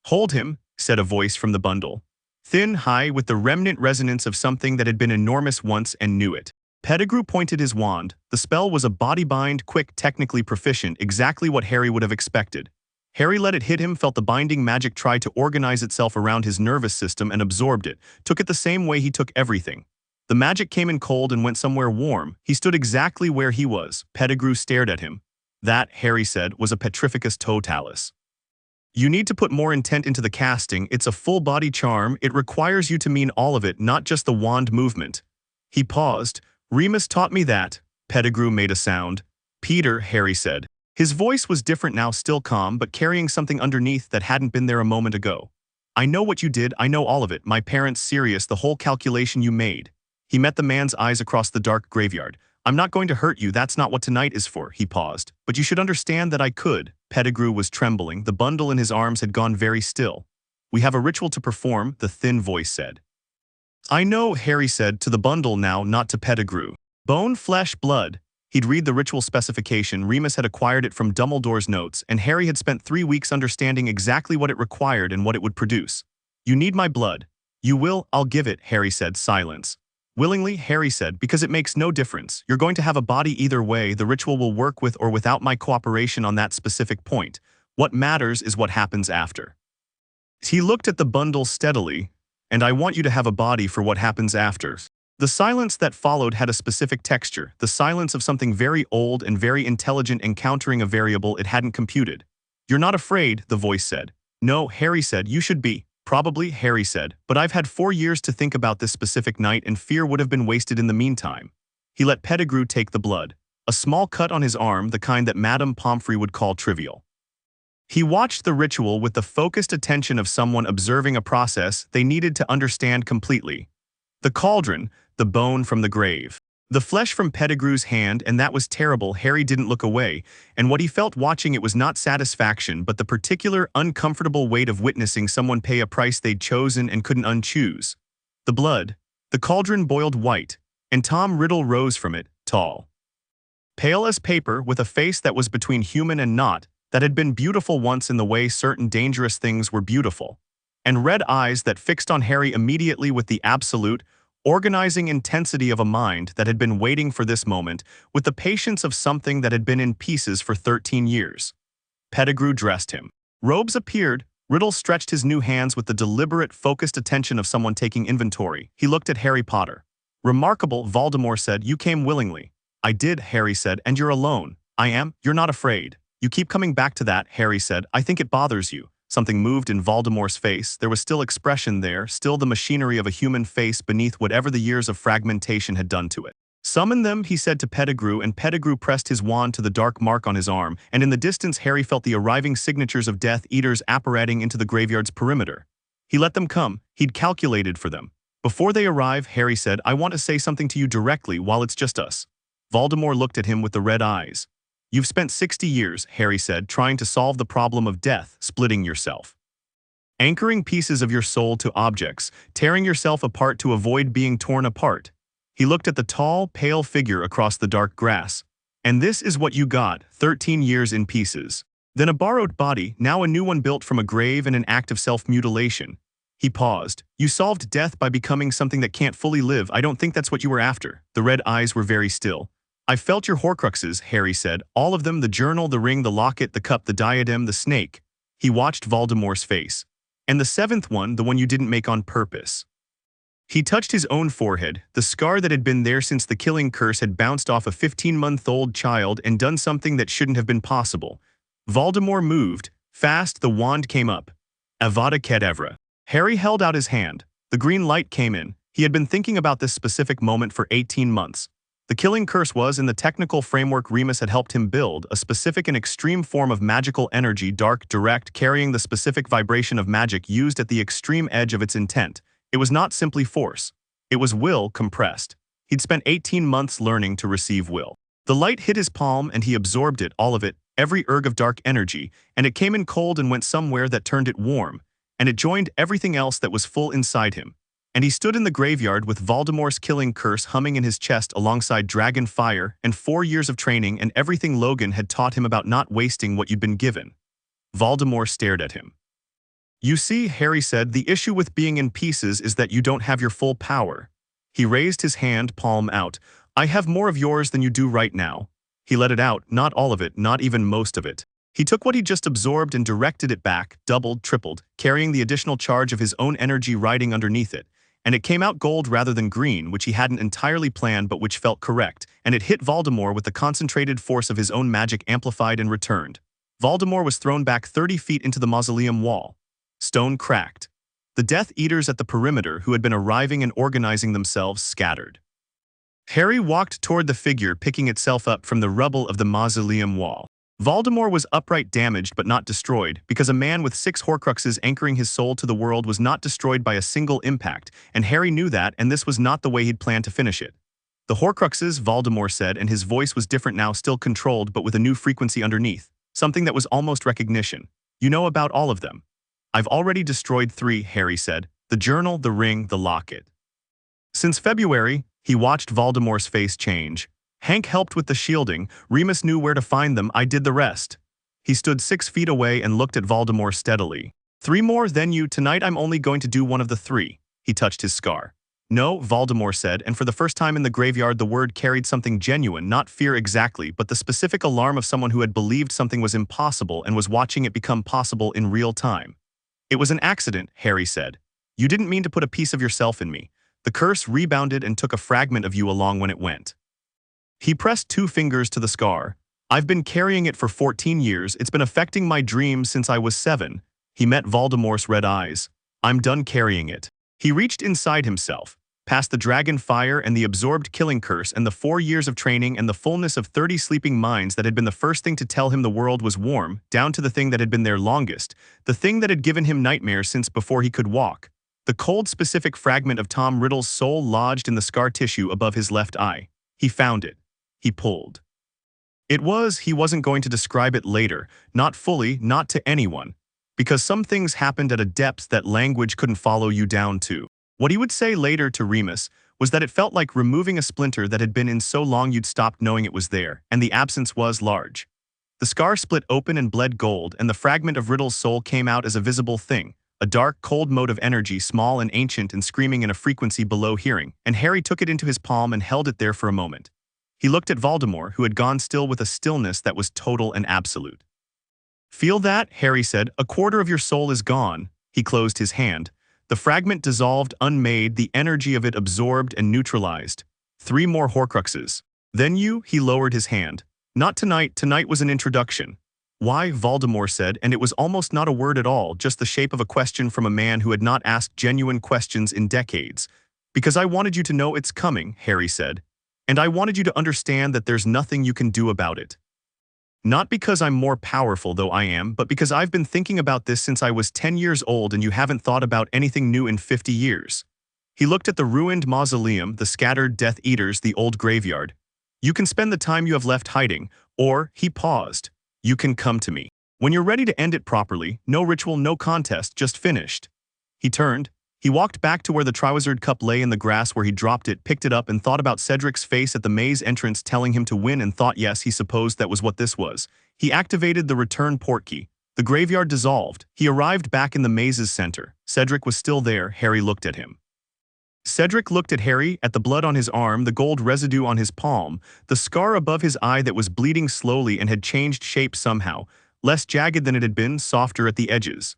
"Hold him," said a voice from the bundle. Thin, high, with the remnant resonance of something that had been enormous once and knew it. Pettigrew pointed his wand. The spell was a body-bind, quick, technically proficient, exactly what Harry would have expected. Harry let it hit him, felt the binding magic try to organize itself around his nervous system and absorbed it, took it the same way he took everything. The magic came in cold and went somewhere warm. He stood exactly where he was. Pettigrew stared at him. That, Harry said, was a petrificus totalis. "You need to put more intent into the casting. It's a full-body charm. It requires you to mean all of it, not just the wand movement." He paused. "Remus taught me that." Pettigrew made a sound. "Peter," Harry said. His voice was different now, still calm, but carrying something underneath that hadn't been there a moment ago. "I know what you did, I know all of it. My parents, Sirius, the whole calculation you made." He met the man's eyes across the dark graveyard. "I'm not going to hurt you, that's not what tonight is for." He paused. "But you should understand that I could." Pettigrew was trembling. The bundle in his arms had gone very still. "We have a ritual to perform," the thin voice said. I know, Harry said, to the bundle now, not to Pettigrew. Bone, flesh, blood. He'd read the ritual specification. Remus had acquired it from Dumbledore's notes, and Harry had spent 3 weeks understanding exactly what it required and what it would produce. You need my blood. You will, I'll give it, Harry said. Silence. Willingly, Harry said, because it makes no difference. You're going to have a body either way. The ritual will work with or without my cooperation on that specific point. What matters is what happens after. He looked at the bundle steadily, and I want you to have a body for what happens after. The silence that followed had a specific texture, the silence of something very old and very intelligent encountering a variable it hadn't computed. You're not afraid, the voice said. No, Harry said, you should be. Probably, Harry said, but I've had 4 years to think about this specific night and fear would have been wasted in the meantime. He let Pettigrew take the blood. A small cut on his arm, the kind that Madame Pomfrey would call trivial. He watched the ritual with the focused attention of someone observing a process they needed to understand completely. The cauldron, the bone from the grave. The flesh from Pettigrew's hand, and that was terrible. Harry didn't look away, and what he felt watching it was not satisfaction but the particular uncomfortable weight of witnessing someone pay a price they'd chosen and couldn't unchoose. The blood. The cauldron boiled white, and Tom Riddle rose from it, tall. Pale as paper, with a face that was between human and not, that had been beautiful once in the way certain dangerous things were beautiful, and red eyes that fixed on Harry immediately with the absolute, organizing intensity of a mind that had been waiting for this moment with the patience of something that had been in pieces for 13 years. Pettigrew dressed him. Robes appeared. Riddle stretched his new hands with the deliberate, focused attention of someone taking inventory. He looked at Harry Potter. Remarkable, Voldemort said. You came willingly. I did, Harry said, and you're alone. I am. You're not afraid. You keep coming back to that, Harry said. I think it bothers you. Something moved in Voldemort's face. There was still expression there, still the machinery of a human face beneath whatever the years of fragmentation had done to it. Summon them, he said to Pettigrew, and Pettigrew pressed his wand to the dark mark on his arm, and in the distance Harry felt the arriving signatures of Death Eaters apparating into the graveyard's perimeter. He let them come. He'd calculated for them. Before they arrive, Harry said, I want to say something to you directly while it's just us. Voldemort looked at him with the red eyes. You've spent 60 years, Harry said, trying to solve the problem of death, splitting yourself. Anchoring pieces of your soul to objects, tearing yourself apart to avoid being torn apart. He looked at the tall, pale figure across the dark grass. And this is what you got, 13 years in pieces. Then a borrowed body, now a new one built from a grave and an act of self-mutilation. He paused. You solved death by becoming something that can't fully live. I don't think that's what you were after. The red eyes were very still. I felt your Horcruxes, Harry said. All of them, the journal, the ring, the locket, the cup, the diadem, the snake. He watched Voldemort's face. And the seventh one, the one you didn't make on purpose. He touched his own forehead. The scar that had been there since the killing curse had bounced off a 15-month-old child and done something that shouldn't have been possible. Voldemort moved. Fast, the wand came up. Avada Kedavra. Harry held out his hand. The green light came in. He had been thinking about this specific moment for 18 months. The killing curse was, in the technical framework Remus had helped him build, a specific and extreme form of magical energy, dark, direct, carrying the specific vibration of magic used at the extreme edge of its intent. It was not simply force. It was will compressed. He'd spent 18 months learning to receive will. The light hit his palm and he absorbed it, all of it, every erg of dark energy, and it came in cold and went somewhere that turned it warm, and it joined everything else that was full inside him. And he stood in the graveyard with Voldemort's killing curse humming in his chest alongside dragon fire and 4 years of training and everything Logan had taught him about not wasting what you'd been given. Voldemort stared at him. You see, Harry said, the issue with being in pieces is that you don't have your full power. He raised his hand, palm out. I have more of yours than you do right now. He let it out, not all of it, not even most of it. He took what he just absorbed and directed it back, doubled, tripled, carrying the additional charge of his own energy riding underneath it. And it came out gold rather than green, which he hadn't entirely planned but which felt correct, and it hit Voldemort with the concentrated force of his own magic amplified and returned. Voldemort was thrown back 30 feet into the mausoleum wall. Stone cracked. The Death Eaters at the perimeter who had been arriving and organizing themselves scattered. Harry walked toward the figure picking itself up from the rubble of the mausoleum wall. Voldemort was upright, damaged but not destroyed, because a man with 6 Horcruxes anchoring his soul to the world was not destroyed by a single impact, and Harry knew that, and this was not the way he'd planned to finish it. The Horcruxes, Voldemort said, and his voice was different now, still controlled but with a new frequency underneath, something that was almost recognition. You know about all of them. I've already destroyed 3, Harry said. The journal, the ring, the locket. Since February, he watched Voldemort's face change. Hank helped with the shielding, Remus knew where to find them, I did the rest. He stood 6 feet away and looked at Voldemort steadily. 3 more, then you, tonight I'm only going to do one of the 3. He touched his scar. No, Voldemort said, and for the first time in the graveyard the word carried something genuine, not fear exactly, but the specific alarm of someone who had believed something was impossible and was watching it become possible in real time. It was an accident, Harry said. You didn't mean to put a piece of yourself in me. The curse rebounded and took a fragment of you along when it went. He pressed 2 fingers to the scar. I've been carrying it for 14 years, it's been affecting my dreams since I was 7. He met Voldemort's red eyes. I'm done carrying it. He reached inside himself, past the dragon fire and the absorbed killing curse and the 4 years of training and the fullness of 30 sleeping minds that had been the first thing to tell him the world was warm, down to the thing that had been there longest, the thing that had given him nightmares since before he could walk. The cold specific fragment of Tom Riddle's soul lodged in the scar tissue above his left eye. He found it. He pulled. He wasn't going to describe it later, not fully, not to anyone. Because some things happened at a depth that language couldn't follow you down to. What he would say later to Remus was that it felt like removing a splinter that had been in so long you'd stopped knowing it was there, and the absence was large. The scar split open and bled gold, and the fragment of Riddle's soul came out as a visible thing, a dark, cold mote of energy, small and ancient and screaming in a frequency below hearing, and Harry took it into his palm and held it there for a moment. He looked at Voldemort, who had gone still with a stillness that was total and absolute. Feel that? Harry said. A quarter of your soul is gone. He closed his hand. The fragment dissolved, unmade, the energy of it absorbed and neutralized. 3 more Horcruxes. Then he lowered his hand. Not tonight, tonight was an introduction. Why? Voldemort said, and it was almost not a word at all, just the shape of a question from a man who had not asked genuine questions in decades. Because I wanted you to know it's coming, Harry said. And I wanted you to understand that there's nothing you can do about it. Not because I'm more powerful, though I am, but because I've been thinking about this since I was 10 years old and you haven't thought about anything new in 50 years. He looked at the ruined mausoleum, the scattered Death Eaters, the old graveyard. You can spend the time you have left hiding, or, he paused, you can come to me. When you're ready to end it properly, no ritual, no contest, just finished. He turned. He walked back to where the Triwizard Cup lay in the grass where he dropped it, picked it up and thought about Cedric's face at the maze entrance telling him to win and thought yes, he supposed that was what this was. He activated the return portkey. The graveyard dissolved. He arrived back in the maze's center. Cedric was still there. Harry looked at him. Cedric looked at Harry, at the blood on his arm, the gold residue on his palm, the scar above his eye that was bleeding slowly and had changed shape somehow, less jagged than it had been, softer at the edges.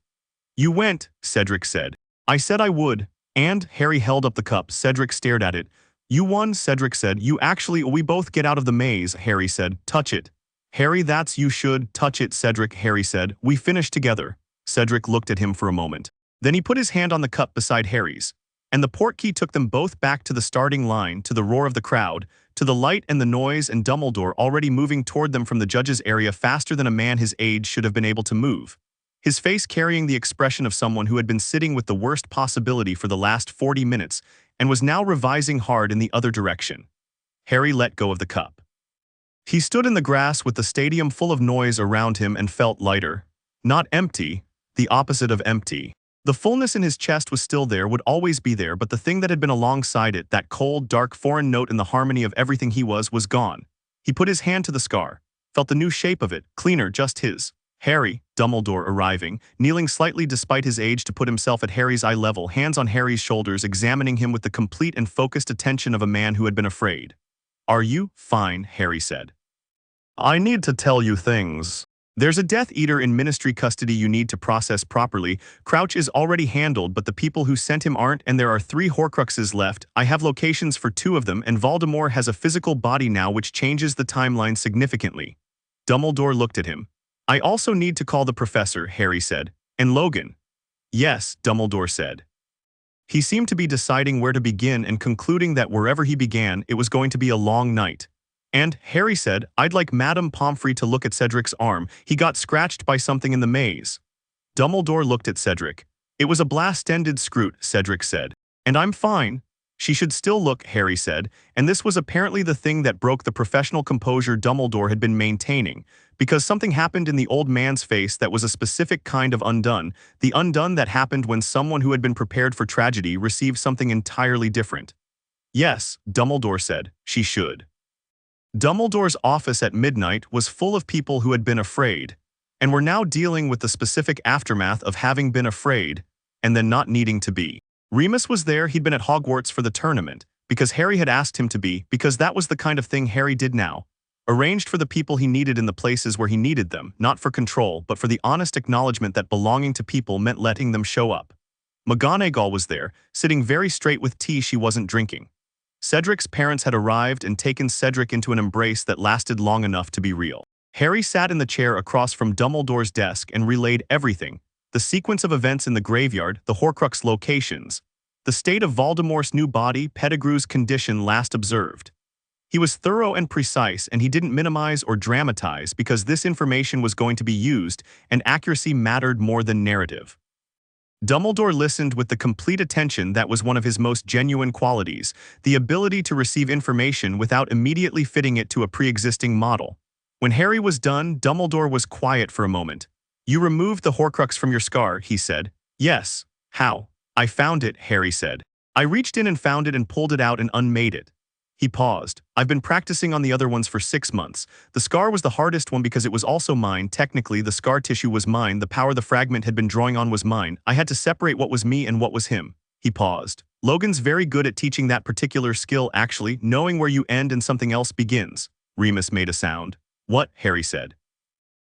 You went, Cedric said. I said I would, and Harry held up the cup. Cedric stared at it. You won, Cedric said. We both get out of the maze, Harry said. Touch it. Harry, you should touch it, Cedric, Harry said. We finish together. Cedric looked at him for a moment. Then he put his hand on the cup beside Harry's. And the portkey took them both back to the starting line, to the roar of the crowd, to the light and the noise and Dumbledore already moving toward them from the judges' area faster than a man his age should have been able to move. His face carrying the expression of someone who had been sitting with the worst possibility for the last 40 minutes and was now revising hard in the other direction. Harry let go of the cup. He stood in the grass with the stadium full of noise around him and felt lighter. Not empty, the opposite of empty. The fullness in his chest was still there, would always be there, but the thing that had been alongside it, that cold, dark, foreign note in the harmony of everything he was gone. He put his hand to the scar, felt the new shape of it, cleaner, just his. Harry, Dumbledore arriving, kneeling slightly despite his age to put himself at Harry's eye level, hands on Harry's shoulders, examining him with the complete and focused attention of a man who had been afraid. Are you fine? Harry said. I need to tell you things. There's a Death Eater in Ministry custody you need to process properly. Crouch is already handled, but the people who sent him aren't, and there are 3 Horcruxes left. I have locations for 2 of them, and Voldemort has a physical body now which changes the timeline significantly. Dumbledore looked at him. I also need to call the professor, Harry said. And Logan. Yes, Dumbledore said. He seemed to be deciding where to begin and concluding that wherever he began, it was going to be a long night. And, Harry said, I'd like Madame Pomfrey to look at Cedric's arm. He got scratched by something in the maze. Dumbledore looked at Cedric. It was a blast-ended scroot, Cedric said. And I'm fine. She should still look, Harry said, and this was apparently the thing that broke the professional composure Dumbledore had been maintaining, because something happened in the old man's face that was a specific kind of undone, the undone that happened when someone who had been prepared for tragedy received something entirely different. Yes, Dumbledore said, she should. Dumbledore's office at midnight was full of people who had been afraid, and were now dealing with the specific aftermath of having been afraid, and then not needing to be. Remus was there. He'd been at Hogwarts for the tournament, because Harry had asked him to be, because that was the kind of thing Harry did now. Arranged for the people he needed in the places where he needed them, not for control, but for the honest acknowledgement that belonging to people meant letting them show up. McGonagall was there, sitting very straight with tea she wasn't drinking. Cedric's parents had arrived and taken Cedric into an embrace that lasted long enough to be real. Harry sat in the chair across from Dumbledore's desk and relayed everything: the sequence of events in the graveyard, the Horcrux locations, the state of Voldemort's new body, Pettigrew's condition last observed. He was thorough and precise, and he didn't minimize or dramatize because this information was going to be used, and accuracy mattered more than narrative. Dumbledore listened with the complete attention that was one of his most genuine qualities, the ability to receive information without immediately fitting it to a pre-existing model. When Harry was done, Dumbledore was quiet for a moment. "You removed the Horcrux from your scar," he said. "Yes. How?" "I found it," Harry said. "I reached in and found it and pulled it out and unmade it." He paused. "I've been practicing on the other ones for 6 months. The scar was the hardest one because it was also mine. Technically, the scar tissue was mine. The power the fragment had been drawing on was mine. I had to separate what was me and what was him." He paused. "Logan's very good at teaching that particular skill, actually, knowing where you end and something else begins." Remus made a sound. "What?" Harry said.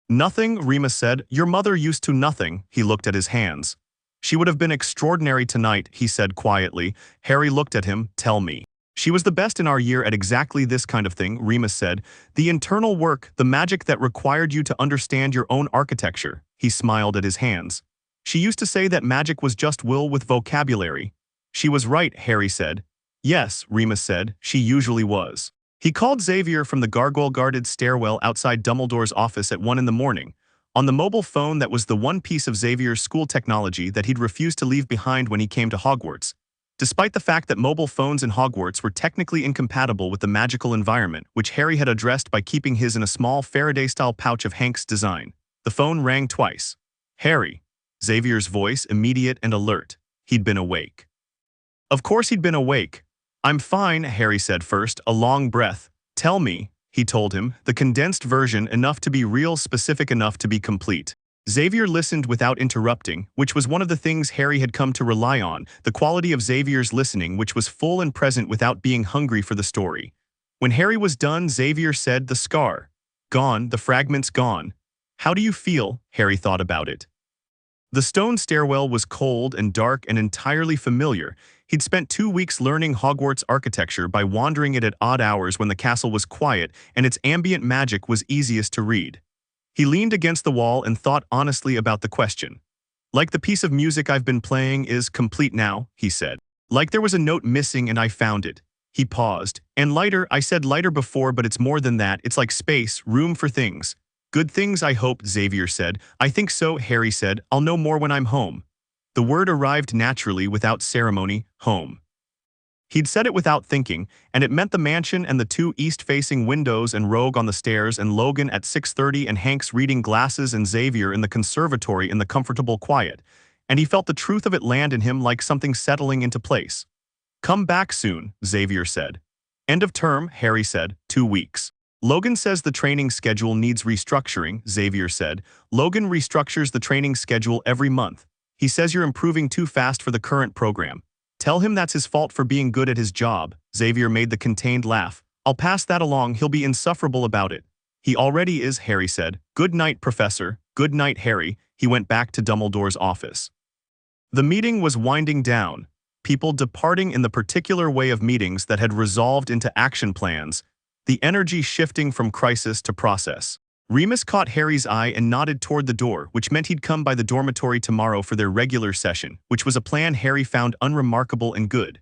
"Nothing," Remus said. "Your mother used to nothing." He looked at his hands. "She would have been extraordinary tonight," he said quietly. Harry looked at him. "Tell me." "She was the best in our year at exactly this kind of thing," Remus said. "The internal work, the magic that required you to understand your own architecture." He smiled at his hands. "She used to say that magic was just will with vocabulary." "She was right," Harry said. "Yes," Remus said, "she usually was." He called Xavier from the gargoyle-guarded stairwell outside Dumbledore's office at 1 in the morning. On the mobile phone that was the one piece of Xavier's school technology that he'd refused to leave behind when he came to Hogwarts. Despite the fact that mobile phones in Hogwarts were technically incompatible with the magical environment, which Harry had addressed by keeping his in a small Faraday-style pouch of Hank's design. The phone rang twice. "Harry." Xavier's voice, immediate and alert. He'd been awake. Of course he'd been awake. "I'm fine," Harry said first, a long breath. "Tell me," he told him, "the condensed version, enough to be real, specific enough to be complete." Xavier listened without interrupting, which was one of the things Harry had come to rely on, the quality of Xavier's listening, which was full and present without being hungry for the story. When Harry was done, Xavier said, "The scar. Gone, the fragments gone. How do you feel?" Harry thought about it. The stone stairwell was cold and dark and entirely familiar. He'd spent 2 weeks learning Hogwarts architecture by wandering it at odd hours when the castle was quiet and its ambient magic was easiest to read. He leaned against the wall and thought honestly about the question. "Like the piece of music I've been playing is complete now," he said. "Like there was a note missing and I found it." He paused. "And lighter, I said lighter before, but it's more than that. It's like space, room for things." "Good things, I hope," Xavier said. "I think so," Harry said. "I'll know more when I'm home." The word arrived naturally, without ceremony. Home. He'd said it without thinking, and it meant the mansion and the 2 east-facing windows and Rogue on the stairs and Logan at 6:30 and Hank's reading glasses and Xavier in the conservatory in the comfortable quiet, and he felt the truth of it land in him like something settling into place. "Come back soon," Xavier said. "End of term," Harry said. 2 weeks. "Logan says the training schedule needs restructuring," Xavier said. "Logan restructures the training schedule every month. He says you're improving too fast for the current program. Tell him that's his fault for being good at his job." Xavier made the contained laugh. "I'll pass that along, he'll be insufferable about it." "He already is," Harry said. "Good night, Professor." "Good night, Harry." He went back to Dumbledore's office. The meeting was winding down, people departing in the particular way of meetings that had resolved into action plans, the energy shifting from crisis to process. Remus caught Harry's eye and nodded toward the door, which meant he'd come by the dormitory tomorrow for their regular session, which was a plan Harry found unremarkable and good.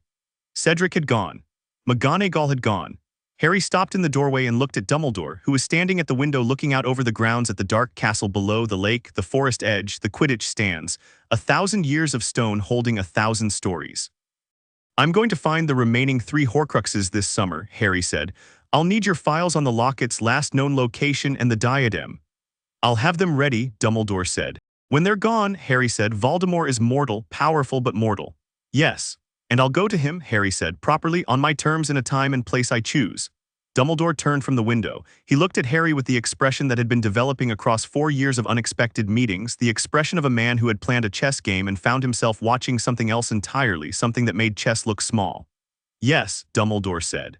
Cedric had gone. McGonagall had gone. Harry stopped in the doorway and looked at Dumbledore, who was standing at the window looking out over the grounds at the dark castle below, the lake, the forest edge, the Quidditch stands, 1,000 years of stone holding 1,000 stories. "I'm going to find the remaining 3 Horcruxes this summer," Harry said. "I'll need your files on the locket's last known location and the diadem." "I'll have them ready," Dumbledore said. "When they're gone," Harry said, "Voldemort is mortal, powerful but mortal." "Yes. And I'll go to him, Harry said, properly, on my terms in a time and place I choose. Dumbledore turned from the window. He looked at Harry with the expression that had been developing across 4 years of unexpected meetings, the expression of a man who had planned a chess game and found himself watching something else entirely, something that made chess look small. Yes, Dumbledore said.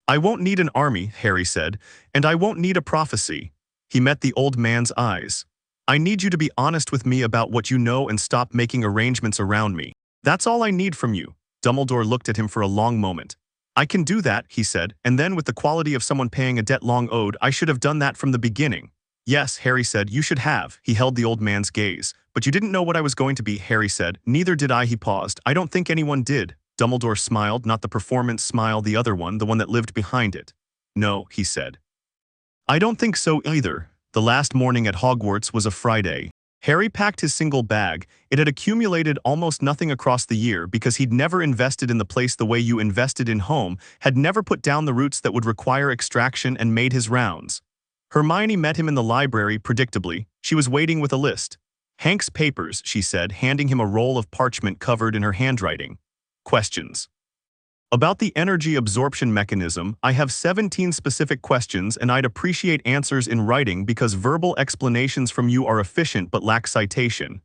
I won't need an army, Harry said, and I won't need a prophecy. He met the old man's eyes. I need you to be honest with me about what you know and stop making arrangements around me. That's all I need from you. Dumbledore looked at him for a long moment. I can do that, he said, and then with the quality of someone paying a debt long owed, I should have done that from the beginning. Yes, Harry said, you should have. He held the old man's gaze. But you didn't know what I was going to be, Harry said. Neither did I, he paused. I don't think anyone did. Dumbledore smiled, not the performance smile, the other one, the one that lived behind it. No, he said. I don't think so either. The last morning at Hogwarts was a Friday. Harry packed his single bag. It had accumulated almost nothing across the year because he'd never invested in the place the way you invested in home, had never put down the roots that would require extraction and made his rounds. Hermione met him in the library, predictably. She was waiting with a list. Hank's papers, she said, handing him a roll of parchment covered in her handwriting. Questions. About the energy absorption mechanism, I have 17 specific questions and I'd appreciate answers in writing because verbal explanations from you are efficient but lack citation.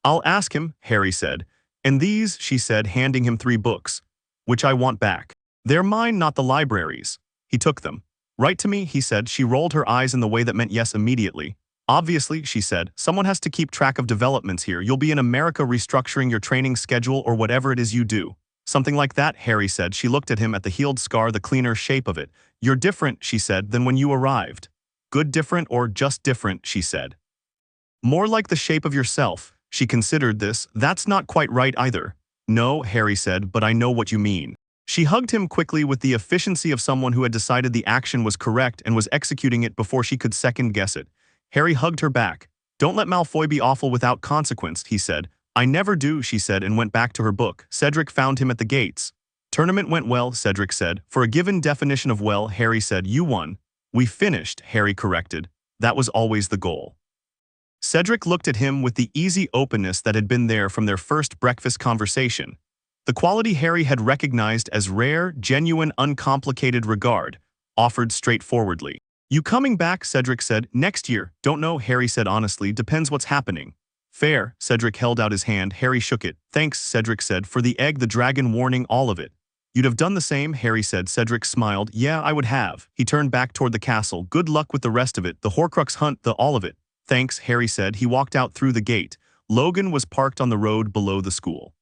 I'll ask him, Harry said. And these, she said, handing him 3 books, which I want back. They're mine, not the library's. He took them. Write to me, he said. She rolled her eyes in the way that meant yes immediately. Obviously, she said, someone has to keep track of developments here. You'll be in America restructuring your training schedule or whatever it is you do. Something like that, Harry said. She looked at him at the healed scar, the cleaner shape of it. You're different, she said, than when you arrived. Good different or just different, she said. More like the shape of yourself. She considered this. That's not quite right either. No, Harry said, but I know what you mean. She hugged him quickly with the efficiency of someone who had decided the action was correct and was executing it before she could second-guess it. Harry hugged her back. Don't let Malfoy be awful without consequence, he said. I never do, she said, and went back to her book. Cedric found him at the gates. Tournament went well, Cedric said. For a given definition of well, Harry said. You won. We finished, Harry corrected. That was always the goal. Cedric looked at him with the easy openness that had been there from their first breakfast conversation. The quality Harry had recognized as rare, genuine, uncomplicated regard, offered straightforwardly. You coming back, Cedric said. Next year. Don't know, Harry said honestly. Depends what's happening. Fair, Cedric held out his hand. Harry shook it. Thanks, Cedric said, for the egg, the dragon warning, all of it. You'd have done the same, Harry said. Cedric smiled. Yeah, I would have. He turned back toward the castle. Good luck with the rest of it, the Horcrux hunt, the all of it. Thanks, Harry said. He walked out through the gate. Logan was parked on the road below the school.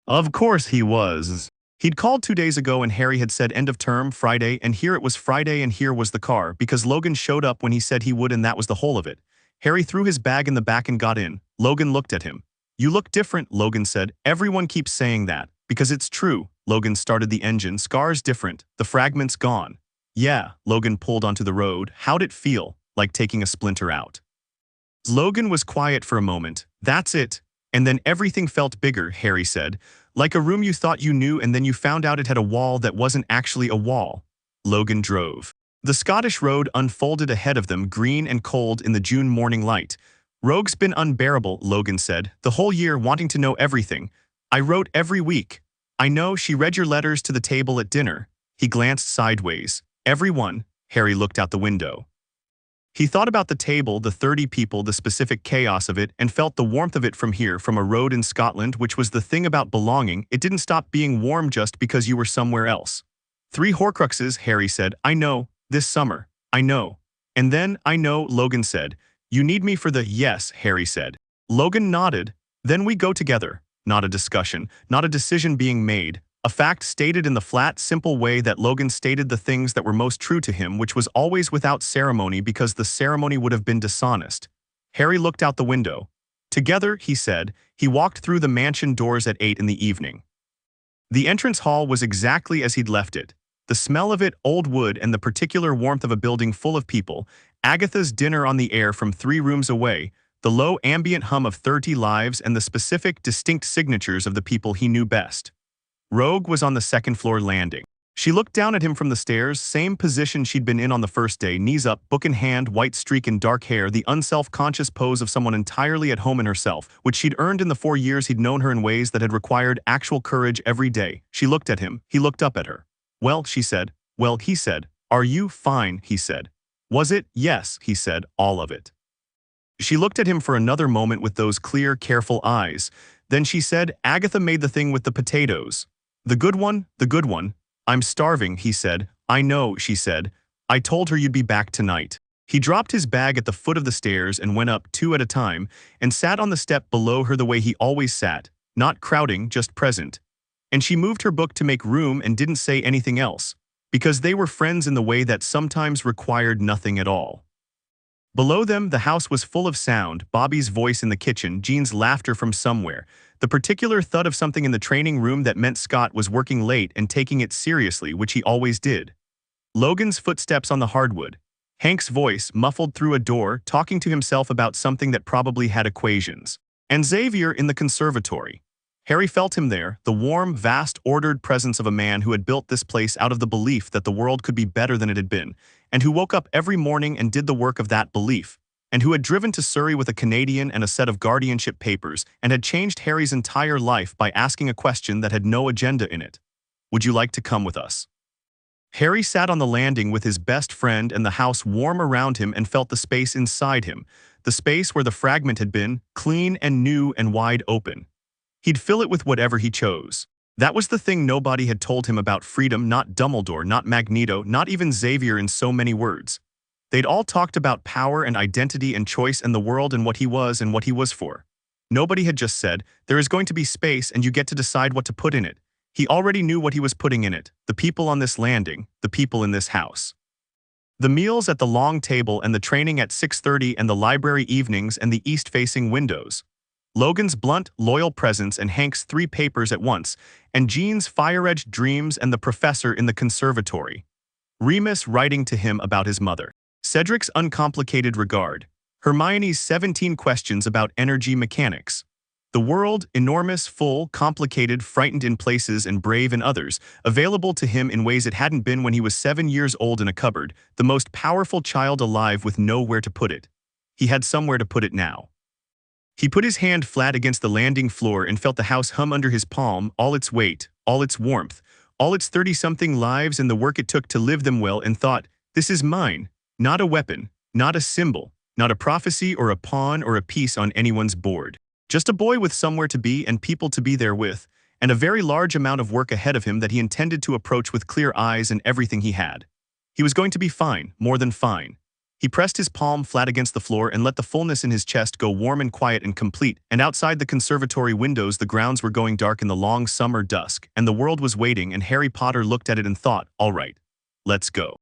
Of course he was. He'd called 2 days ago and Harry had said end of term, Friday, and here it was Friday and here was the car, because Logan showed up when he said he would and that was the whole of it. Harry threw his bag in the back and got in. Logan looked at him. You look different, Logan said. Everyone keeps saying that. Because it's true. Logan started the engine. Scar's different. The fragment's gone. Yeah, Logan pulled onto the road. How'd it feel? Like taking a splinter out. Logan was quiet for a moment. That's it. And then everything felt bigger, Harry said. Like a room you thought you knew and then you found out it had a wall that wasn't actually a wall. Logan drove. The Scottish road unfolded ahead of them, green and cold in the June morning light. Rogue's been unbearable, Logan said. The whole year wanting to know everything. I wrote every week. I know, she read your letters to the table at dinner. He glanced sideways. Everyone. Harry looked out the window. He thought about the table, the 30 people, the specific chaos of it, and felt the warmth of it from here, from a road in Scotland, which was the thing about belonging. It didn't stop being warm just because you were somewhere else. 3 Horcruxes, Harry said. I know. This summer. I know. And then, I know, Logan said. You need me for the yes, Harry said. Logan nodded. Then we go together. Not a discussion, not a decision being made. A fact stated in the flat, simple way that Logan stated the things that were most true to him, which was always without ceremony because the ceremony would have been dishonest. Harry looked out the window. Together, he said, he walked through the mansion doors at 8 in the evening. The entrance hall was exactly as he'd left it. The smell of it, old wood, and the particular warmth of a building full of people, Agatha's dinner on the air from 3 rooms away, the low ambient hum of 30 lives and the specific, distinct signatures of the people he knew best. Rogue was on the second-floor landing. She looked down at him from the stairs, same position she'd been in on the first day, knees up, book in hand, white streak in dark hair, the unself-conscious pose of someone entirely at home in herself, which she'd earned in the 4 years he'd known her in ways that had required actual courage every day. She looked at him, he looked up at her. "Well," she said. "Well," he said. "Are you fine?" he said. "Was it?" "Yes," he said, "all of it." She looked at him for another moment with those clear, careful eyes. Then she said, "Agatha made the thing with the potatoes." "The good one? The good one?" "I'm starving," he said. "I know," she said. "I told her you'd be back tonight." He dropped his bag at the foot of the stairs and went up two at a time and sat on the step below her the way he always sat, not crowding, just present. And she moved her book to make room and didn't say anything else, because they were friends in the way that sometimes required nothing at all. Below them, the house was full of sound, Bobby's voice in the kitchen, Jean's laughter from somewhere, the particular thud of something in the training room that meant Scott was working late and taking it seriously, which he always did. Logan's footsteps on the hardwood. Hank's voice, muffled through a door, talking to himself about something that probably had equations. And Xavier in the conservatory. Harry felt him there, the warm, vast, ordered presence of a man who had built this place out of the belief that the world could be better than it had been, and who woke up every morning and did the work of that belief, and who had driven to Surrey with a Canadian and a set of guardianship papers and had changed Harry's entire life by asking a question that had no agenda in it. "Would you like to come with us?" Harry sat on the landing with his best friend and the house warm around him and felt the space inside him, the space where the fragment had been, clean and new and wide open. He'd fill it with whatever he chose. That was the thing nobody had told him about freedom, not Dumbledore, not Magneto, not even Xavier in so many words. They'd all talked about power and identity and choice and the world and what he was for. Nobody had just said, "There is going to be space and you get to decide what to put in it." He already knew what he was putting in it, the people on this landing, the people in this house. The meals at the long table and the training at 6:30 and the library evenings and the east-facing windows. Logan's blunt, loyal presence and Hank's 3 papers at once, and Jean's fire-edged dreams and the professor in the conservatory. Remus writing to him about his mother. Cedric's uncomplicated regard. Hermione's 17 questions about energy mechanics. The world, enormous, full, complicated, frightened in places and brave in others, available to him in ways it hadn't been when he was 7 years old in a cupboard, the most powerful child alive with nowhere to put it. He had somewhere to put it now. He put his hand flat against the landing floor and felt the house hum under his palm, all its weight, all its warmth, all its 30-something lives and the work it took to live them well, and thought, "This is mine, not a weapon, not a symbol, not a prophecy or a pawn or a piece on anyone's board. Just a boy with somewhere to be and people to be there with, and a very large amount of work ahead of him that he intended to approach with clear eyes and everything he had. He was going to be fine, more than fine." He pressed his palm flat against the floor and let the fullness in his chest go warm and quiet and complete, and outside the conservatory windows the grounds were going dark in the long summer dusk, and the world was waiting, and Harry Potter looked at it and thought, "All right, let's go."